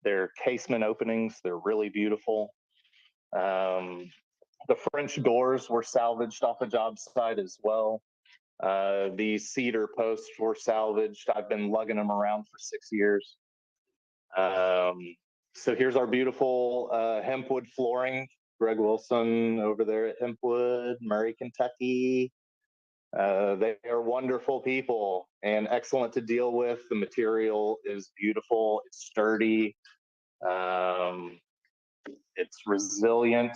They're casement openings. They're really beautiful. The French doors were salvaged off a job site as well. These cedar posts were salvaged. I've been lugging them around for 6 years. So here's our beautiful hempwood flooring. Greg Wilson over there at Hempwood, Murray, Kentucky. They are wonderful people and excellent to deal with. The material is beautiful. It's sturdy. It's resilient.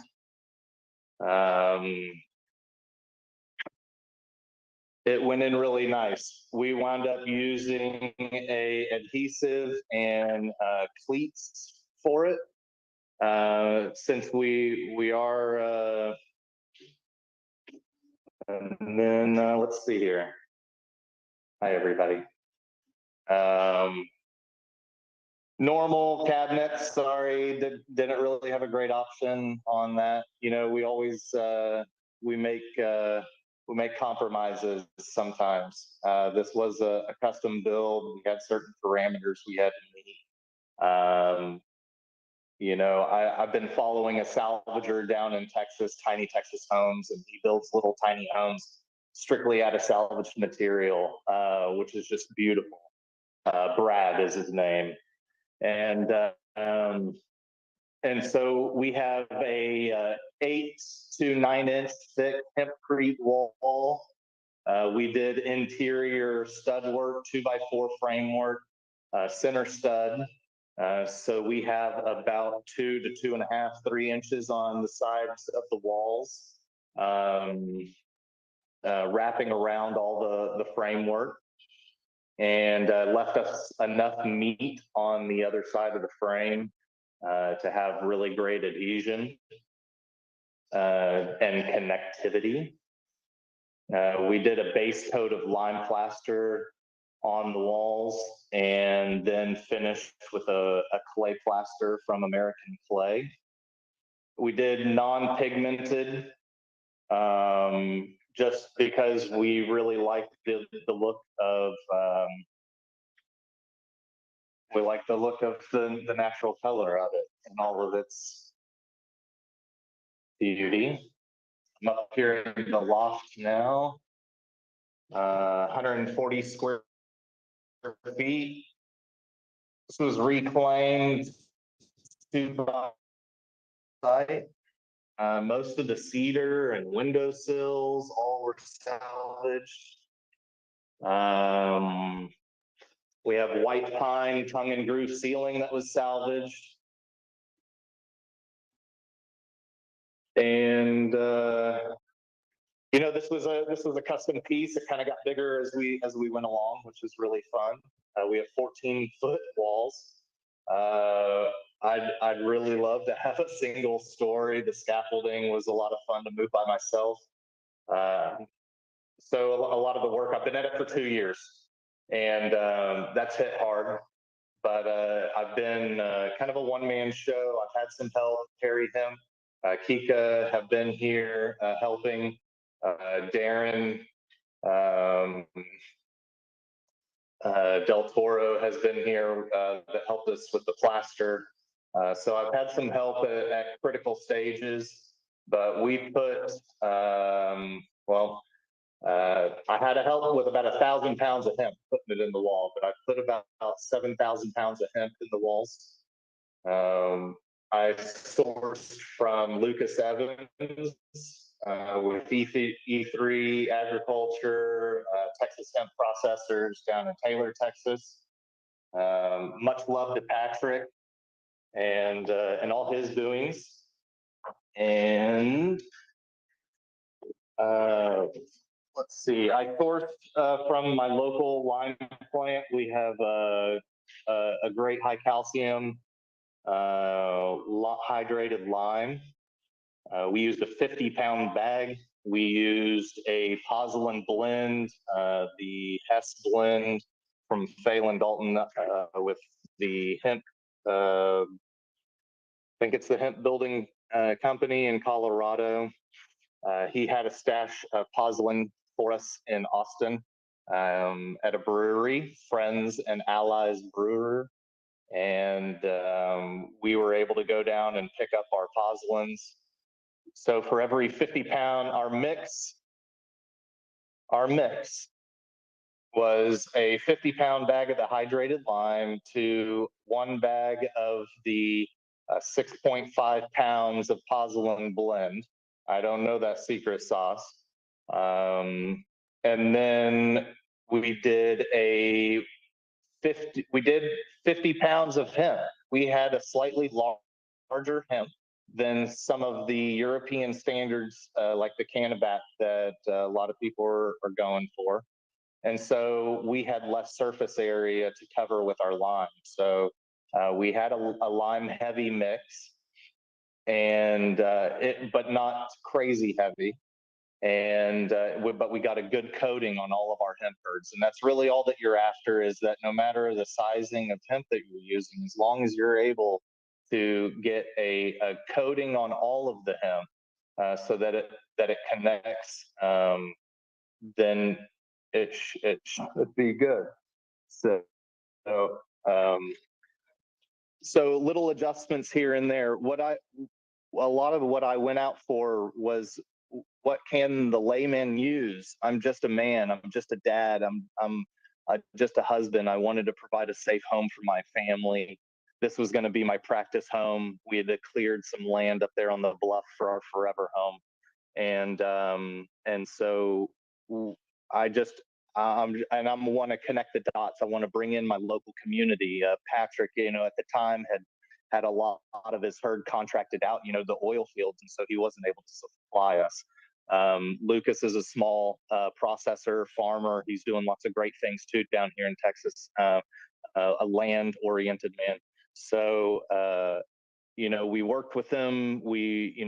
It went in really nice. We wound up using a adhesive and cleats for it. Since we are, and then let's see here. Hi, everybody. Normal cabinets, sorry, didn't really have a great option on that. You know, we always, we make compromises sometimes. This was a custom build. We had certain parameters we had to meet. You know, I've been following a salvager down in Texas, Tiny Texas Homes, and he builds little tiny homes strictly out of salvaged material, which is just beautiful. Brad is his name. And so we have a 8 to 9 inch thick hempcrete wall. We did interior stud work, 2x4 framework, center stud. So we have about 2 to 2.5, 3 inches on the sides of the walls, wrapping around all the framework, and left us enough meat on the other side of the frame to have really great adhesion and connectivity. We did a base coat of lime plaster on the walls and then finished with a clay plaster from American Clay. We did non-pigmented just because we really liked the look of the natural color of it and all of its beauty. I'm up here in the loft now, 140 square feet. This was reclaimed to site. Most of the cedar and windowsills all were salvaged. We have white pine tongue and groove ceiling that was salvaged. And you know, this was a custom piece. It kind of got bigger as we went along, which was really fun. We have 14-foot walls. I'd really love to have a single story. The scaffolding was a lot of fun to move by myself. So a lot of the work, I've been at it for 2 years, and that's hit hard. But I've been kind of a one-man show. I've had some help. Carrie Hemp, Kika have been here helping. Darren Del Toro has been here that helped us with the plaster. So I've had some help at critical stages, but we put, I had to help with about 1,000 pounds of hemp, putting it in the wall, but I put about 7,000 pounds of hemp in the walls. I sourced from Lucas Evans with E3 Agriculture, Texas Hemp Processors down in Taylor, Texas. Much love to Patrick and all his doings. And let's see, I sourced from my local lime plant. We have a great high calcium hydrated lime. We used a 50-pound bag. We used a pozzolan blend, the Hess blend from Phelan Dalton with the hemp, I think it's the hemp building company in Colorado. He had a stash of pozzolan for us in Austin at a brewery, Friends and Allies Brewer. And we were able to go down and pick up our pozzolans. So for every 50-pound, our mix was a 50-pound bag of the hydrated lime to 1 bag of the 6.5 pounds of pozzolan blend. I don't know that secret sauce. And then we did 50 pounds of hemp. We had a slightly larger hemp than some of the European standards, like the Cannabat that a lot of people are going for. And so we had less surface area to cover with our lime. So we had a lime heavy mix, and but not crazy heavy. And but we got a good coating on all of our hemp herds, and that's really all that you're after, is that no matter the sizing of hemp that you're using, as long as you're able to get a coating on all of the hemp so that it connects, then it should be good. So so little adjustments here and there. A lot of what I went out for was, what can the layman use? I'm just a man. I'm just a dad. I'm just a husband. I wanted to provide a safe home for my family. This was going to be my practice home. We had cleared some land up there on the bluff for our forever home, and so I just and I want to connect the dots. I want to bring in my local community. Patrick, at the time had a lot of his herd contracted out, the oil fields, and so he wasn't able to supply us. Lucas is a small processor, farmer. He's doing lots of great things too down here in Texas, a land-oriented man. So, we worked with him. We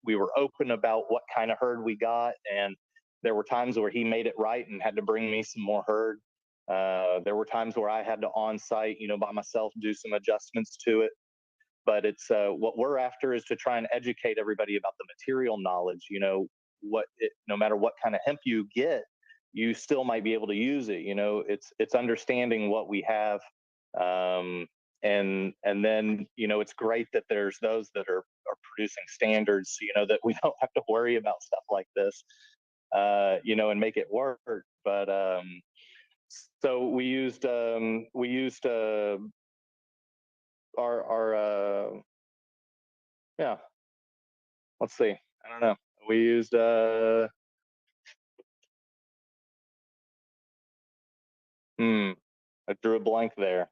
were open about what kind of herd we got, and there were times where he made it right and had to bring me some more herd. There were times where I had to on-site, by myself, do some adjustments to it. But it's what we're after is to try and educate everybody about the material knowledge. No matter what kind of hemp you get, you still might be able to use it. It's understanding what we have, and then it's great that there's those that are producing standards, that we don't have to worry about stuff like this, and make it work. But so we used our yeah, let's see, I don't know, we used I drew a blank there.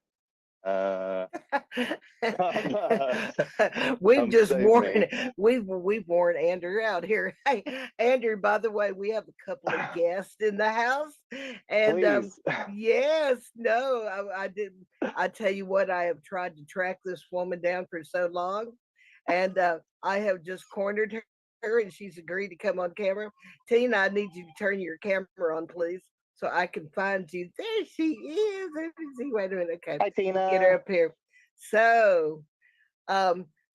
We've worn Andrew out here. Hey, Andrew, by the way, we have a couple of guests in the house, and yes, no, I didn't. I tell you what, I have tried to track this woman down for so long, and I have just cornered her, and she's agreed to come on camera. Tina, I need you to turn your camera on, please, so I can find you. There she is. Let me see. Wait a minute. Okay. Hi, Tina. Get her up here. So,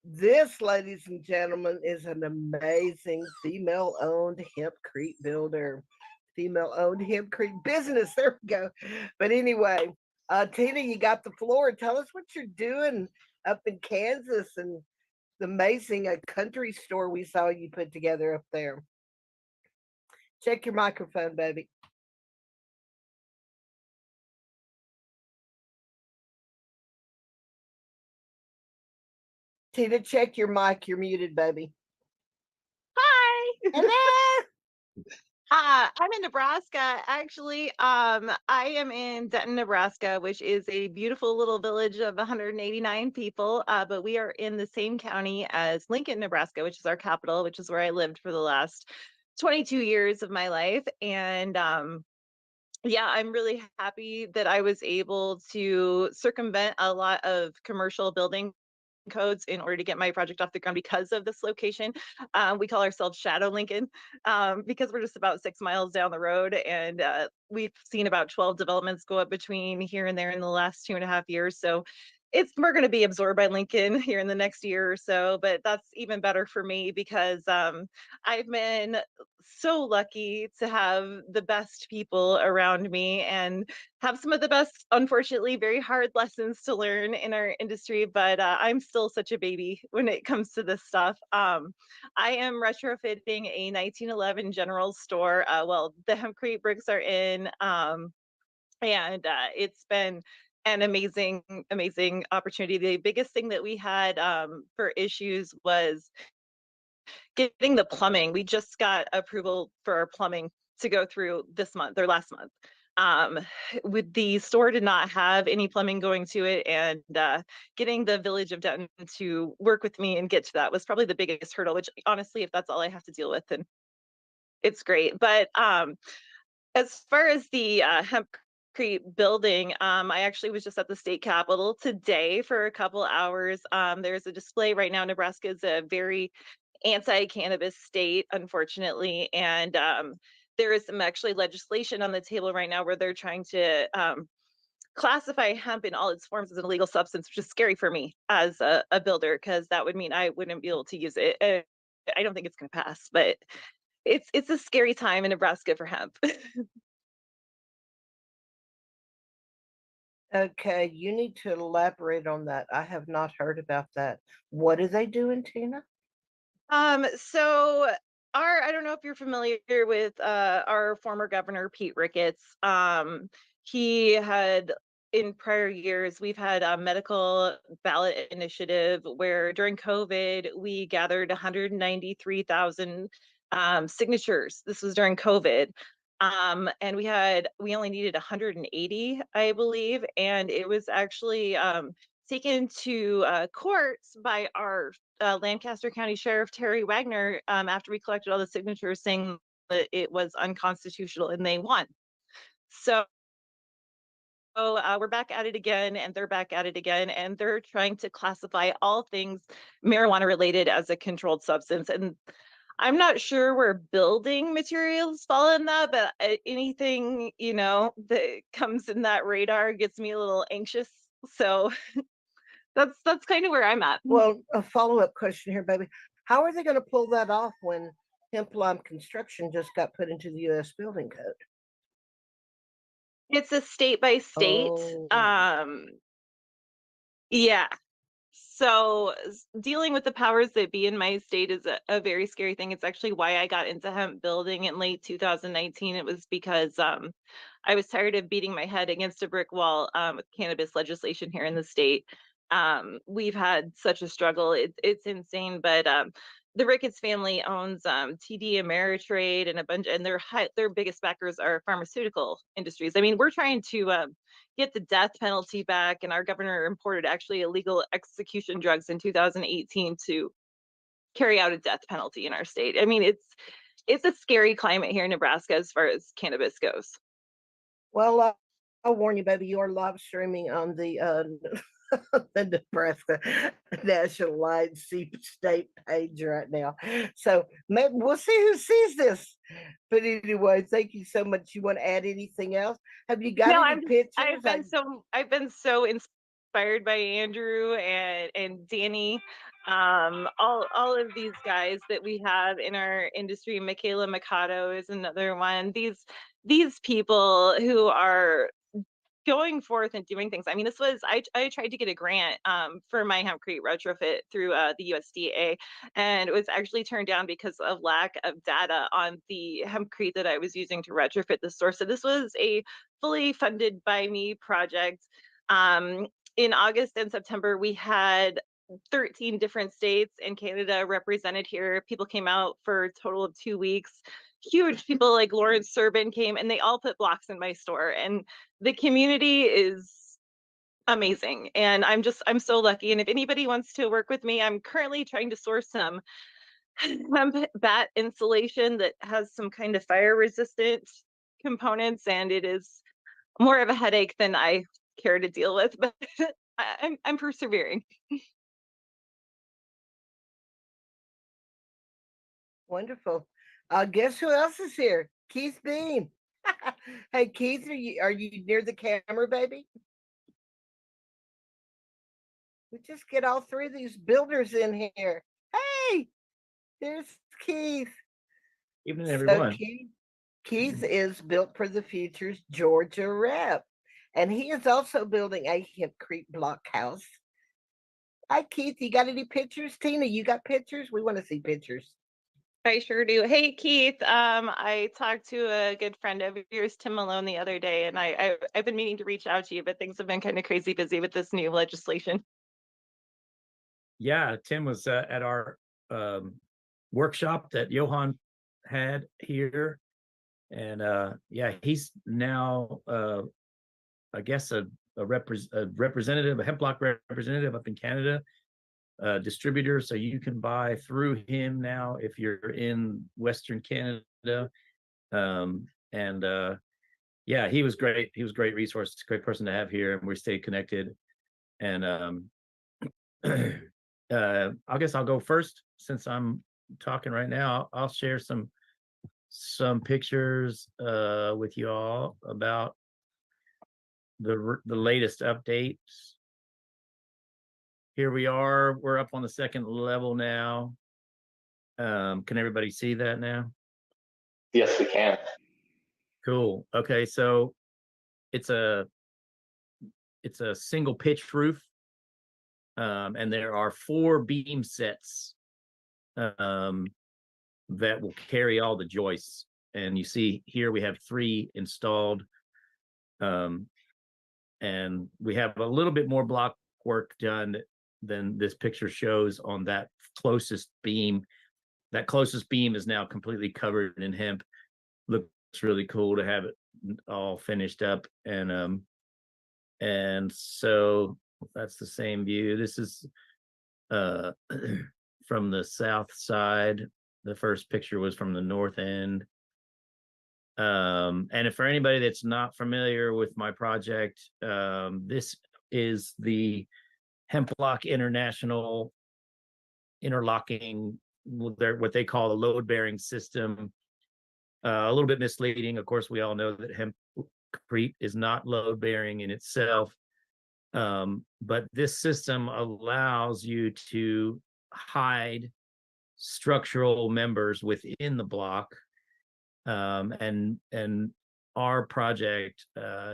this, ladies and gentlemen, is an amazing female-owned hempcrete builder. Female-owned hempcrete business. There we go. But anyway, Tina, you got the floor. Tell us what you're doing up in Kansas and the amazing country store we saw you put together up there. Check your microphone, baby. Tina, check your mic. You're muted, baby. Hi. Hello. I'm in Nebraska. Actually, I am in Denton, Nebraska, which is a beautiful little village of 189 people. But we are in the same county as Lincoln, Nebraska, which is our capital, which is where I lived for the last 22 years of my life. And yeah, I'm really happy that I was able to circumvent a lot of commercial building codes in order to get my project off the ground because of this location. We call ourselves Shadow Lincoln because we're just about 6 miles down the road, and we've seen about 12 developments go up between here and there in the last 2.5 years. So we're going to be absorbed by Lincoln here in the next year or so, but that's even better for me because I've been so lucky to have the best people around me and have some of the best, unfortunately, very hard lessons to learn in our industry, but I'm still such a baby when it comes to this stuff. I am retrofitting a 1911 general store. Well, the hempcrete bricks are in, and it's been an amazing opportunity. The biggest thing that we had for issues was getting the plumbing. We just got approval for our plumbing to go through this month or last month. With the store did not have any plumbing going to it, and getting the Village of Denton to work with me and get to that was probably the biggest hurdle, which honestly, if that's all I have to deal with, then it's great. But as far as the hempcrete building, I actually was just at the state capitol today for a couple hours. There's a display right now. Nebraska is a very anti-cannabis state, unfortunately, and there is some actually legislation on the table right now where they're trying to classify hemp in all its forms as an illegal substance, which is scary for me as a builder, because that would mean I wouldn't be able to use it. I don't think it's going to pass, but it's a scary time in Nebraska for hemp. Okay, you need to elaborate on that. I have not heard about that. What are they doing, Tina? So I don't know if you're familiar with our former governor, Pete Ricketts. He had, in prior years, we've had a medical ballot initiative where during COVID, we gathered 193,000 signatures. This was during COVID. And we only needed 180, I believe. And it was actually taken to courts by our Lancaster County Sheriff Terry Wagner after we collected all the signatures saying that it was unconstitutional, and they won. So we're back at it again, and they're back at it again, and they're trying to classify all things marijuana related as a controlled substance. And I'm not sure where building materials fall in that, but anything, that comes in that radar gets me a little anxious. So that's kind of where I'm at. Well, a follow-up question here, baby. How are they going to pull that off when Hemp-Lime construction just got put into the U.S. Building Code? It's a state by state. Oh. Yeah. So dealing with the powers that be in my state is a very scary thing. It's actually why I got into hemp building in late 2019. It was because I was tired of beating my head against a brick wall with cannabis legislation here in the state. We've had such a struggle. It's insane, but the Ricketts family owns TD Ameritrade and a bunch, and their biggest backers are pharmaceutical industries. I mean, we're trying to get the death penalty back, and our governor imported actually illegal execution drugs in 2018 to carry out a death penalty in our state. I mean, it's a scary climate here in Nebraska as far as cannabis goes. Well, I'll warn you, baby, you are live streaming on the the Nebraska National Light State page right now. So maybe we'll see who sees this. But anyway, thank you so much. You want to add anything else? Have you got any pictures? I've been so inspired by Andrew and Danny. All of these guys that we have in our industry. Michaela Mikado is another one. These people who are going forth and doing things. I mean, I tried to get a grant for my hempcrete retrofit through the USDA, and it was actually turned down because of lack of data on the hempcrete that I was using to retrofit the store. So this was a fully funded by me project. In August and September, we had 13 different states and Canada represented here. People came out for a total of 2 weeks. Huge people like Lawrence Serban came, and they all put blocks in my store, and the community is amazing, and I'm so lucky. And if anybody wants to work with me, I'm currently trying to source some hemp bat insulation that has some kind of fire resistant components, and it is more of a headache than I care to deal with, but I'm persevering. Wonderful. Guess who else is here? Keith Beam. Hey Keith, are you near the camera, baby? We just get all three of these builders in here. Hey, there's Keith. Evening, So everyone. Keith is Built for the Future's Georgia rep, and he is also building a hempcrete blockhouse. Hi, Keith. You got any pictures? Tina, you got pictures? We want to see pictures. I sure do. Hey, Keith. I talked to a good friend of yours, Tim Malone, the other day, and I've been meaning to reach out to you, but things have been kind of crazy busy with this new legislation. Yeah, Tim was at our workshop that Johan had here, and yeah, he's now I guess a representative, a hemp block representative up in Canada, distributor. So you can buy through him now if you're in Western Canada. And yeah, he was great. He was a great resource, great person to have here, and we stayed connected. And I guess I'll go first since I'm talking right now. I'll share some pictures with you all about the latest updates. Here we are. We're up on the second level now. Can everybody see that now? Yes, we can. Cool. Okay, so it's a single pitch roof, and there are 4 beam sets that will carry all the joists. And you see here we have 3 installed, and we have a little bit more block work done than this picture shows on that closest beam. That closest beam is now completely covered in hemp. Looks really cool to have it all finished up. And so that's the same view. This is from the south side. The first picture was from the north end. And if for anybody that's not familiar with my project, this is the Hemp Block International interlocking, what they call a load-bearing system. A little bit misleading. Of course, we all know that hempcrete is not load-bearing in itself, but this system allows you to hide structural members within the block. And our project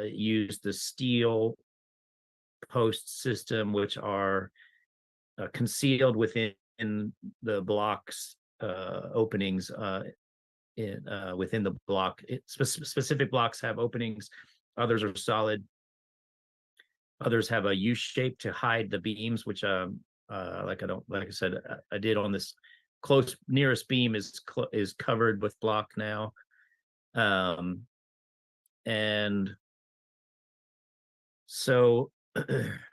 used the steel post system, which are concealed within the blocks openings within the block. Specific blocks have openings, others are solid, others have a U shape to hide the beams, which like I said, I did on this nearest beam is covered with block now. And so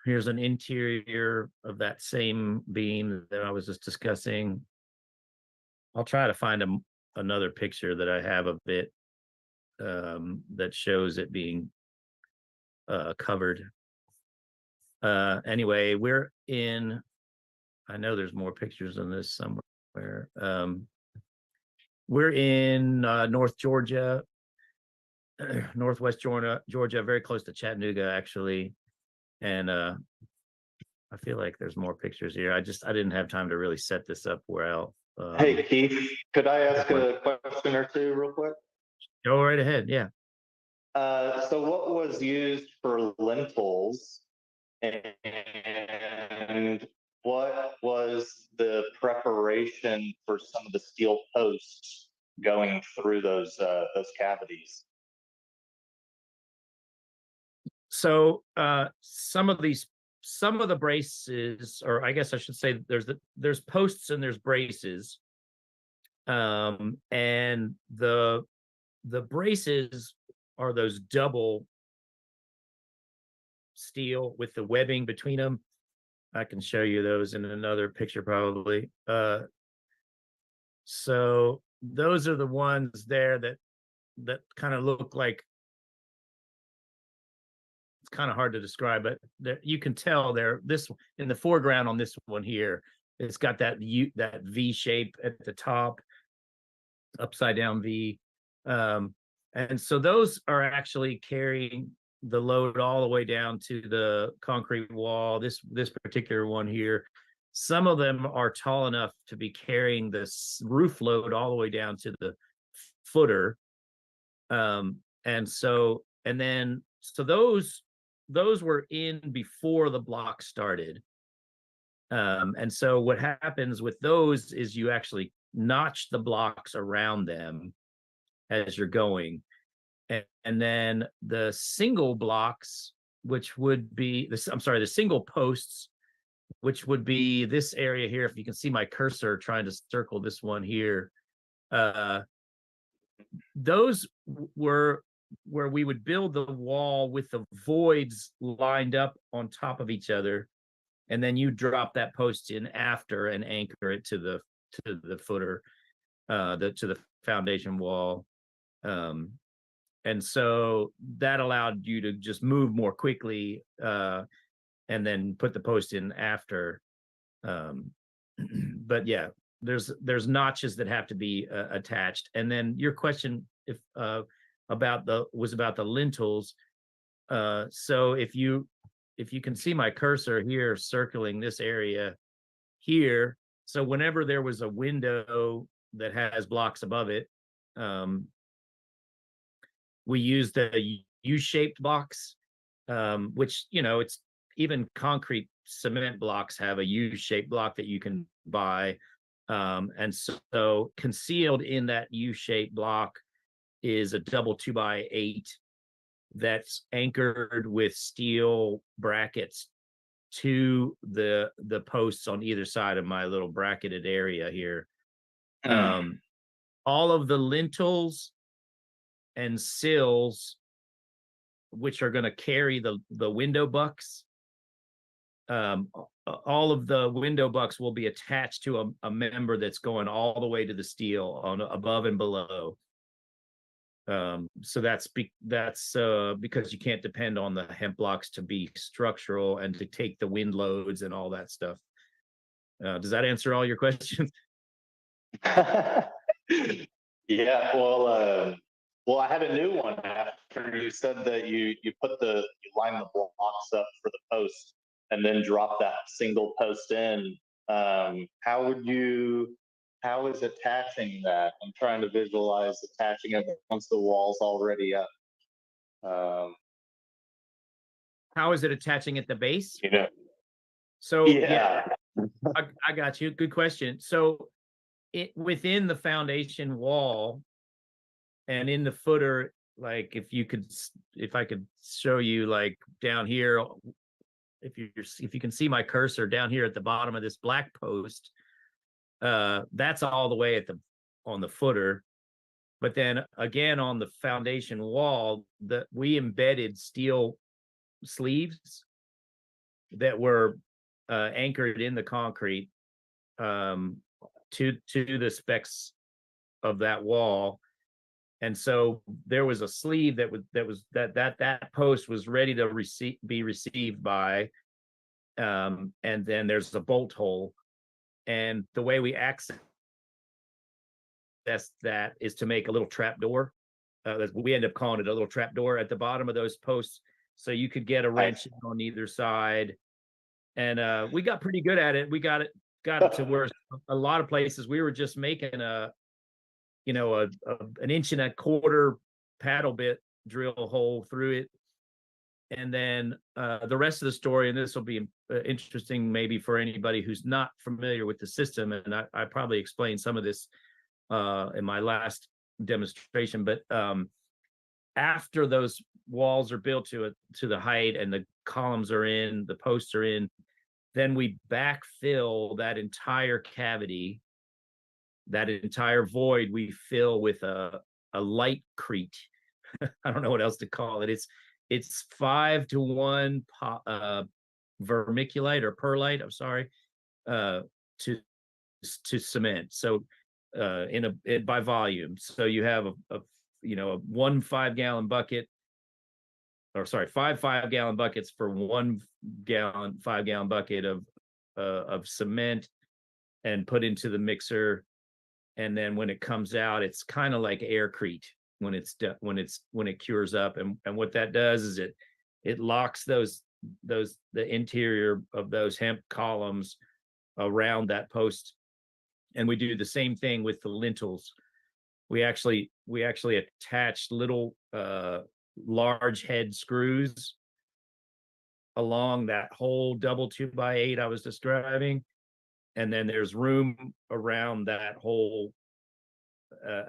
here's an interior of that same beam that I was just discussing. I'll try to find another picture that I have of it that shows it being covered. Anyway, we're in, I know there's more pictures of this somewhere. We're in North Georgia, Northwest Georgia, very close to Chattanooga, actually. And I feel like there's more pictures here. I didn't have time to really set this up well. Hey, Keith, could I ask a question or two real quick? Go right ahead. Yeah. So what was used for lintels, and what was the preparation for some of the steel posts going through those cavities? So some of the braces, or I guess I should say, there's posts and there's braces, and the braces are those double steel with the webbing between them. I can show you those in another picture probably. So those are the ones there that kind of look like, it's kind of hard to describe, but you can tell this in the foreground on this one here, it's got that V shape at the top, upside down V. And so those are actually carrying the load all the way down to the concrete wall. This particular one here, some of them are tall enough to be carrying this roof load all the way down to the footer. And so those were in before the block started. And so what happens with those is you actually notch the blocks around them as you're going. And then the single blocks, which would be the single posts, which would be this area here. If you can see my cursor trying to circle this one here, those were where we would build the wall with the voids lined up on top of each other, and then you drop that post in after and anchor it to the footer, to the foundation wall. And so that allowed you to just move more quickly, and then put the post in after. But yeah, there's notches that have to be attached. And then your question was about the lintels. So if you can see my cursor here circling this area here, so whenever there was a window that has blocks above it, we used the U-shaped blocks, which, it's even concrete cement blocks have a U-shaped block that you can buy. And so concealed in that U-shaped block is a double 2x8 that's anchored with steel brackets to the posts on either side of my little bracketed area here. All of the lintels and sills, which are going to carry the window bucks, all of the window bucks will be attached to a member that's going all the way to the steel on above and below. So that's because you can't depend on the hemp blocks to be structural and to take the wind loads and all that stuff. Does that answer all your questions? Yeah, well, I had a new one after you said that you line the blocks up for the post and then drop that single post in. How is attaching that? I'm trying to visualize attaching it once the wall's already up. How is it attaching at the base? So yeah. I got you. Good question. So within the foundation wall and in the footer, like if I could show you, like down here, if you can see my cursor down here at the bottom of this black post, that's all the way on the footer. But then again, on the foundation wall, we embedded steel sleeves that were anchored in the concrete to the specs of that wall. And so there was a sleeve that post was ready to be received by, and then there's a bolt hole. And the way we access that is to make a little trap door. We end up calling it a little trap door at the bottom of those posts, so you could get a wrench on either side. And we got pretty good at it. We got it to where a lot of places we were just making an 1.25-inch paddle bit drill hole through it. And then the rest of the story, and this will be interesting maybe for anybody who's not familiar with the system, and I probably explained some of this in my last demonstration, but after those walls are built to the height and the columns are in, the posts are in, then we backfill that entire cavity, that entire void we fill with a lightcrete. I don't know what else to call it. It's 5-to-1 vermiculite or perlite, I'm sorry, to cement. So by volume. So you have a 1 5-gallon bucket, or sorry, 5 5-gallon buckets for 1 5-gallon bucket of cement, and put into the mixer. and then when it comes out, it's kind of like aircrete when it cures up, and what that does is it locks the interior of those hemp columns around that post. And we do the same thing with the lintels. We actually attach little large head screws along that whole double 2x8 I was describing, and then there's room around that whole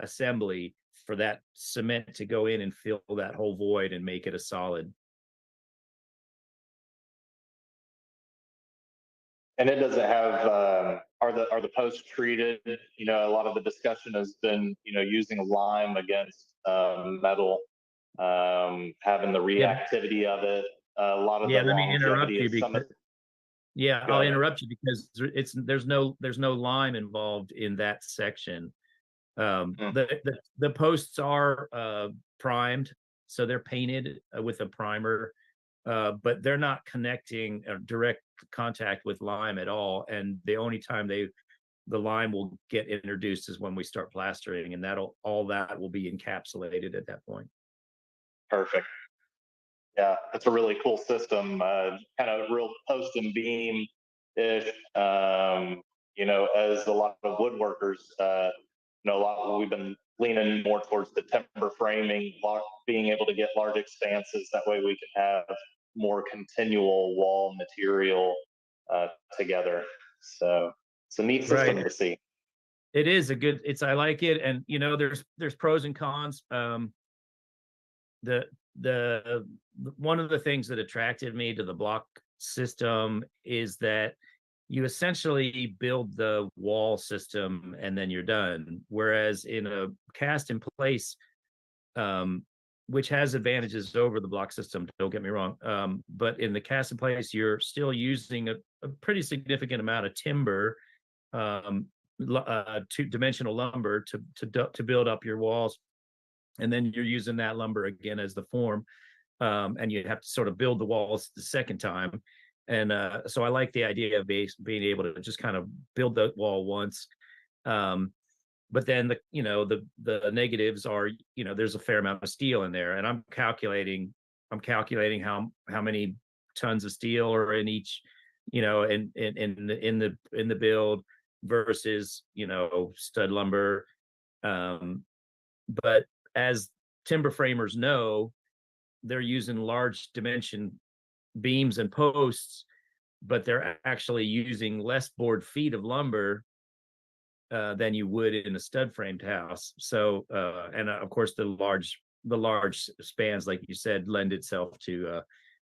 assembly for that cement to go in and fill that whole void and make it a solid. And it doesn't have, are the posts treated? You know, a lot of the discussion has been, you know, using lime against metal, having the reactivity of it. A lot of the Let me interrupt longevity you of some of. Yeah, Go I'll ahead. interrupt you because there's no lime involved in that section. The posts are primed, so they're painted with a primer, but they're not connecting direct contact with lime at all. And the only time the lime will get introduced is when we start plastering, and all that will be encapsulated at that point. Perfect. Yeah, that's a really cool system. Kind of real post and beam ish. You know, as a lot of woodworkers, you know, we've been leaning more towards the timber framing, being able to get large expanses. That way we can have more continual wall material together. So it's a neat system to see. It is I like it. And, you know, there's pros and cons. The one of the things that attracted me to the block system is that you essentially build the wall system and then you're done. Whereas in a cast in place, which has advantages over the block system, don't get me wrong, but in the cast in place, you're still using a pretty significant amount of timber, two-dimensional lumber to build up your walls. And then you're using that lumber again as the form, and you have to sort of build the walls the second time. And so I like the idea of being able to just kind of build the wall once. But then the negatives are, you know, there's a fair amount of steel in there, and I'm calculating how many tons of steel are in each, you know, in the build versus, you know, stud lumber. But as timber framers know, they're using large dimension beams and posts, but they're actually using less board feet of lumber than you would in a stud framed house. So, and of course, the large spans, like you said, lend itself to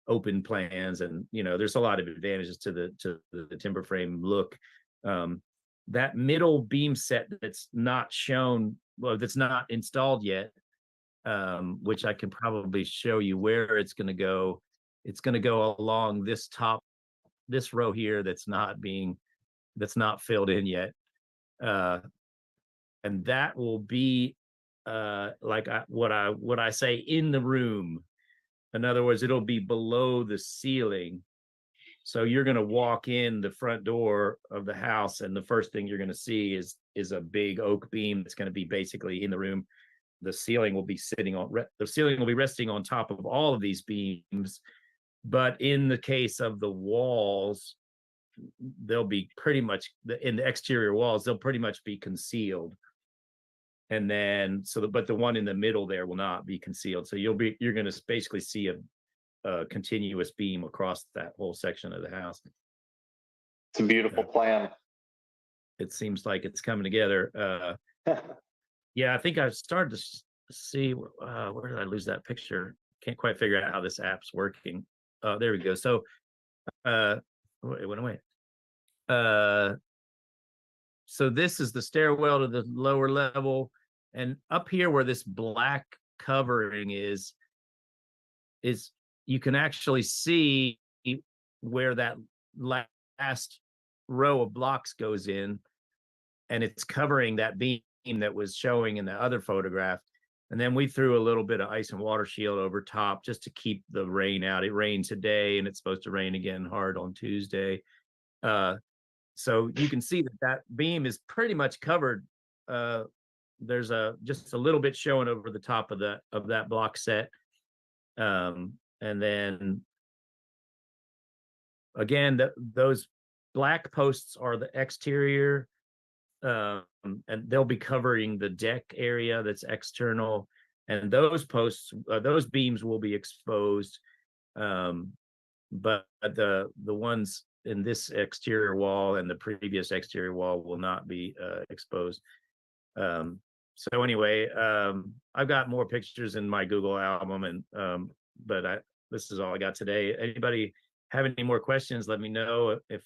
open plans, and you know, there's a lot of advantages to the timber frame look. That middle beam set that's not shown, well, that's not installed yet, which I can probably show you where it's going to go. It's going to go along this row here that's not filled in yet. And that will be what I say, in the room. In other words, it'll be below the ceiling. So you're going to walk in the front door of the house, and the first thing you're going to see is a big oak beam that's going to be basically in the room. The ceiling will be resting on top of all of these beams, but in the case of the walls, they'll be pretty much in the exterior walls. They'll pretty much be concealed, and then but the one in the middle there will not be concealed. So you're going to basically see a continuous beam across that whole section of the house. It's a beautiful plan. It seems like it's coming together. Yeah, I think I've started to see, where did I lose that picture? Can't quite figure out how this app's working. There we go. So, it went away. So this is the stairwell to the lower level. And up here where this black covering is you can actually see where that last row of blocks goes in, and it's covering that beam that was showing in the other photograph. And then we threw a little bit of ice and water shield over top just to keep the rain out. It rained today, and it's supposed to rain again hard on Tuesday. So you can see that beam is pretty much covered there's just a little bit showing over the top of that block set. And then again, those black posts are the exterior, and they'll be covering the deck area that's external. And those posts, those beams will be exposed. But the ones in this exterior wall and the previous exterior wall will not be exposed. So anyway, I've got more pictures in my Google album, and but this is all I got today. Anybody have any more questions? Let me know. If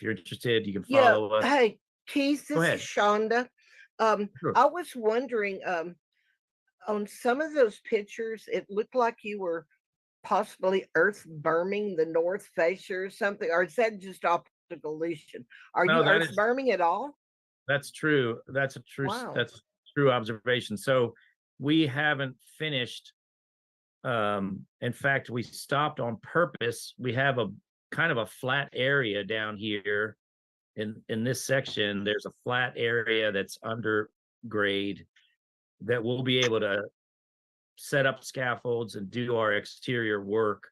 you're interested, you can follow us. Hey, Keith, Go this ahead. is Shonda. Sure. I was wondering, on some of those pictures, it looked like you were possibly earth berming the north fascia or something, or is that just optical illusion? Are No, you that earth is- berming at all? That's true. That's a true. Wow. That's a true observation. So we haven't finished. In fact, we stopped on purpose. We have a kind of a flat area down here in this section. There's a flat area that's under grade that we'll be able to set up scaffolds and do our exterior work.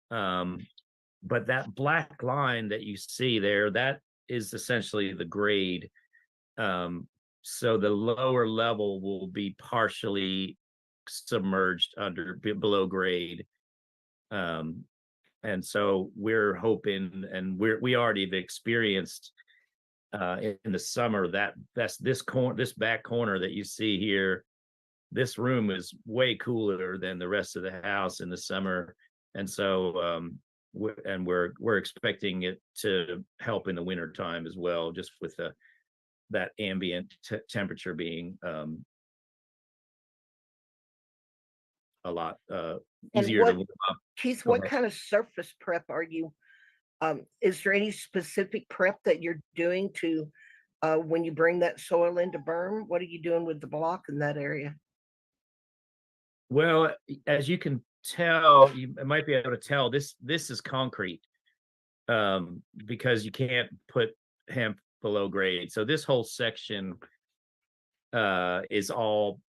But that black line that you see there, that is essentially the grade. So the lower level will be partially submerged below grade. And so we're hoping, and we already have experienced in the summer this back corner that you see here. This room is way cooler than the rest of the house in the summer, and so we're expecting it to help in the winter time as well, just with that ambient temperature being a lot easier to warm up. Keith, Go what ahead. kind of surface prep are you? Is there any specific prep that you're doing to when you bring that soil into berm? What are you doing with the block in that area? Well, as you can tell, you might be able to tell this is concrete, because you can't put hemp below grade. So this whole section is all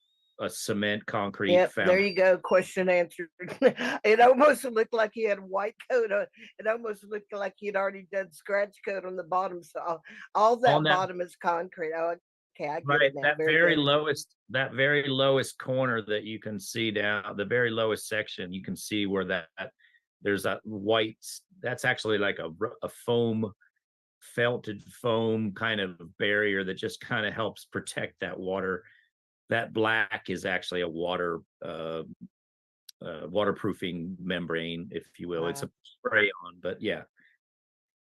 a cement concrete. Yep, there you go. Question answered. It almost looked like you had a white coat on. It almost looked like you'd already done scratch coat on the bottom. So all that bottom is concrete. Oh, okay, I get it now. That Very good. that very lowest corner that you can see down, the very lowest section, you can see where there's that white, that's actually like a foam, felted foam kind of barrier that just kind of helps protect that water. That black is actually a waterproofing membrane, if you will. Wow. It's a spray on, but yeah.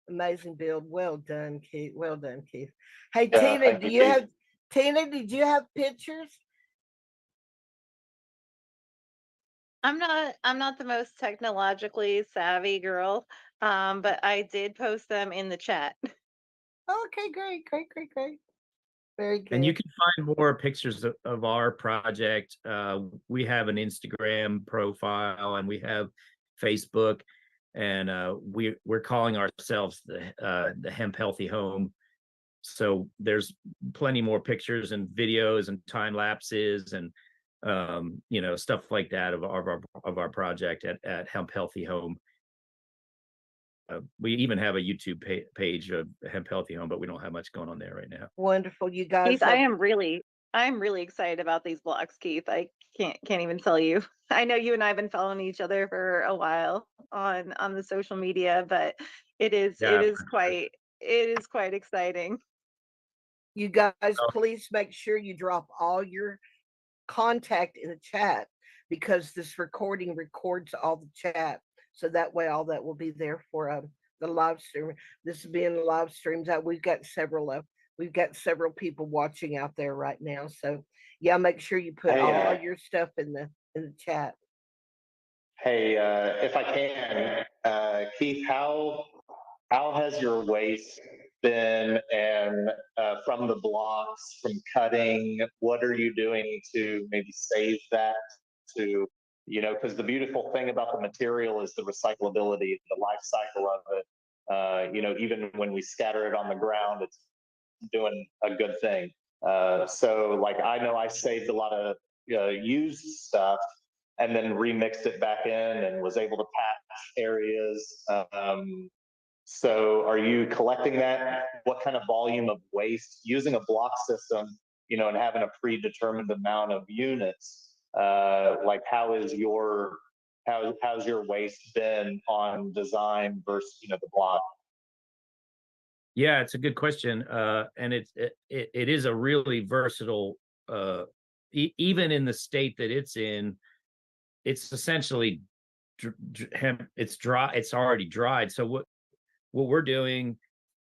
Amazing build. Well done, Keith. Well done, Keith. Hey, Tina, did you have pictures? I'm not the most technologically savvy girl, but I did post them in the chat. Okay, great. Very good. And you can find more pictures of our project. We have an Instagram profile and we have Facebook, and we're calling ourselves the Hemp Healthy Home. So there's plenty more pictures and videos and time lapses and stuff like that of our project at Hemp Healthy Home. We even have a YouTube page of Hemp Healthy Home, but we don't have much going on there right now. Wonderful, you guys. Keith, I'm really excited about these blocks, Keith. I can't even tell you. I know you and I have been following each other for a while on the social media, but it is quite exciting. You guys, please make sure you drop all your contact in the chat, because this recording records all the chat. So that way, all that will be there for the live stream. This is being live streams out. We've got several people watching out there right now. So yeah, make sure you put all your stuff in the chat. Hey, if I can, Keith, how has your waste been, and from the blocks, from cutting? What are you doing to maybe save that? Because the beautiful thing about the material is the recyclability, the life cycle of it. Even when we scatter it on the ground, it's doing a good thing. So like I know I saved a lot of used stuff and then remixed it back in and was able to patch areas. So are you collecting that? What kind of volume of waste using a block system, and having a predetermined amount of units? Like how's your waste been on design versus the block? Yeah, it's a good question. And it is a really versatile, even in the state that it's in, it's essentially hemp. It's dry. It's already dried. So what we're doing,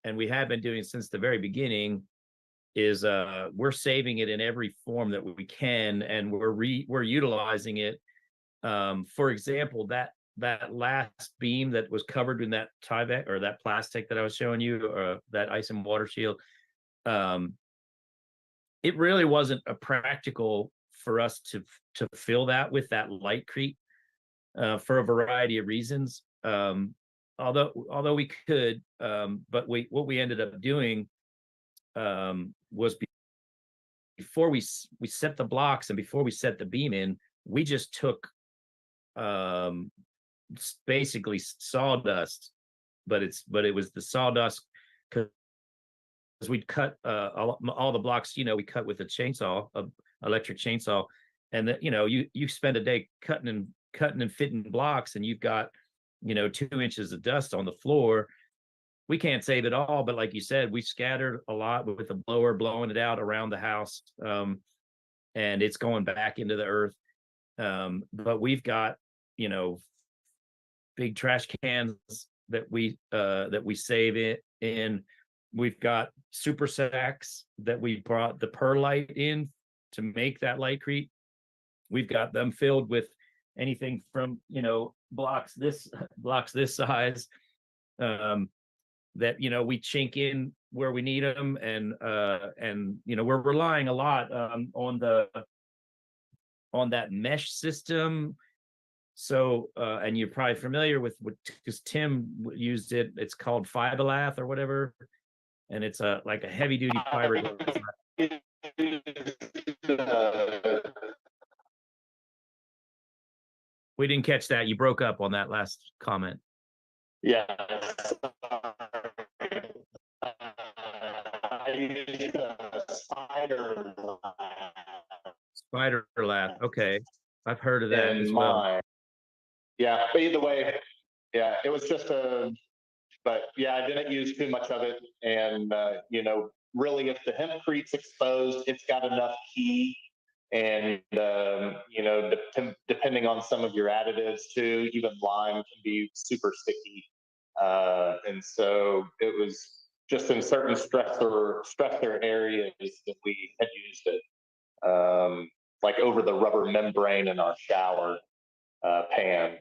and we have been doing since the very beginning, is we're saving it in every form that we can, and we're utilizing it. For example, that last beam that was covered in that Tyvek or that plastic that I was showing you, that ice and water shield, it really wasn't a practical for us to fill that with that lightcrete for a variety of reasons. Although we could, but what we ended up doing was before we set the blocks and before we set the beam in, we just took basically sawdust, but it was the sawdust because we'd cut all the blocks. We cut with a chainsaw, electric chainsaw, and that you spend a day cutting and fitting blocks, and you've got 2 inches of dust on the floor. We can't save it all, but like you said, we scattered a lot with the blower, blowing it out around the house, and it's going back into the earth. But we've got big trash cans that we save it in. We've got super sacks that we brought the perlite in to make that lightcrete. We've got them filled with anything from blocks this size, that we chink in where we need them, and we're relying a lot on that mesh system. So and you're probably familiar with because Tim used it. It's called Fiberlath or whatever, and it's like a heavy duty fiber. We didn't catch that. You broke up on that last comment. Yeah. I used Spider lath. Okay, I've heard of that as well. Yeah, but either way, yeah, it was just but yeah, I didn't use too much of it, and really, if the hempcrete's exposed, it's got enough heat. And depending on some of your additives too, even lime can be super sticky, and so it was just in certain stressor areas that we had used it, like over the rubber membrane in our shower pan.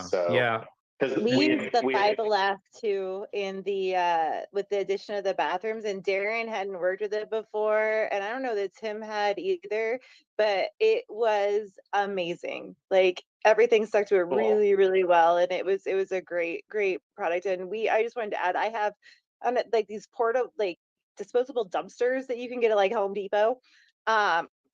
So yeah, because we used the Fiberlath too in the with the addition of the bathrooms, and Darren hadn't worked with it before, and I don't know that Tim had either, but it was amazing. Like everything stuck to it really, really well, and it was a great product. And I just wanted to add, I have like these disposable dumpsters that you can get at like Home Depot.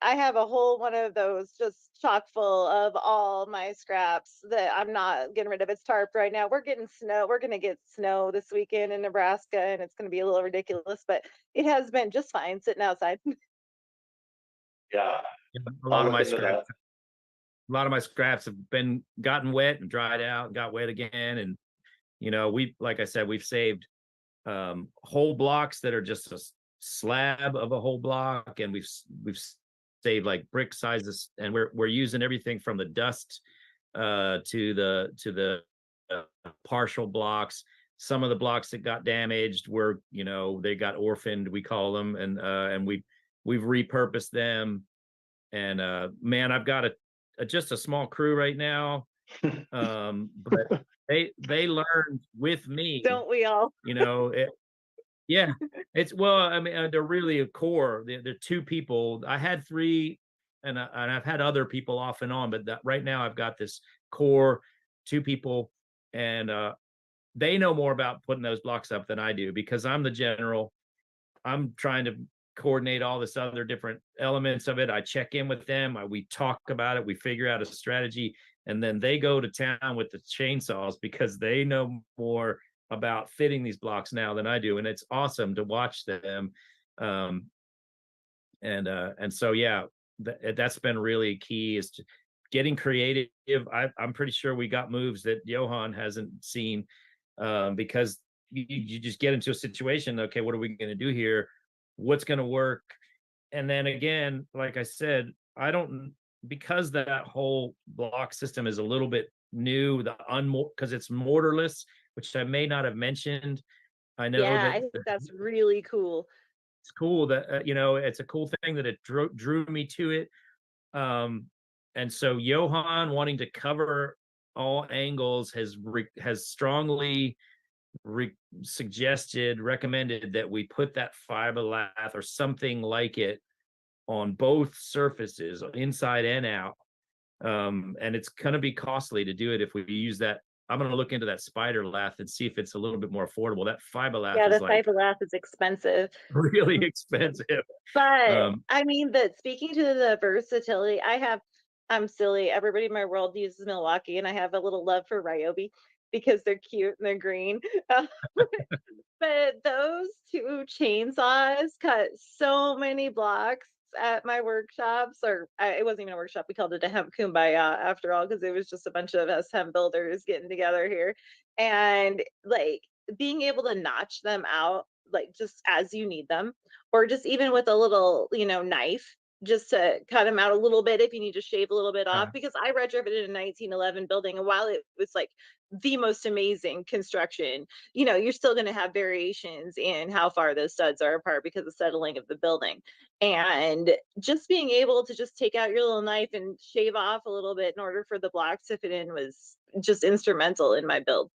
I have a whole one of those just chock full of all my scraps that I'm not getting rid of. It's tarped right now. We're getting snow. We're going to get snow this weekend in Nebraska, and it's going to be a little ridiculous, but it has been just fine sitting outside. Yeah. A lot of my scraps have gotten wet and dried out and got wet again. And, like I said, we've saved whole blocks that are just a slab of a whole block, and we've saved like brick sizes, and we're using everything from the dust to the partial blocks. Some of the blocks that got damaged were they got orphaned, we call them, and we've repurposed them. And man, I've got just a small crew right now, but they learned with me, don't we all? Yeah, I mean, they're really a core. They're 2 people. I had 3, and I've had other people off and on, but right now I've got this core 2 people, and they know more about putting those blocks up than I do because I'm the general, I'm trying to coordinate all this other different elements of it. I check in with them, we talk about it, we figure out a strategy, and then they go to town with the chainsaws because they know more about fitting these blocks now than I do, and it's awesome to watch them. And so yeah, that's been really key, is to getting creative. I'm pretty sure we got moves that Johan hasn't seen, because you just get into a situation. Okay, what are we going to do here? What's going to work? And then again, like I said, because that whole block system is a little bit new, because it's mortarless, which I may not have mentioned. I know Yeah, that I think that's really cool. it's cool that it's a cool thing that it drew me to it. And so Johan, wanting to cover all angles, has strongly recommended that we put that fiber lath or something like it on both surfaces, inside and out. And it's going to be costly to do it if we use that. I'm going to look into that spider lath and see if it's a little bit more affordable. That fiber lath Yeah, is the like fiber lath is expensive. really expensive. But I mean, that speaking to the versatility, I'm silly. Everybody in my world uses Milwaukee, and I have a little love for Ryobi because they're cute and they're green. But those two chainsaws cut so many blocks at my workshops, or it wasn't even a workshop. We called it a hemp kumbaya after all, because it was just a bunch of us hemp builders getting together here. And like being able to notch them out, like just as you need them, or just even with a little, knife, just to cut them out a little bit if you need to shave a little bit off. Because I retrofitted a 1911 building, and while it was like the most amazing construction, you're still going to have variations in how far those studs are apart because of the settling of the building. And just being able to just take out your little knife and shave off a little bit in order for the blocks to fit in was just instrumental in my build.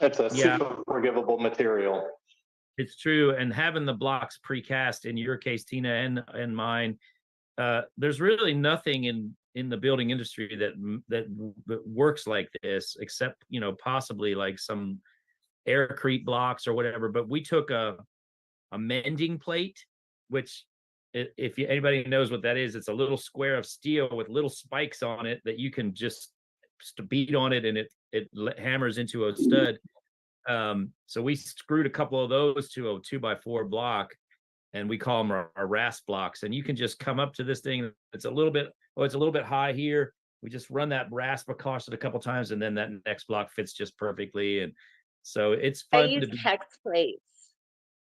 It's a super forgivable material. It's true. And having the blocks precast, in your case, Tina, and mine, there's really nothing in the building industry that works like this, except possibly like some aircrete blocks or whatever. But we took a mending plate, which, if anybody knows what that is, it's a little square of steel with little spikes on it that you can just beat on it, and it hammers into a stud. So we screwed a couple of those to a 2x4 block, and we call them our rasp blocks. And you can just come up to this thing. It's a little bit high here. We just run that rasp across it a couple times, and then that next block fits just perfectly. And so it's fun. I use hex plates,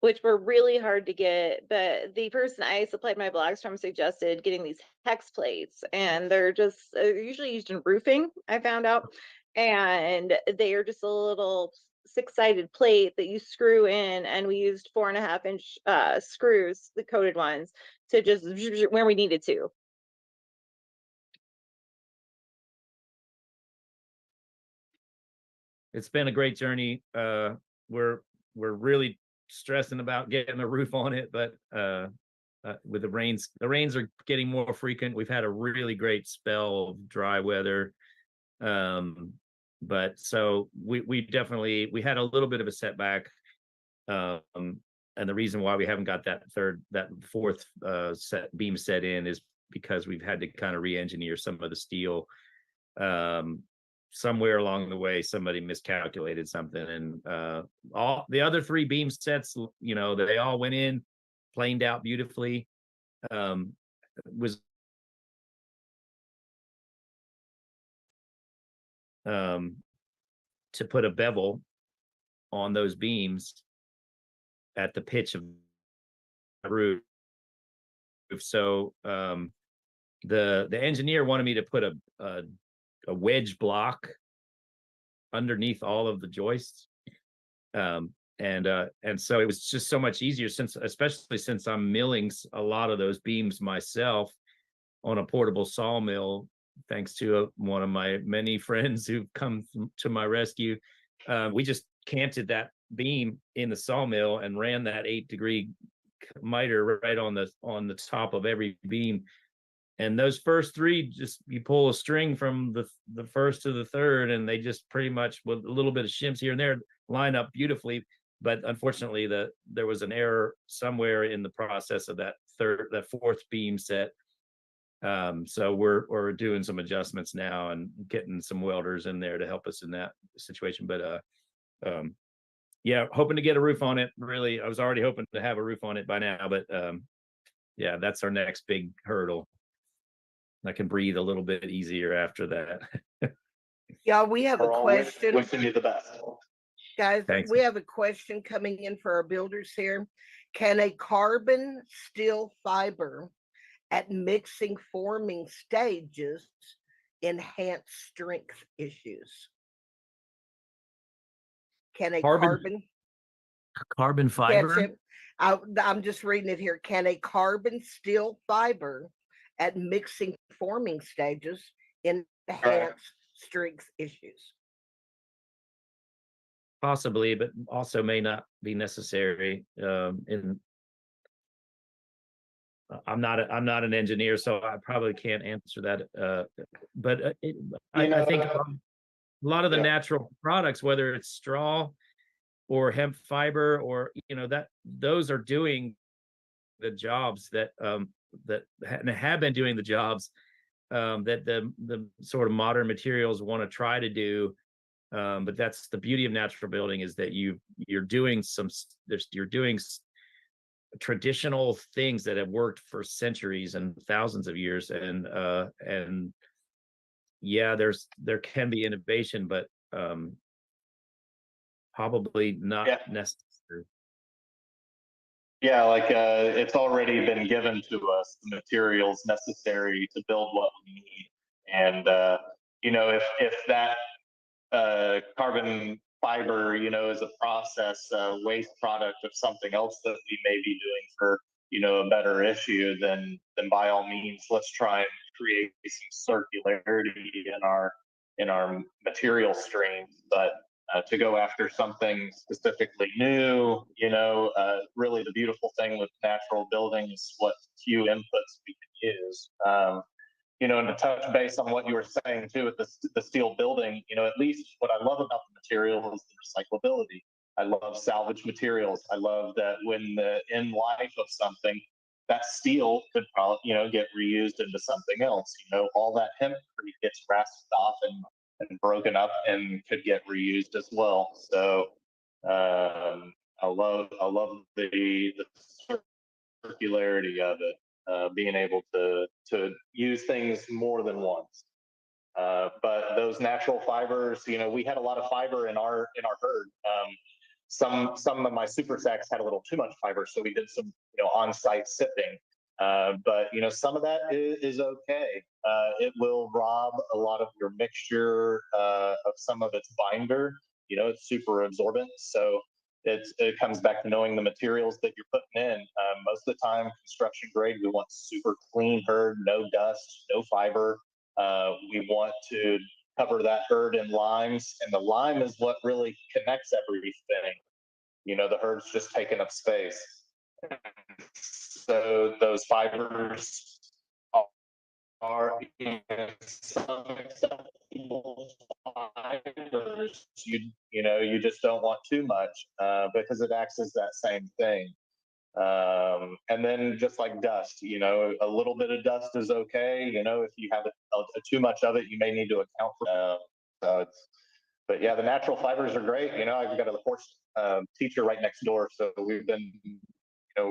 which were really hard to get, but the person I supplied my blocks from suggested getting these hex plates, and they're usually used in roofing, I found out. And they are just a little 6-sided plate that you screw in, and we used 4.5-inch screws, the coated ones, to just where we needed to. It's been a great journey. We're really stressing about getting a roof on it, but with the rains are getting more frequent. We've had a really great spell of dry weather. But so we definitely had a little bit of a setback. And the reason why we haven't got that fourth beam set in is because we've had to kind of re-engineer some of the steel. Somewhere along the way, somebody miscalculated something, and all the other 3 beam sets, they all went in, planed out beautifully. Was to put a bevel on those beams at the pitch of the roof. So the engineer wanted me to put a wedge block underneath all of the joists. And so it was just so much easier, especially since I'm milling a lot of those beams myself on a portable sawmill, thanks to one of my many friends who've come to my rescue. We just canted that beam in the sawmill and ran that 8-degree miter right on the top of every beam. And those first 3, just you pull a string from the first to the third, and they just pretty much, with a little bit of shims here and there, line up beautifully. but unfortunately there was an error somewhere in the process of that fourth beam set. So we're doing some adjustments now and getting some welders in there to help us in that situation. But yeah, hoping to get a roof on it. Really, I was already hoping to have a roof on it by now, but yeah, that's our next big hurdle. I can breathe a little bit easier after that. Yeah, we have a We're all question. wishing you the best. Guys, Thanks. we have a question coming in for our builders here. Can a carbon steel fiber at mixing forming stages enhance strength issues? Can a Carbon catch fiber? it? I'm just reading it here. Can a carbon steel fiber at mixing forming stages enhance strength issues? Possibly, but also may not be necessary. I'm not an engineer, so I probably can't answer that. But I think a lot of the natural products, whether it's straw or hemp fiber, or that those are doing the jobs that have been doing the jobs that the sort of modern materials want to try to do. But that's the beauty of natural building, is that you're doing traditional things that have worked for centuries and thousands of years, and yeah, there can be innovation, but probably not necessary. Yeah, like it's already been given to us the materials necessary to build what we need, and if that carbon fiber, is a process waste product of something else that we may be doing for a better issue, then by all means let's try and create some circularity in our material streams. But to go after something specifically new, really the beautiful thing with natural building is what few inputs we can use. And to touch base on what you were saying too with the steel building, at least what I love about the material is the recyclability. I love salvage materials. I love that when the end life of something, that steel could probably, get reused into something else. All that hempcrete gets rasped off and broken up and could get reused as well. So I love the circularity of it, being able to use things more than once. But those natural fibers, we had a lot of fiber in our herd. Some of my super sacks had a little too much fiber, so we did some on-site sipping. But some of that is okay. It will rob a lot of your mixture of some of its binder. It's super absorbent, so it comes back to knowing the materials that you're putting in. Most of the time, construction grade, we want super clean herd, no dust, no fiber. We want to cover that herd in limes, and the lime is what really connects everything. The herd's just taking up space. So those fibers are in some acceptable fibers. You just don't want too much because it acts as that same thing. And then just like dust, a little bit of dust is okay. If you have too much of it, you may need to account for it. But yeah, the natural fibers are great. I've got a horse teacher right next door, so we've been,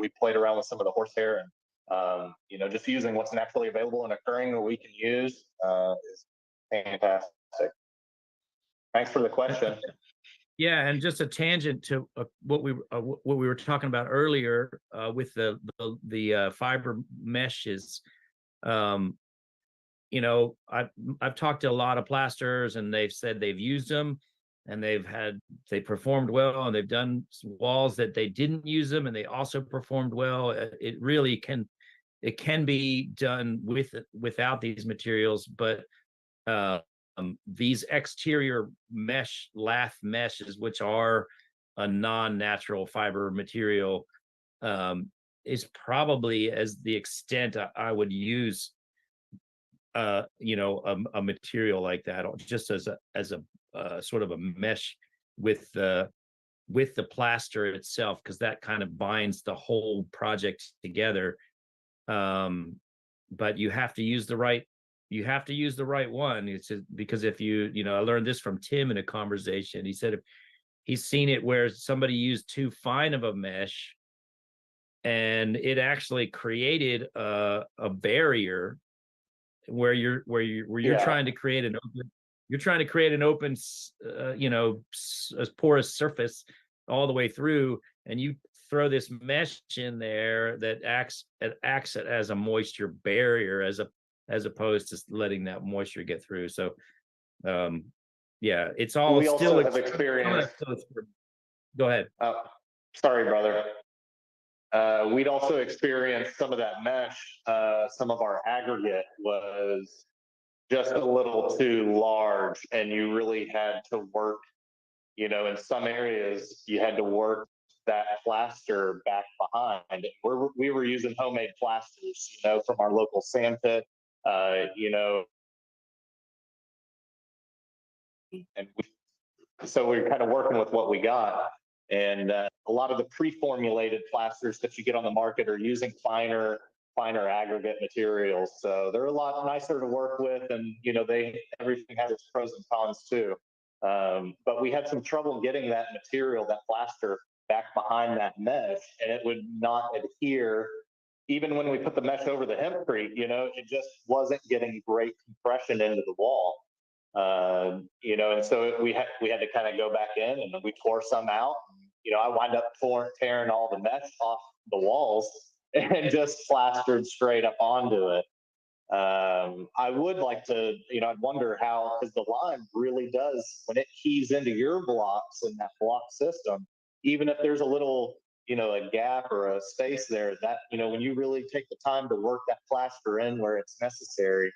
we played around with some of the horsehair, and just using what's naturally available and occurring that we can use is fantastic. Thanks for the question. Yeah, and just a tangent to what we were talking about earlier with the fiber meshes. I've talked to a lot of plasterers, and they've said they've used them, and they performed well, and they've done walls that they didn't use them, and they also performed well. It really can be done without these materials, but these exterior lath meshes, which are a non-natural fiber material, is probably as the extent I would use a material like that, just as a sort of a mesh with with the plaster itself, because that kind of binds the whole project together. But you have to use the right one. It's just, because if I learned this from Tim in a conversation. He said if he's seen it where somebody used too fine of a mesh, and it actually created a barrier where you're trying to create an open, a porous surface all the way through, and you throw this mesh in there that acts as a moisture barrier, as opposed to letting that moisture get through. So it's all We still also have experienced. Go ahead. Sorry, brother. We'd also experienced some of that mesh. Some of our aggregate was just a little too large, and you really had to work, in some areas you had to work that plaster back behind. We were using homemade plasters, from our local sand pit, and so we're kind of working with what we got. And a lot of the pre-formulated plasters that you get on the market are using finer aggregate materials. So they're a lot nicer to work with, and everything has its pros and cons too. But we had some trouble getting that material, that plaster, back behind that mesh, and it would not adhere. Even when we put the mesh over the hempcrete, it just wasn't getting great compression into the wall. And so we had to kind of go back in, and we tore some out. I wind up tearing all the mesh off the walls and just plastered straight up onto it. I would like to, I'd wonder how, because the lime really does, when it keys into your blocks in that block system, even if there's a little, a gap or a space there, that, when you really take the time to work that plaster in where it's necessary,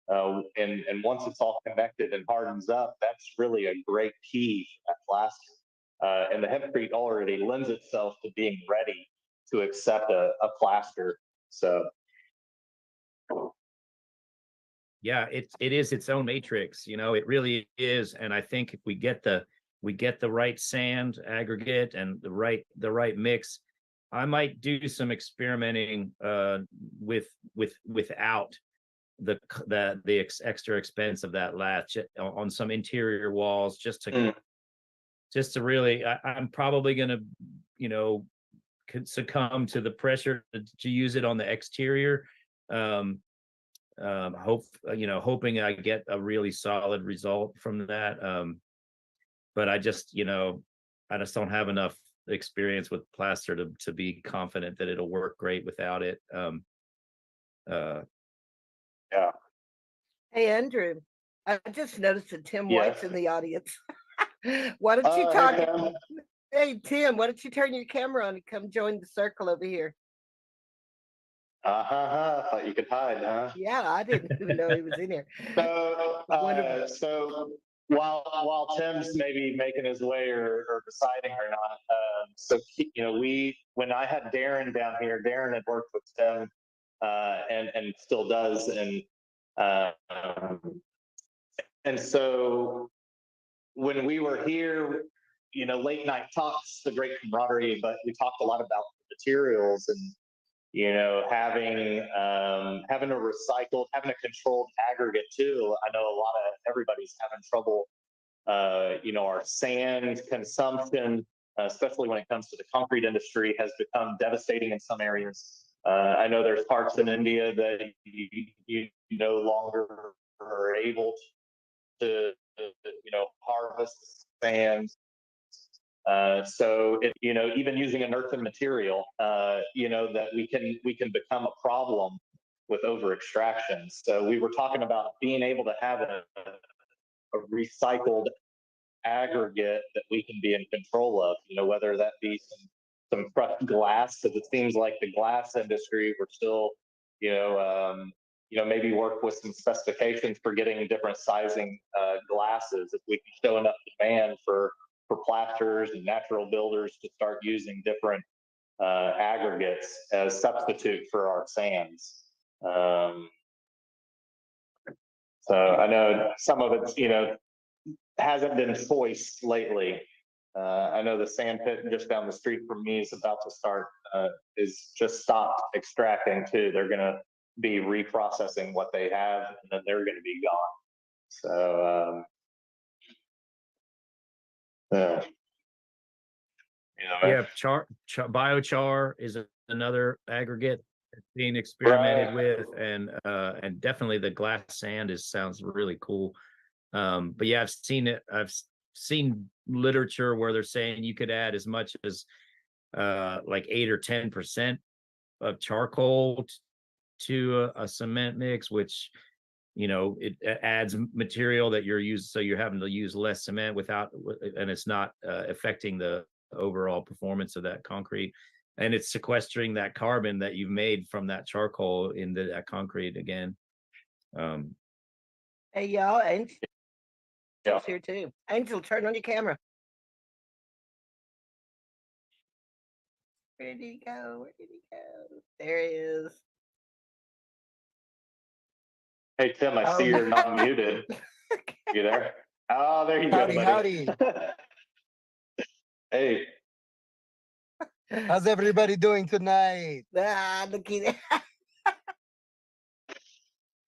and once it's all connected and hardens up, that's really a great key for that plaster. And the hempcrete already lends itself to being ready to accept a plaster. So. Yeah, it is its own matrix, it really is. And I think if we get the right sand aggregate and the right mix, I might do some experimenting without the extra expense of that latch on some interior walls, just to really, I'm probably going to succumb to the pressure to use it on the exterior. Hoping I get a really solid result from that. But I just don't have enough experience with plaster to be confident that it'll work great without it. Yeah. Hey, Andrew, I just noticed that Tim Yes. White's in the audience. Why don't you talk? Hey, Tim, why don't you turn your camera on and come join the circle over here? Thought you could hide, huh? Yeah, I didn't even know he was in here. So while Tim's maybe making his way or deciding or not, when I had Darren down here, Darren had worked with Tim and still does, and so when we were here, late night talks, the great camaraderie, but we talked a lot about materials and having a controlled aggregate too. I know everybody's having trouble. Our sand consumption, especially when it comes to the concrete industry, has become devastating in some areas. I know there's parts in India that you no longer are able to, harvest sand. So even using an earthen material, that we can become a problem with over extraction. So we were talking about being able to have a recycled aggregate that we can be in control of, whether that be some crushed glass, because it seems like the glass industry, we're still, maybe work with some specifications for getting different sizing glasses. If we can show enough demand for plasters and natural builders to start using different aggregates as substitute for our sands. So I know some of it's, hasn't been choice lately, I know the sand pit just down the street from me is about to start, is just stopped extracting too. They're going to be reprocessing what they have, and then they're going to be gone. So, Yeah, biochar is another aggregate that's being experimented with, and definitely the glass sand sounds really cool. But yeah, I've seen it. I've seen literature where they're saying you could add as much as like 8 or 10% of charcoal to a cement mix, which it adds material that you're using, so you're having to use less cement and it's not affecting the overall performance of that concrete, and it's sequestering that carbon that you've made from that charcoal into that concrete again. Hey y'all, Angel's here too. Angel, turn on your camera. Where did he go? Where did he go? There he is. hey Tim, I see you're not muted. You there? Oh, there you go, buddy. Howdy. Hey. How's everybody doing tonight? Look at that.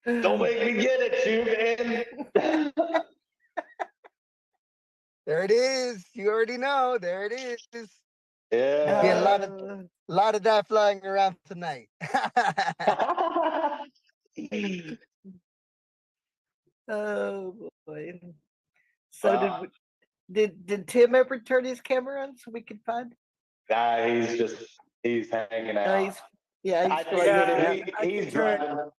Don't make me get it, you man. There it is. You already know. There it is. Yeah. Be a lot of that flying around tonight. Oh boy. So did Tim ever turn his camera on so we could find? Nah, he's hanging out. He's driving.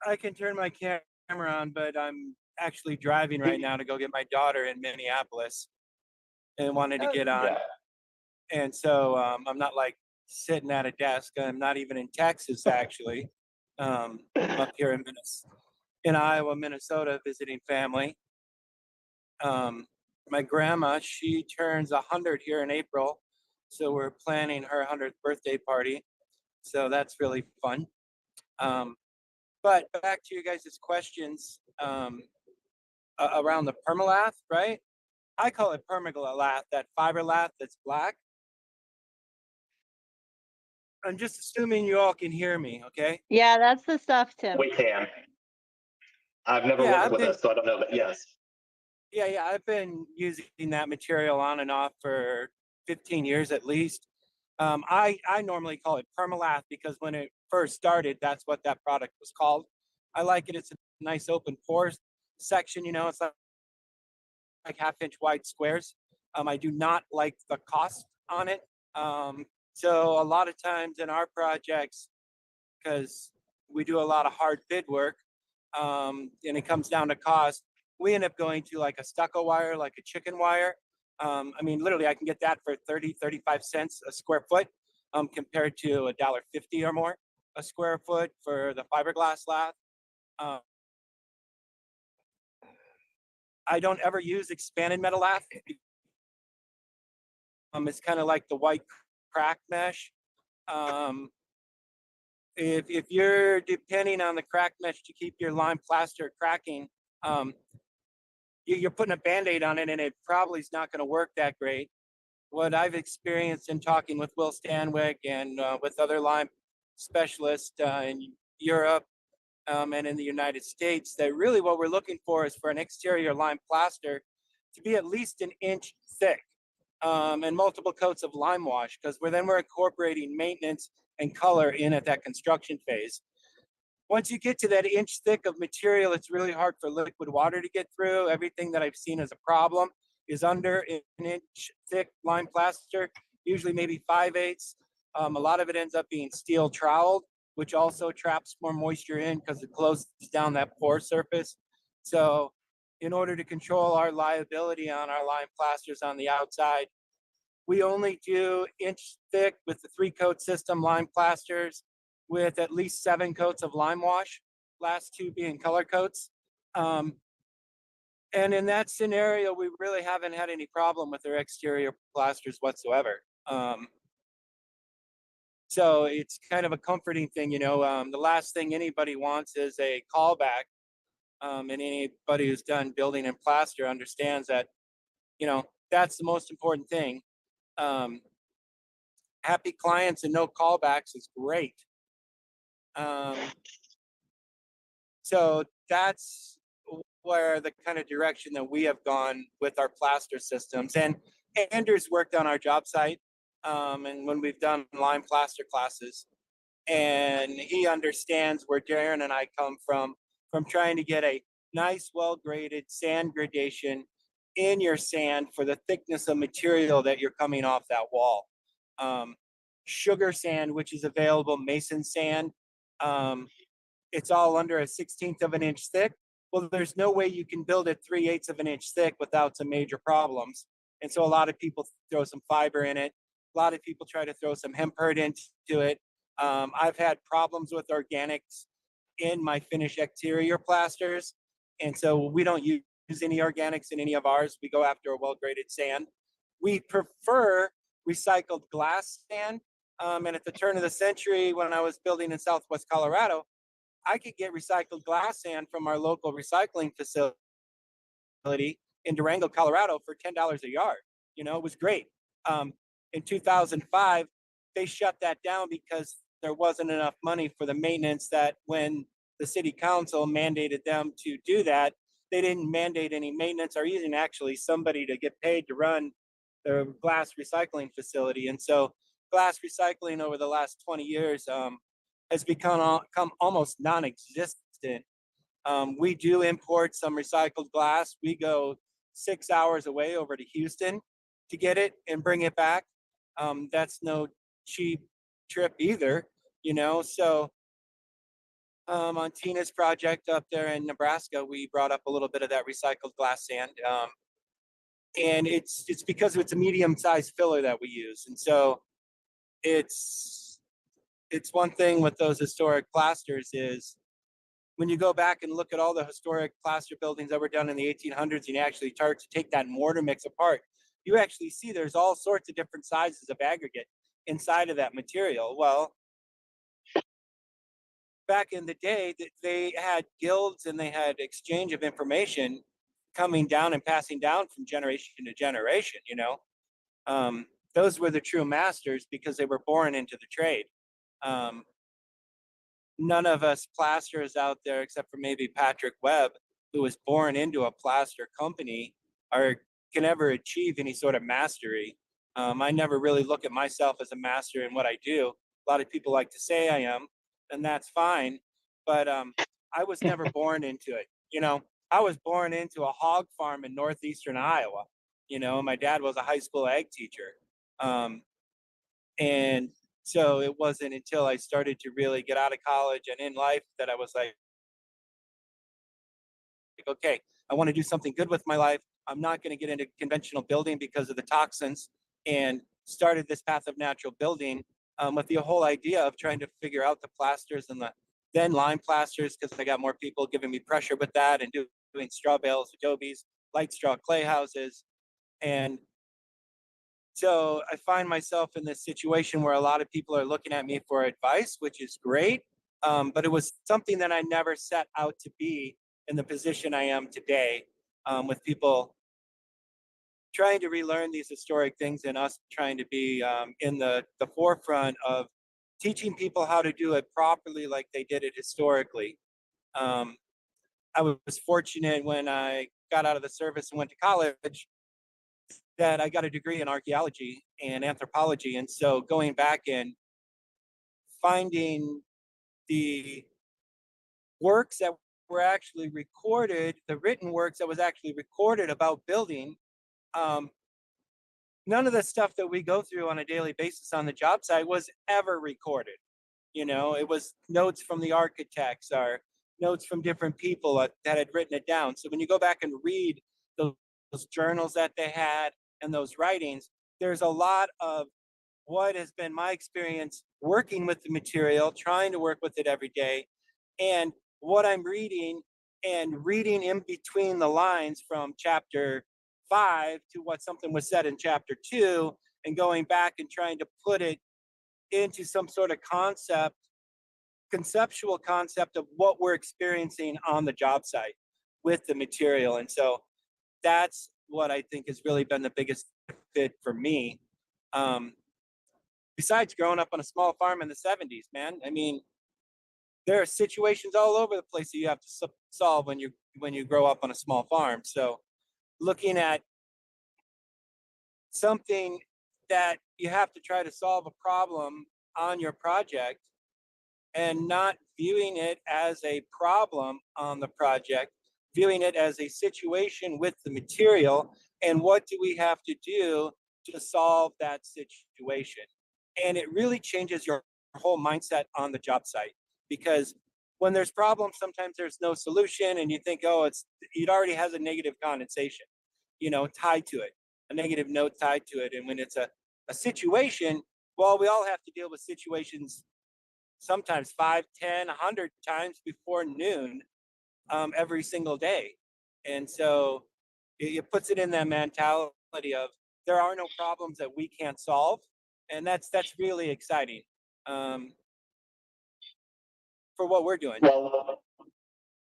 I can turn my camera on, but I'm actually driving right now to go get my daughter in Minneapolis, and wanted to get on. And so I'm not like sitting at a desk. I'm not even in Texas actually. I'm up here in Iowa, Minnesota, visiting family. My grandma, she turns 100 here in April, so we're planning her 100th birthday party. So that's really fun. But back to you guys' questions around the permalath, right? I call it permalath, that fiber lath that's black. I'm just assuming you all can hear me, okay? Yeah, that's the stuff, Tim. We can. I've never worked with it, so I don't know, but yes. Yeah, I've been using that material on and off for 15 years at least. I normally call it permalath because when it first started, that's what that product was called. I like it. It's a nice open pore section, it's like half-inch wide squares. I do not like the cost on it. So a lot of times in our projects, because we do a lot of hard bid work, and it comes down to cost, we end up going to like a stucco wire, like a chicken wire. Literally I can get that for 30, 35 cents a square foot, compared to $1.50 or more a square foot for the fiberglass lath. I don't ever use expanded metal lath. It's kind of like the white crack mesh. If you're depending on the crack mesh to keep your lime plaster cracking, you're putting a Band-Aid on it and it probably is not going to work that great. What I've experienced in talking with Will Stanwyck and with other lime specialists in Europe and in the United States, that really what we're looking for is for an exterior lime plaster to be at least an inch thick and multiple coats of lime wash, because we're incorporating maintenance and color in at that construction phase. Once you get to that inch thick of material, it's really hard for liquid water to get through. Everything that I've seen as a problem is under an inch thick lime plaster, usually maybe 5/8. A lot of it ends up being steel troweled, which also traps more moisture in because it closes down that pore surface. So in order to control our liability on our lime plasters on the outside, we only do inch thick with the 3-coat system lime plasters with at least 7 coats of lime wash, last 2 being color coats. And in that scenario, we really haven't had any problem with their exterior plasters whatsoever. So it's kind of a comforting thing, the last thing anybody wants is a callback. And anybody who's done building and plaster understands that, that's the most important thing. Happy clients and no callbacks is great. So that's where the kind of direction that we have gone with our plaster systems. And Andrew's worked on our job site, and when we've done lime plaster classes, and he understands where Darren and I come from trying to get a nice, well-graded sand gradation in your sand for the thickness of material that you're coming off that wall. Sugar sand, which is available, mason sand, it's all under a 1/16 of an inch thick. Well, there's no way you can build it 3/8 of an inch thick without some major problems. And so a lot of people throw some fiber in it. A lot of people try to throw some hemp hurt into it. I've had problems with organics in my finished exterior plasters. And so we don't use any organics in any of ours. We go after a well-graded sand. We prefer recycled glass sand. And at the turn of the century, when I was building in Southwest Colorado, I could get recycled glass sand from our local recycling facility in Durango, Colorado for $10 a yard. You know, it was great. In 2005, they shut that down because there wasn't enough money for the maintenance. That when the city council mandated them to do that, they didn't mandate any maintenance or even actually somebody to get paid to run the glass recycling facility. And so glass recycling over the last 20 years has become almost non-existent. We do import some recycled glass. We go 6 hours away over to Houston to get it and bring it back. That's no cheap trip either, you know. So on Tina's project up there in Nebraska, we brought up a little bit of that recycled glass sand. And it's because it's a medium-sized filler that we use. And so it's one thing with those historic plasters is when you go back and look at all the historic plaster buildings that were done in the 1800s, and you actually start to take that mortar mix apart, you actually see there's all sorts of different sizes of aggregate inside of that material. Well, back in the day, they had guilds and they had exchange of information coming down and passing down from generation to generation, you know. Those were the true masters because they were born into the trade. None of us plasters out there, except for maybe Patrick Webb, who was born into a plaster company, can ever achieve any sort of mastery. I never really look at myself as a master in what I do. A lot of people like to say I am, and that's fine. But I was never born into it. You know, I was born into a hog farm in northeastern Iowa. You know, my dad was a high school ag teacher. And so it wasn't until I started to really get out of college and in life that I was like, okay, I want to do something good with my life. I'm not going to get into conventional building because of the toxins, and started this path of natural building with the whole idea of trying to figure out the plasters and the then lime plasters, because I got more people giving me pressure with that, and doing straw bales, adobes, light straw clay houses. And so I find myself in this situation where a lot of people are looking at me for advice, which is great. But it was something that I never set out to be in the position I am today, with people trying to relearn these historic things and us trying to be in the forefront of teaching people how to do it properly like they did it historically. I was fortunate when I got out of the service and went to college that I got a degree in archaeology and anthropology. And so going back and finding the works that were actually recorded, the written works that was actually recorded about building, none of the stuff that we go through on a daily basis on the job site was ever recorded. You know, it was notes from the architects or notes from different people that had written it down. So when you go back and read those journals that they had and those writings, there's a lot of what has been my experience working with the material, trying to work with it every day, and what I'm reading and reading in between the lines from chapter 5 to what something was said in chapter 2, and going back and trying to put it into some sort of conceptual concept of what we're experiencing on the job site with the material. And so that's what I think has really been the biggest fit for me. Besides growing up on a small farm in the 70s, man, I mean, there are situations all over the place that you have to solve when you grow up on a small farm. So looking at something that you have to try to solve a problem on your project and not viewing it as a problem on the project, viewing it as a situation with the material and what do we have to do to solve that situation. And it really changes your whole mindset on the job site, because when there's problems, sometimes there's no solution and you think, oh, it already has a negative connotation, tied to it, a negative note tied to it. And when it's a situation, well, we all have to deal with situations sometimes 5, 10, 100 times before noon every single day. And so it puts it in that mentality of there are no problems that we can't solve. And that's really exciting for what we're doing. Well,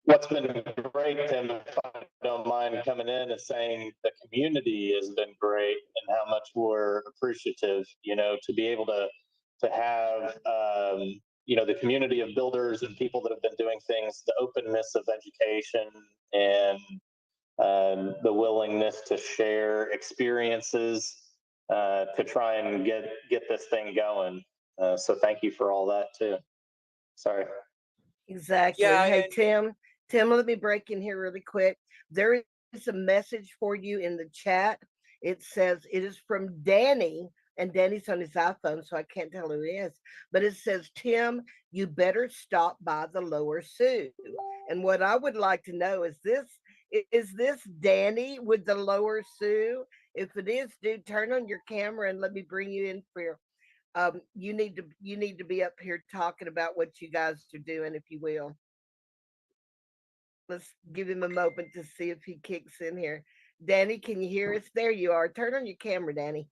what's been great, Tim, if I don't mind coming in, is saying the community has been great and how much we're appreciative, to be able to have, the community of builders and people that have been doing things, the openness of education and the willingness to share experiences to try and get this thing going. So thank you for all that too. Sorry. Exactly. Yeah, Hey, and- Tim, let me break in here really quick. There is a message for you in the chat. It says it is from Danny, and Danny's on his iPhone, so I can't tell who it is. But it says, Tim, you better stop by the Lower Sioux. And what I would like to know is this Danny with the Lower Sioux? If it is, dude, turn on your camera and let me bring you in for you need to be up here talking about what you guys are doing, if you will. Let's give him a moment to see if he kicks in here. Danny, can you hear us? There you are. Turn on your camera, Danny.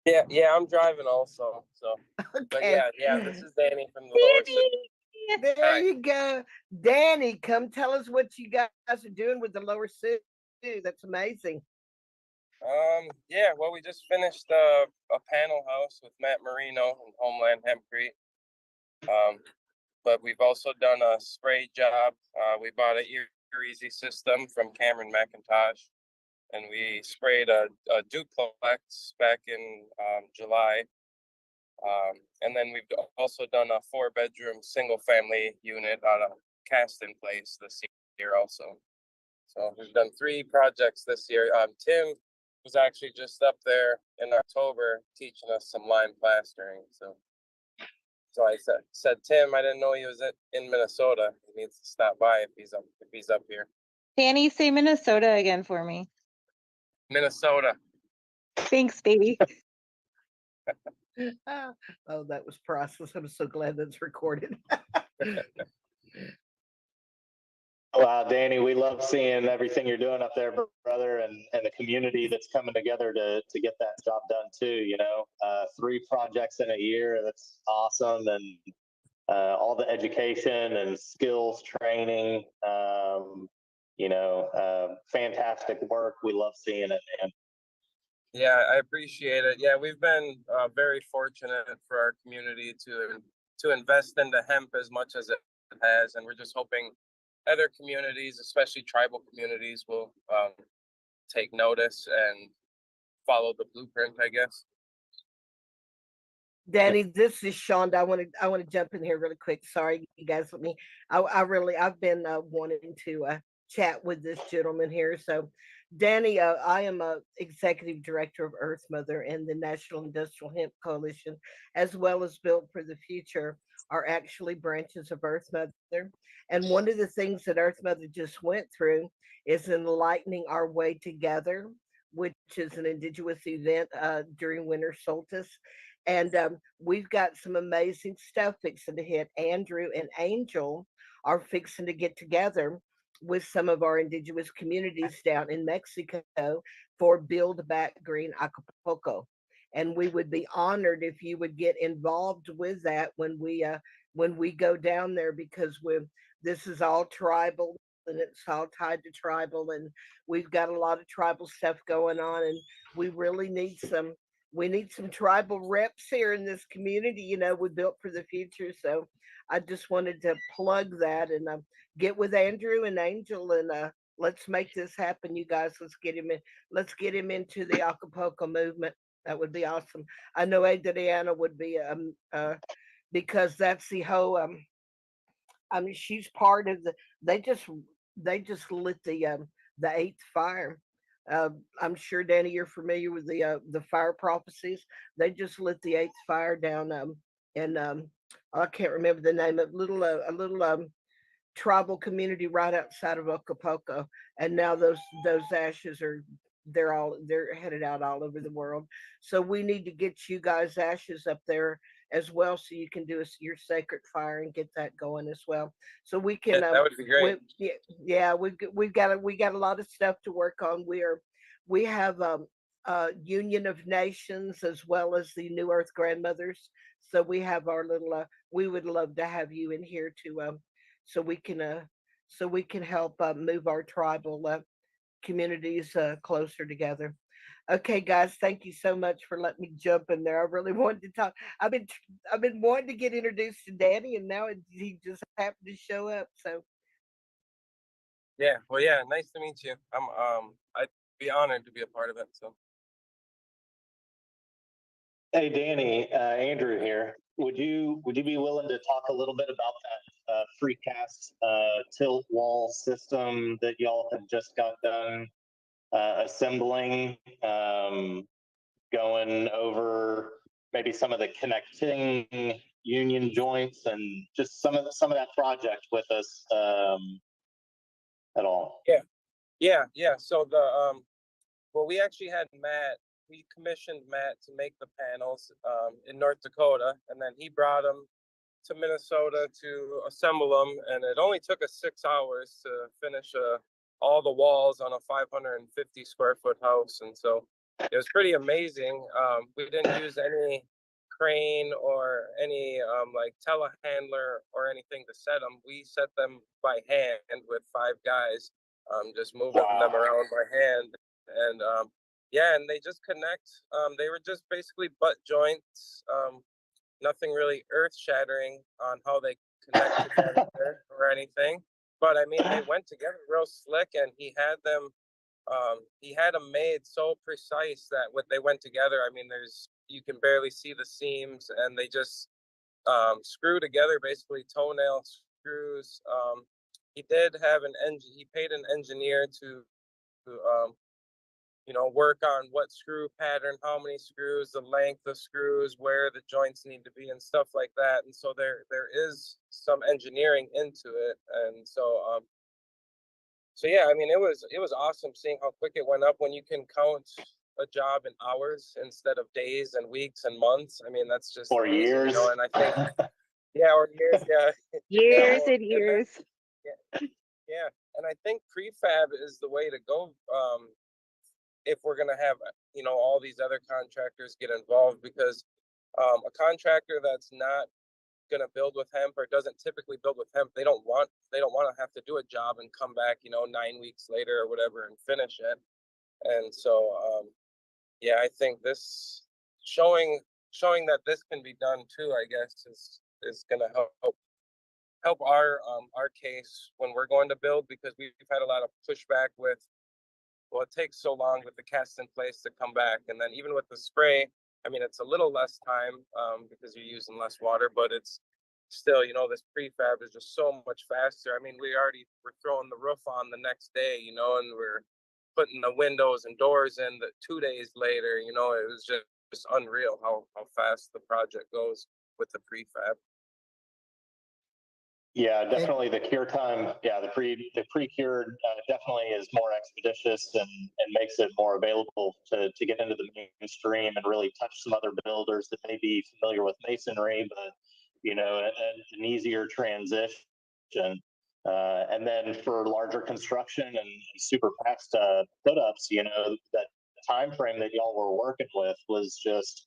Yeah, I'm driving also. So, but Okay. yeah, this is Danny from the Lower Sioux. There Hi. you go. Danny, come tell us what you guys are doing with the Lower Sioux. That's amazing. Yeah, well, we just finished a panel house with Matt Marino and Homeland Hempcrete. But we've also done a spray job. We bought an Easy system from Cameron McIntosh, and we sprayed a duplex back in July. And then we've also done a 4-bedroom single family unit on a cast-in place this year also. So we've done 3 projects this year. Tim was actually just up there in October teaching us some lime plastering. So I said, Tim, I didn't know he was in Minnesota. He needs to stop by if he's up here. Danny, say Minnesota again for me. Minnesota. Thanks, baby. Oh, that was priceless. I'm so glad that's recorded. Wow, Danny, we love seeing everything you're doing up there, brother, and the community that's coming together to get that job done too. 3 projects in a year, that's awesome. And all the education and skills training, fantastic work. We love seeing it, man. Yeah, I appreciate it. Yeah, we've been very fortunate for our community to invest into hemp as much as it has, and we're just hoping other communities, especially tribal communities, will take notice and follow the blueprint, I guess. Danny, this is Shonda. I want to jump in here really quick. Sorry, you guys, let me. I've been wanting to chat with this gentleman here. So, Danny, I am a executive director of Earth Mother and the National Industrial Hemp Coalition, as well as Built for the Future, are actually branches of Earth Mother. And one of the things that Earth Mother just went through is enlightening our way together, which is an indigenous event during winter solstice. And we've got some amazing stuff fixing to hit. Andrew and Angel are fixing to get together with some of our indigenous communities down in Mexico for Build Back Green Acapulco. And we would be honored if you would get involved with that when we go down there, because this is all tribal. and it's all tied to tribal, and we've got a lot of tribal stuff going on, and we really need some tribal reps here in this community. We built for the future. So I just wanted to plug that and get with Andrew and Angel, and let's make this happen, you guys. Let's get him into the Acapulco movement. That would be awesome. I know Adriana would be because that's the whole I mean, she's part of the. They just they just lit the eighth fire. I'm sure Danny, you're familiar with the fire prophecies. They just lit the eighth fire down and I can't remember the name of a little tribal community right outside of Acapulco, and now those ashes are they're headed out all over the world. So we need to get you guys ashes up there as well, so you can do your sacred fire and get that going as well. So we Yeah, can that would be great. yeah, we got a lot of stuff to work on. We have Union of Nations as well as the New Earth Grandmothers. So we have our little we would love to have you in here to so we can uh so we can help move our tribal communities closer together. Okay, guys, thank you so much for letting me jump in there. I really wanted to talk. I've been wanting to get introduced to Danny, and now he just happened to show up. So Yeah. Well, yeah. Nice to meet you. I'd be honored to be a part of it. So. Hey, Danny, Andrew here. Would you be willing to talk a little bit about that free cast tilt wall system that y'all had just got done assembling, going over maybe some of the connecting union joints and just some of that project with us at all? Yeah. So well, we actually had Matt. We commissioned Matt to make the panels in North Dakota, and then he brought them to Minnesota to assemble them, and it only took us 6 hours to finish all the walls on a 550 square foot house, and so it was pretty amazing. We didn't use any crane or any like telehandler or anything to set them. We set them by hand with 5 guys, just moving them around by hand, and yeah, and they just connect. They were just basically butt joints. Nothing really earth shattering on how they connect together or anything. But I mean, they went together real slick, and he had them made so precise that when they went together, I mean, you can barely see the seams, and they just screw together basically toenail screws. He did have he paid an engineer to work on what screw pattern, how many screws, the length of screws, where the joints need to be, and stuff like that. And so there is some engineering into it, and so yeah, I mean, it was awesome seeing how quick it went up when you can count a job in hours instead of days and weeks and months. I mean, that's just Or amazing, years. And I think yeah, or years, yeah, Years well, and years. yeah, and I think prefab is the way to go. If we're going to have all these other contractors get involved, because a contractor that's not going to build with hemp or doesn't typically build with hemp, they don't want to have to do a job and come back 9 weeks later or whatever and finish it. And so yeah, I think this showing that this can be done too, I guess, is going to help our case when we're going to build, because we've had a lot of pushback with, well, it takes so long with the cast in place to come back. And then even with the spray, I mean, it's a little less time because you're using less water, but it's still, this prefab is just so much faster. I mean, we're throwing the roof on the next day, and we're putting the windows and doors in 2 days later. It was just unreal how fast the project goes with the prefab. Yeah, definitely the cure time. Yeah, the pre-cured definitely is more expeditious and makes it more available to get into the mainstream and really touch some other builders that may be familiar with masonry, but an easier transition. And then for larger construction and super fast put-ups, that time frame that y'all were working with was just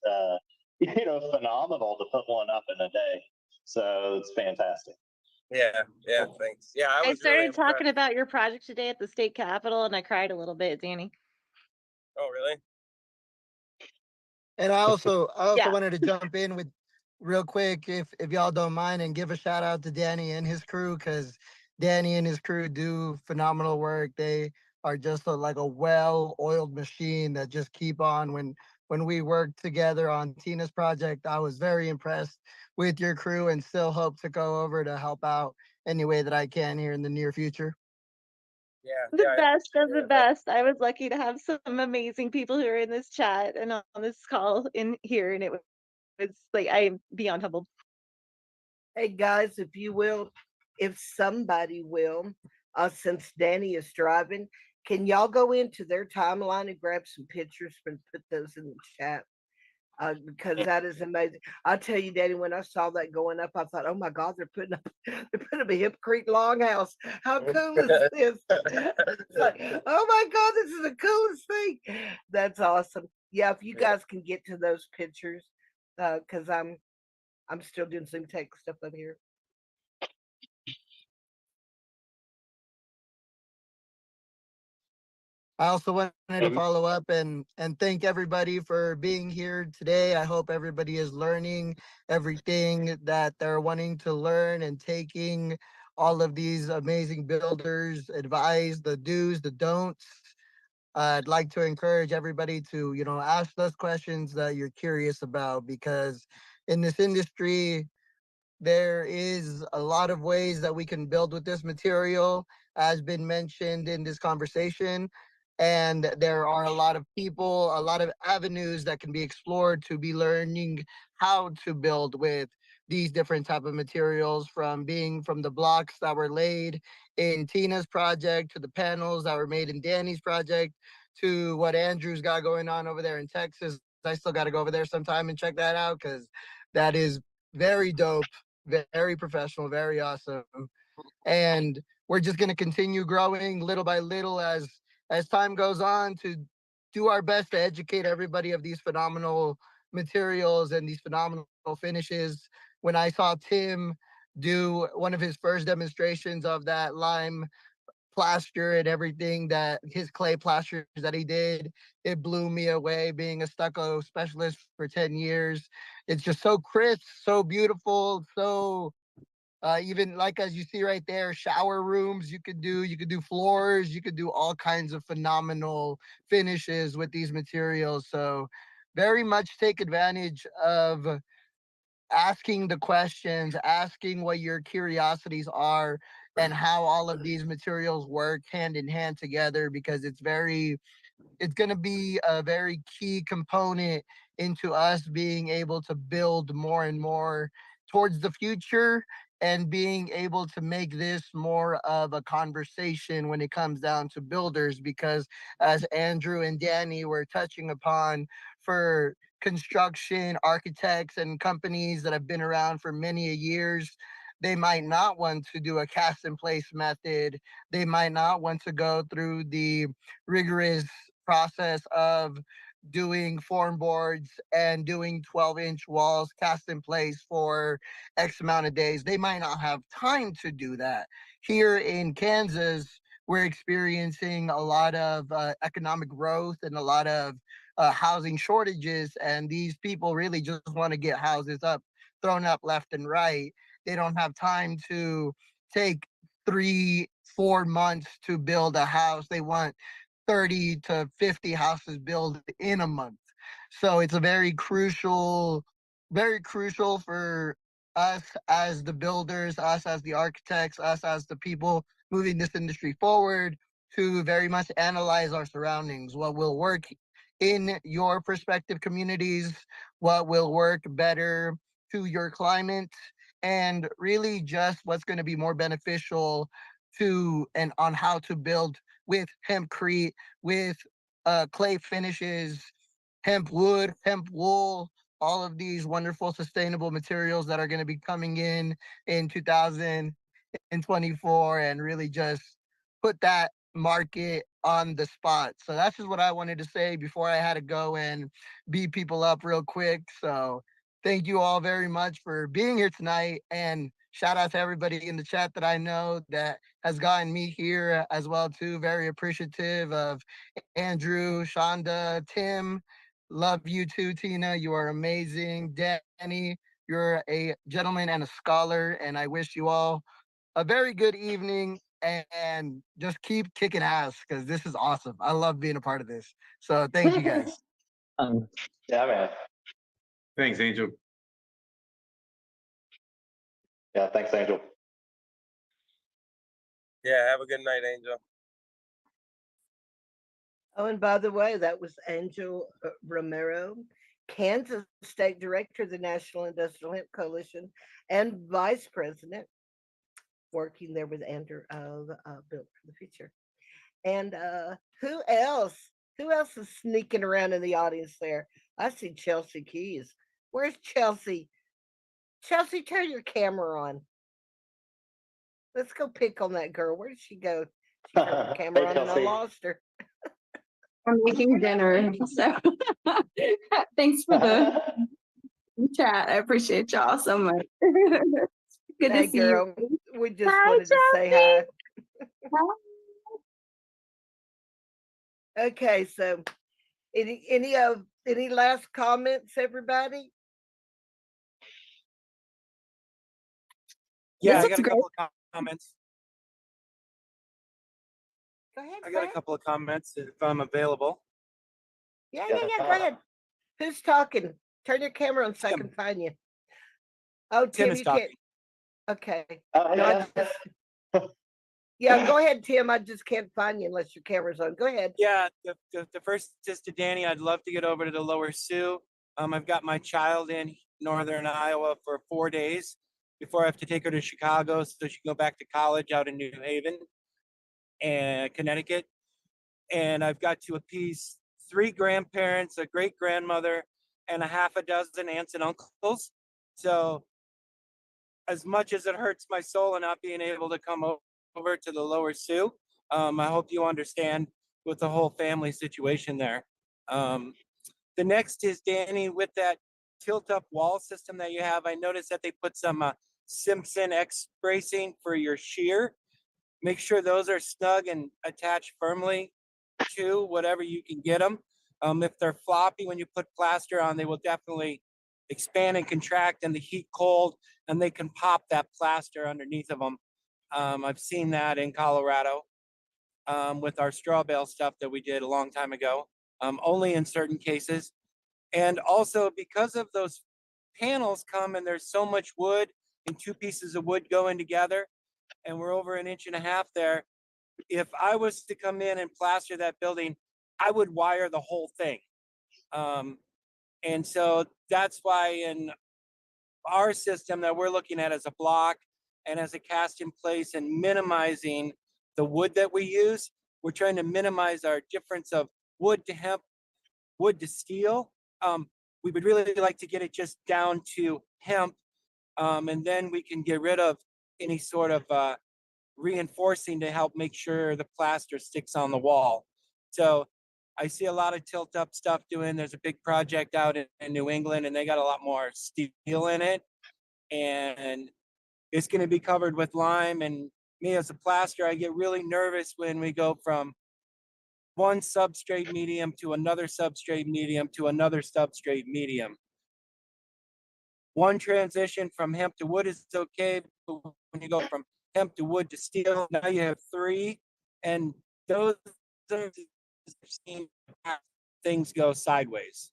phenomenal to put one up in a day. So it's fantastic. Yeah, thanks. Yeah, I I was really started impressed. talking about your project today at the state capitol and I cried a little bit, Danny. Oh, really? And I also Yeah. wanted to jump in with real quick, if y'all don't mind, and give a shout out to Danny and his crew, because Danny and his crew do phenomenal work. They are just like a well-oiled machine that just keep on. When we worked together on Tina's project, I was very impressed with your crew and still hope to go over to help out any way that I can here in the near future. The Yeah, best of the best. I was lucky to have some amazing people who are in this chat and on this call in here, and it was like I am beyond humbled. Hey guys, if you will, if somebody will, since Danny is driving, can y'all go into their timeline and grab some pictures and put those in the chat? Because that is amazing. I'll tell you, Danny, when I saw that going up, I thought, oh my God, they're putting up a Hip Creek Longhouse. How cool is this? It's like, oh my God, this is the coolest thing. That's awesome. Yeah, if you guys can get to those pictures, because I'm still doing some tech stuff up here. I also wanted to follow up and thank everybody for being here today. I hope everybody is learning everything that they're wanting to learn and taking all of these amazing builders' advice, the do's, the don'ts. I'd like to encourage everybody to, ask those questions that you're curious about, because in this industry, there is a lot of ways that we can build with this material, as been mentioned in this conversation. And there are a lot of people, a lot of avenues that can be explored to be learning how to build with these different type of materials, from the blocks that were laid in Tina's project, to the panels that were made in Danny's project, to what Andrew's got going on over there in Texas. I still got to go over there sometime and check that out, because that is very dope, very professional, very awesome. And we're just going to continue growing little by little as time goes on, to do our best to educate everybody of these phenomenal materials and these phenomenal finishes. When I saw Tim do one of his first demonstrations of that lime plaster and everything, that his clay plasters that he did, it blew me away. Being a stucco specialist for 10 years, it's just so crisp, so beautiful, so even like as you see right there, shower rooms, you could do floors, you could do all kinds of phenomenal finishes with these materials. So very much take advantage of asking the questions, asking what your curiosities are, and how all of these materials work hand in hand together, because it's going to be a very key component into us being able to build more and more towards the future, and being able to make this more of a conversation when it comes down to builders. Because as Andrew and Danny were touching upon, for construction architects and companies that have been around for many years, they might not want to do a cast in place method. They might not want to go through the rigorous process of doing form boards and doing 12-inch walls cast in place for X amount of days. They might not have time to do that. Here in Kansas, we're experiencing a lot of economic growth and a lot of housing shortages, and these people really just want to get houses thrown up left and right. They don't have time to take 3-4 months to build a house. They want 30 to 50 houses built in a month. So it's a very crucial for us as the builders, us as the architects, us as the people moving this industry forward, to very much analyze our surroundings, what will work in your prospective communities, what will work better to your climate, and really just what's going to be more beneficial to and on how to build with hempcrete, with clay finishes, hemp wood, hemp wool, all of these wonderful sustainable materials that are going to be coming in 2024, and really just put that market on the spot. So that's just what I wanted to say before I had to go and beat people up real quick. So thank you all very much for being here tonight, and Shout out to everybody in the chat that I know that has gotten me here as well too. Very appreciative of Andrew, Shonda, Tim. Love you too, Tina. You are amazing. Danny, you're a gentleman and a scholar, and I wish you all a very good evening and just keep kicking ass because this is awesome. I love being a part of this. So thank you guys. Yeah, man. Thanks, Angel. Yeah, thanks, Angel. Yeah, have a good night, Angel. Oh, and by the way, that was Angel Romero, Kansas State Director of the National Industrial Hemp Coalition and Vice President, working there with Andrew of Built for the Future. And who else? Who else is sneaking around in the audience there? I see Chelsea Keys. Where's Chelsea? Chelsea, turn your camera on. Let's go pick on that girl. Where did she go? She turned her camera on and I lost her. I'm making dinner, so thanks for the chat. I appreciate y'all so much. Good Hey, to see girl. you. We just Hi, wanted to say Chelsea. hi. Okay, so any last comments, everybody? Yeah, This I got a looks couple of comments. Go ahead. I got a couple of comments if I'm available. Yeah. Go ahead. Who's talking? Turn your camera on so I can find you. Oh, Tim, is you talking. can't. Okay. Oh, No, yeah. yeah, go ahead, Tim. I just can't find you unless your camera's on. Go ahead. Yeah, the first is to Danny. I'd love to get over to the Lower Sioux. I've got my child in northern Iowa for 4 days before I have to take her to Chicago so she can go back to college out in New Haven and Connecticut. And I've got to appease 3 grandparents, a great grandmother, and a half a dozen aunts and uncles. So as much as it hurts my soul and not being able to come over to the Lower Sioux, I hope you understand with the whole family situation there. The next is Danny, with that tilt up wall system that you have. I noticed that they put some Simpson X bracing for your shear. Make sure those are snug and attached firmly to whatever you can get them. If they're floppy, when you put plaster on, they will definitely expand and contract in the heat cold, and they can pop that plaster underneath of them. I've seen that in Colorado with our straw bale stuff that we did a long time ago, only in certain cases. And also because of those panels come and there's so much wood and 2 pieces of wood going together, and we're over 1.5 inches there. If I was to come in and plaster that building, I would wire the whole thing. And so that's why in our system that we're looking at as a block and as a cast in place and minimizing the wood that we use, we're trying to minimize our difference of wood to hemp, wood to steel. We would really like to get it just down to hemp, and then we can get rid of any sort of reinforcing to help make sure the plaster sticks on the wall. So I see a lot of tilt up stuff doing. There's a big project out in New England and they got a lot more steel in it. And it's going to be covered with lime. And me as a plaster, I get really nervous when we go from one substrate medium to another substrate medium to another substrate medium. One transition from hemp to wood is okay, but when you go from hemp to wood to steel, now you have 3, and those are seen things go sideways,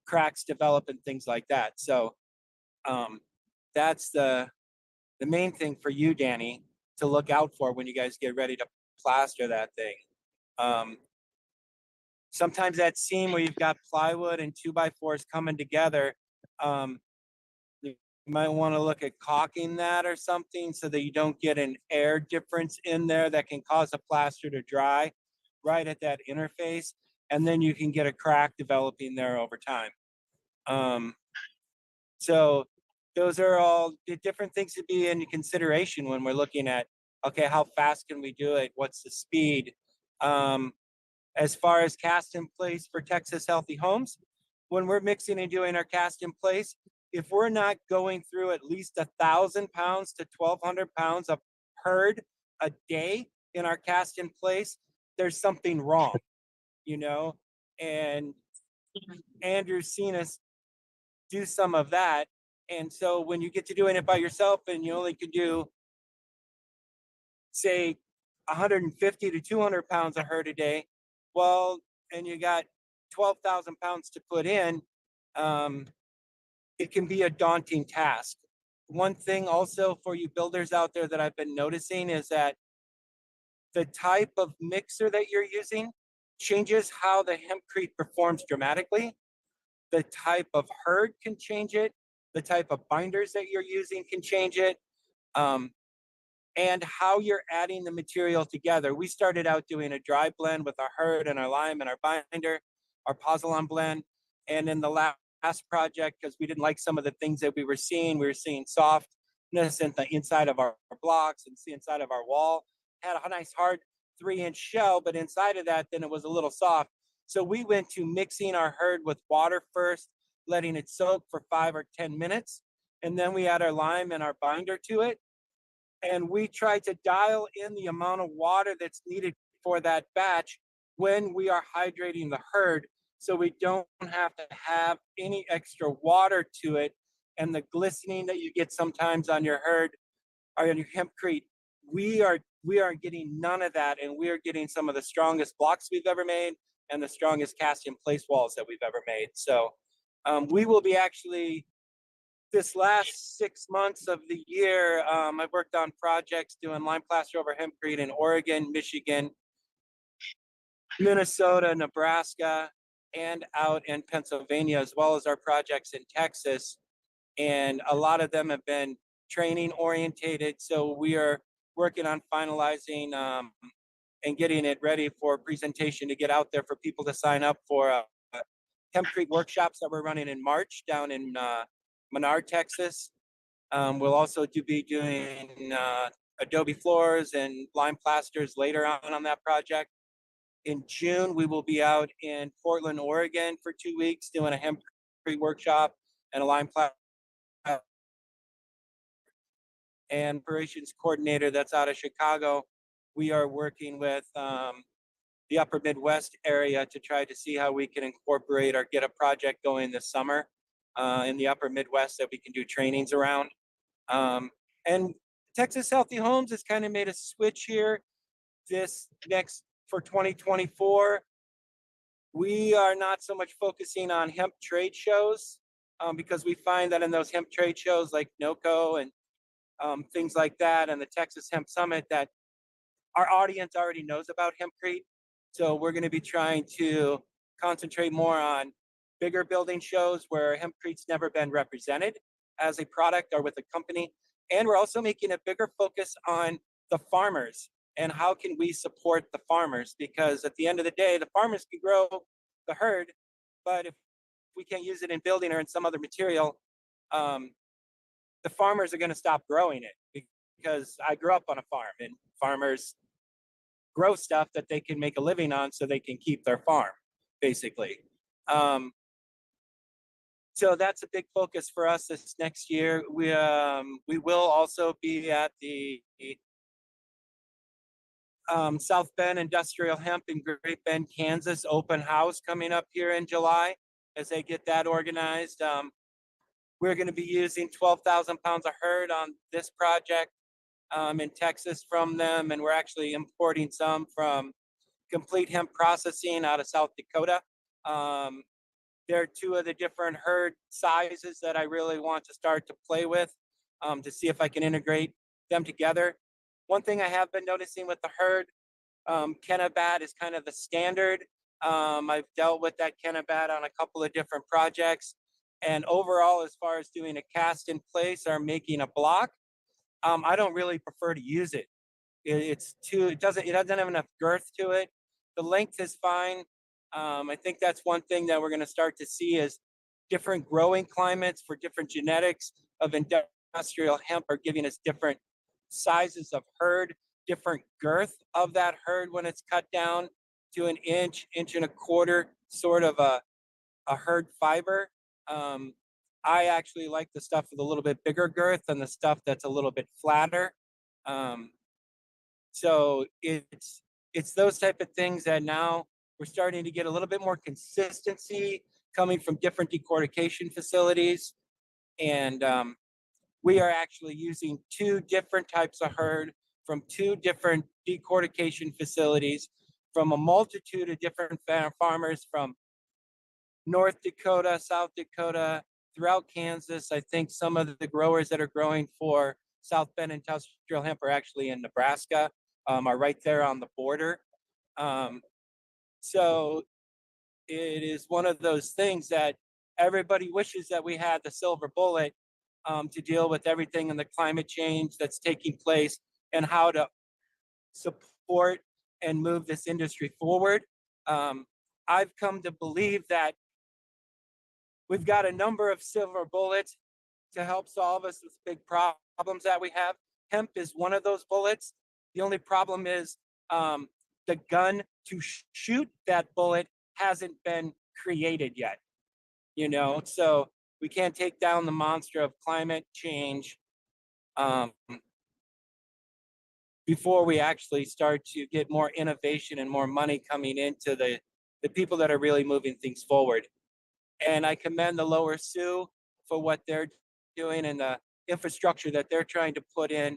cracks develop and things like that. So that's the main thing for you, Danny, to look out for when you guys get ready to plaster that thing. Sometimes that seam where you've got plywood and 2x4s coming together, you might want to look at caulking that or something so that you don't get an air difference in there that can cause a plaster to dry right at that interface. And then you can get a crack developing there over time. So those are all the different things to be in consideration when we're looking at, okay, how fast can we do it? What's the speed? As far as cast in place for Texas Healthy Homes, when we're mixing and doing our cast in place, if we're not going through at least 1,000 pounds to 1,200 pounds of herd a day in our cast in place, there's something wrong, you know? And Andrew's seen us do some of that. And so when you get to doing it by yourself and you only can do, say, 150 to 200 pounds of herd a day, well, and you got 12,000 pounds to put in, it can be a daunting task. One thing also for you builders out there that I've been noticing is that the type of mixer that you're using changes how the hempcrete performs dramatically. The type of herd can change it. The type of binders that you're using can change it. And how you're adding the material together. We started out doing a dry blend with our herd and our lime and our binder, our pozzolan blend. And in the last project, because we didn't like some of the things that we were seeing softness in the inside of our blocks and the inside of our wall. Had a nice hard 3-inch shell, but inside of that, then it was a little soft. So we went to mixing our herd with water first, letting it soak for 5 or 10 minutes. And then we add our lime and our binder to it. And we try to dial in the amount of water that's needed for that batch when we are hydrating the herd, so we don't have to have any extra water to it. And the glistening that you get sometimes on your herd or on your hempcrete, we are getting none of that, and we are getting some of the strongest blocks we've ever made and the strongest cast in place walls that we've ever made. So we will be actually, this last 6 months of the year, I've worked on projects doing lime plaster over hempcrete in Oregon, Michigan, Minnesota, Nebraska, and out in Pennsylvania, as well as our projects in Texas. And a lot of them have been training orientated. So we are working on finalizing and getting it ready for presentation to get out there for people to sign up for hempcrete workshops that we're running in March down in Menard, Texas. We'll also be doing adobe floors and lime plasters later on that project. In June, we will be out in Portland, Oregon for 2 weeks doing a hempcrete workshop and a lime plaster. And operations coordinator that's out of Chicago. We are working with the upper Midwest area to try to see how we can incorporate or get a project going this summer in the upper Midwest that we can do trainings around. And Texas Healthy Homes has kind of made a switch here. For 2024, we are not so much focusing on hemp trade shows because we find that in those hemp trade shows like NOCO and things like that, and the Texas Hemp Summit, that our audience already knows about hempcrete. So we're going to be trying to concentrate more on bigger building shows where hempcrete's never been represented as a product or with a company. And we're also making a bigger focus on the farmers and how can we support the farmers, because at the end of the day, the farmers can grow the herd, but if we can't use it in building or in some other material, the farmers are going to stop growing it. Because I grew up on a farm, and farmers grow stuff that they can make a living on so they can keep their farm, basically. So that's a big focus for us this next year. We will also be at the South Bend Industrial Hemp in Great Bend, Kansas open house coming up here in July as they get that organized. We're going to be using 12,000 pounds of herd on this project in Texas from them, and we're actually importing some from Complete Hemp Processing out of South Dakota. They're two of the different herd sizes that I really want to start to play with to see if I can integrate them together. One thing I have been noticing with the herd, Kennebat is kind of the standard. I've dealt with that Kennebat on a couple of different projects. And overall, as far as doing a cast in place or making a block, I don't really prefer to use it. It doesn't have enough girth to it. The length is fine. I think that's one thing that we're going to start to see is different growing climates for different genetics of industrial hemp are giving us different sizes of herd, different girth of that herd when it's cut down to an inch and a quarter, sort of a herd fiber. I actually like the stuff with a little bit bigger girth and the stuff that's a little bit flatter. So it's those type of things that now we're starting to get a little bit more consistency coming from different decortication facilities. And we are actually using 2 different types of herd from 2 different decortication facilities from a multitude of different farmers from North Dakota, South Dakota, throughout Kansas. I think some of the growers that are growing for South Bend Industrial Hemp are actually in Nebraska, are right there on the border. So it is one of those things that everybody wishes that we had the silver bullet to deal with everything in the climate change that's taking place and how to support and move this industry forward. I've come to believe that we've got a number of silver bullets to help solve us with big problems that we have. Hemp is one of those bullets. The only problem is the gun to shoot that bullet hasn't been created yet. You know, so we can't take down the monster of climate change before we actually start to get more innovation and more money coming into the people that are really moving things forward. And I commend the Lower Sioux for what they're doing and the infrastructure that they're trying to put in,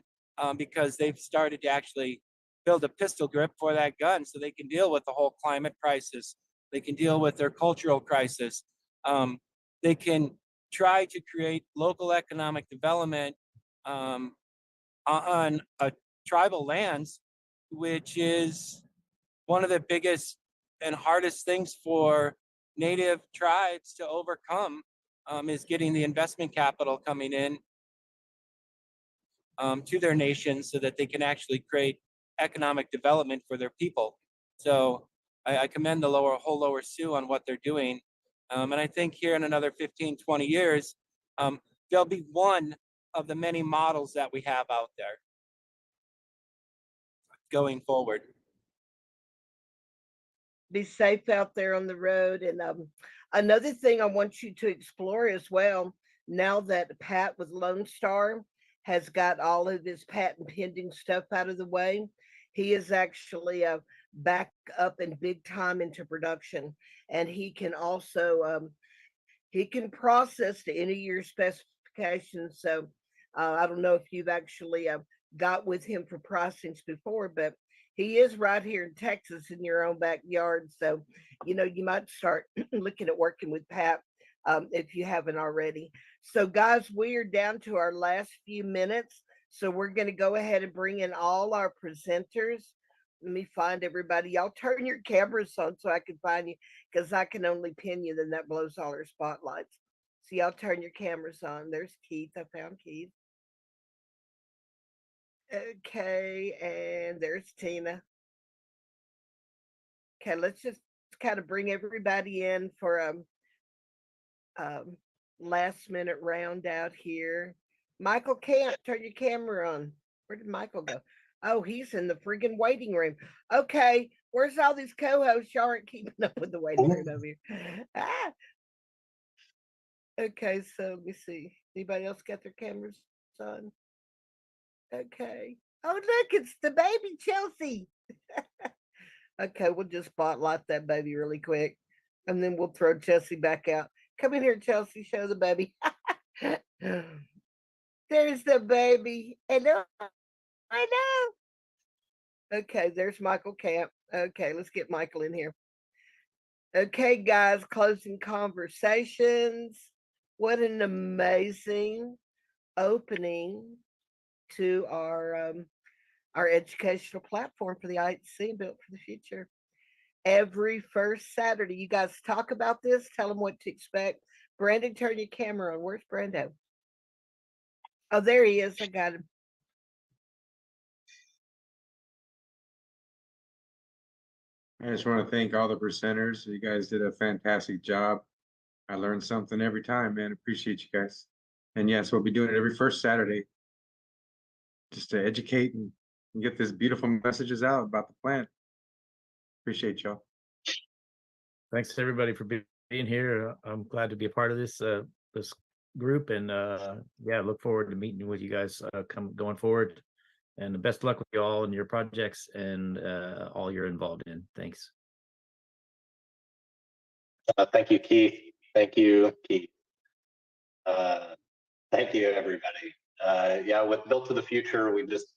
because they've started to actually build a pistol grip for that gun so they can deal with the whole climate crisis. They can deal with their cultural crisis. They can try to create local economic development on tribal lands, which is one of the biggest and hardest things for Native tribes to overcome, is getting the investment capital coming in to their nation so that they can actually create economic development for their people. So I commend the whole Lower Sioux on what they're doing. And I think here in another 15, 20 years, there'll be one of the many models that we have out there going forward. Be safe out there on the road. And another thing I want you to explore as well, now that Pat with Lone Star has got all of his patent pending stuff out of the way, he is actually back up and big time into production. And he can also he can process to any of your specifications. So I don't know if you've actually got with him for pricings before, but he is right here in Texas in your own backyard. So, you know, you might start looking at working with Pat if you haven't already. So, guys, we are down to our last few minutes. So, we're going to go ahead and bring in all our presenters. Let me find everybody. Y'all turn your cameras on so I can find you, because I can only pin you, then that blows all our spotlights. So, y'all turn your cameras on. There's Keith. I found Keith. Okay, and there's Tina. Okay, let's just kind of bring everybody in for last minute round out here. Michael can't turn your camera on. Where did Michael go? Oh, he's in the friggin' waiting room. Okay, where's all these co-hosts? Y'all aren't keeping up with the waiting room over here. Ah. Okay, so let me see. Anybody else got their cameras on? Okay. Oh, look, it's the baby Chelsea. Okay, we'll just spotlight that baby really quick, and then we'll throw Chelsea back out. Come in here, Chelsea. Show the baby. There's the baby. Hello. I know. Okay, there's Michael Camp. Okay, let's get Michael in here. Okay, guys, closing conversations. What an amazing opening to our educational platform for the IHC Built for the Future. Every first Saturday, you guys talk about this, tell them what to expect. Brandon, turn your camera on. Where's Brando? Oh, there he is. I got him. I just want to thank all the presenters. You guys did a fantastic job. I learned something every time, man. Appreciate you guys. And yes, we'll be doing it every first Saturday just to educate and get these beautiful messages out about the plant. Appreciate y'all. Thanks everybody for being here. I'm glad to be a part of this group, and yeah, look forward to meeting with you guys going forward. And the best of luck with you all and your projects and all you're involved in. Thanks. Thank you, Keith. Thank you, Keith. Thank you, everybody. Yeah, with Built to the Future, we just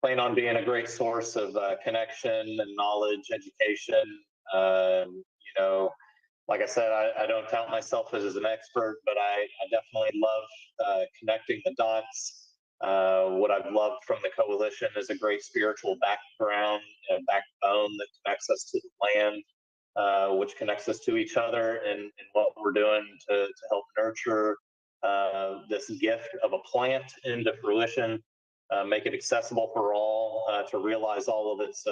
plan on being a great source of connection and knowledge, education. You know, like I said, I don't count myself as an expert, but I definitely love connecting the dots. What I've loved from the coalition is a great spiritual background and backbone that connects us to the land, which connects us to each other and what we're doing to help nurture this gift of a plant into fruition, make it accessible for all to realize all of its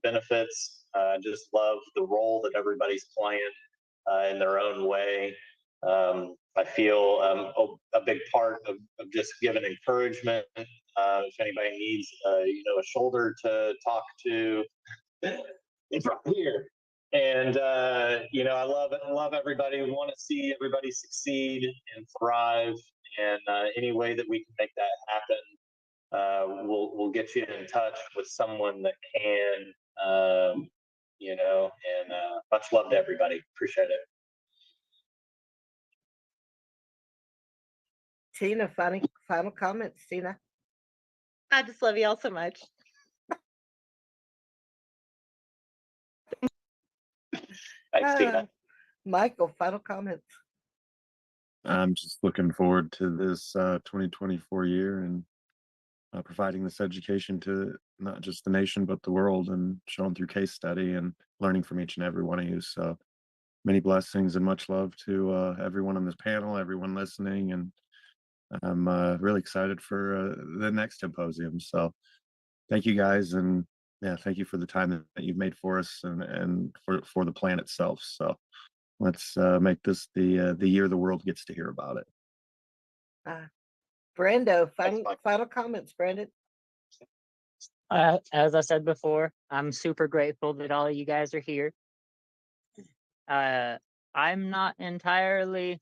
benefits. Just love the role that everybody's playing in their own way. I feel a big part of just giving encouragement. If anybody needs, you know, a shoulder to talk to, it's right here. And you know, I love everybody. We want to see everybody succeed and thrive. And any way that we can make that happen, we'll get you in touch with someone that can. You know, and much love to everybody. Appreciate it. Tina, final comments, Tina. I just love y'all so much. Thanks, Tina. Michael, final comments. I'm just looking forward to this 2024 year and providing this education to not just the nation, but the world, and showing through case study and learning from each and every one of you. So many blessings and much love to everyone on this panel, everyone listening. And I'm really excited for the next symposium. So thank you guys. And yeah, thank you for the time that you've made for us and for the plan itself. So let's make this the year the world gets to hear about it. Brando, final comments, Brandon. As I said before, I'm super grateful that all of you guys are here. I'm not entirely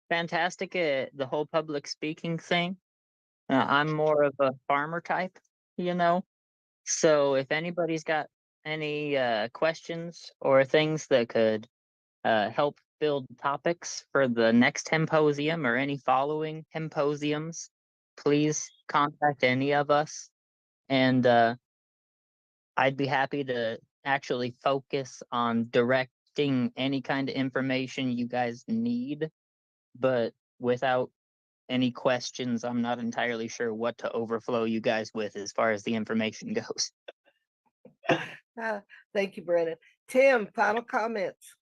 fantastic at the whole public speaking thing. I'm more of a farmer type, you know. So if anybody's got any questions or things that could help build topics for the next Hemposium or any following Hemposiums, please contact any of us. And I'd be happy to actually focus on directing any kind of information you guys need. But without any questions, I'm not entirely sure what to overflow you guys with as far as the information goes. Thank you, Brandon. Tim, final comments.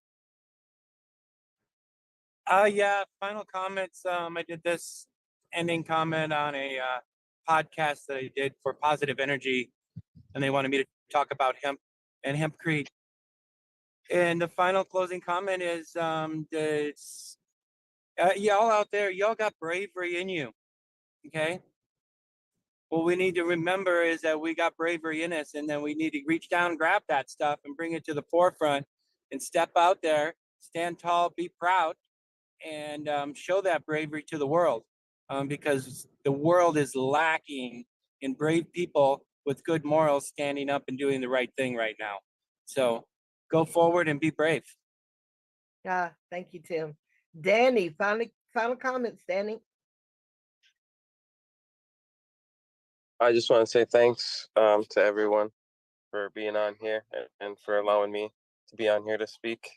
Yeah, final comments. I did this ending comment on a podcast that I did for Positive Energy, and they wanted me to talk about hemp and hempcrete. And the final closing comment is y'all out there, y'all got bravery in you, okay? What we need to remember is that we got bravery in us, and then we need to reach down, grab that stuff, and bring it to the forefront and step out there, stand tall, be proud, and show that bravery to the world, because the world is lacking in brave people with good morals standing up and doing the right thing right now. So go forward and be brave. Thank you, Tim. Danny, final comments, Danny. I just want to say thanks to everyone for being on here and for allowing me to be on here to speak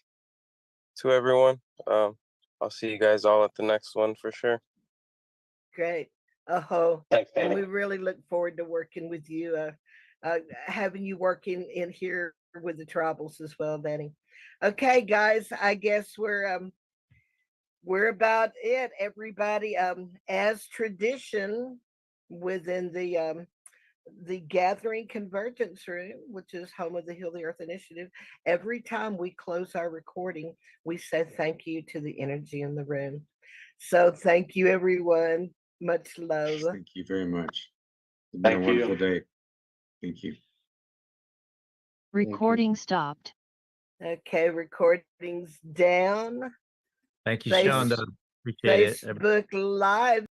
to everyone. I'll see you guys all at the next one for sure. Great. Thanks, and Danny. we really look forward to working with you, having you working in here with the tribals as well, Danny. Okay, guys, I guess we're about it, everybody. As tradition within the Gathering Convergence Room, which is home of the Heal the Earth Initiative, every time we close our recording, we say thank you to the energy in the room. So thank you, everyone. Much love. Thank you very much. It's been a wonderful day. Thank you. Recording stopped. Okay, recording's down. Thank you, Face- Shonda. Appreciate it. Facebook Live.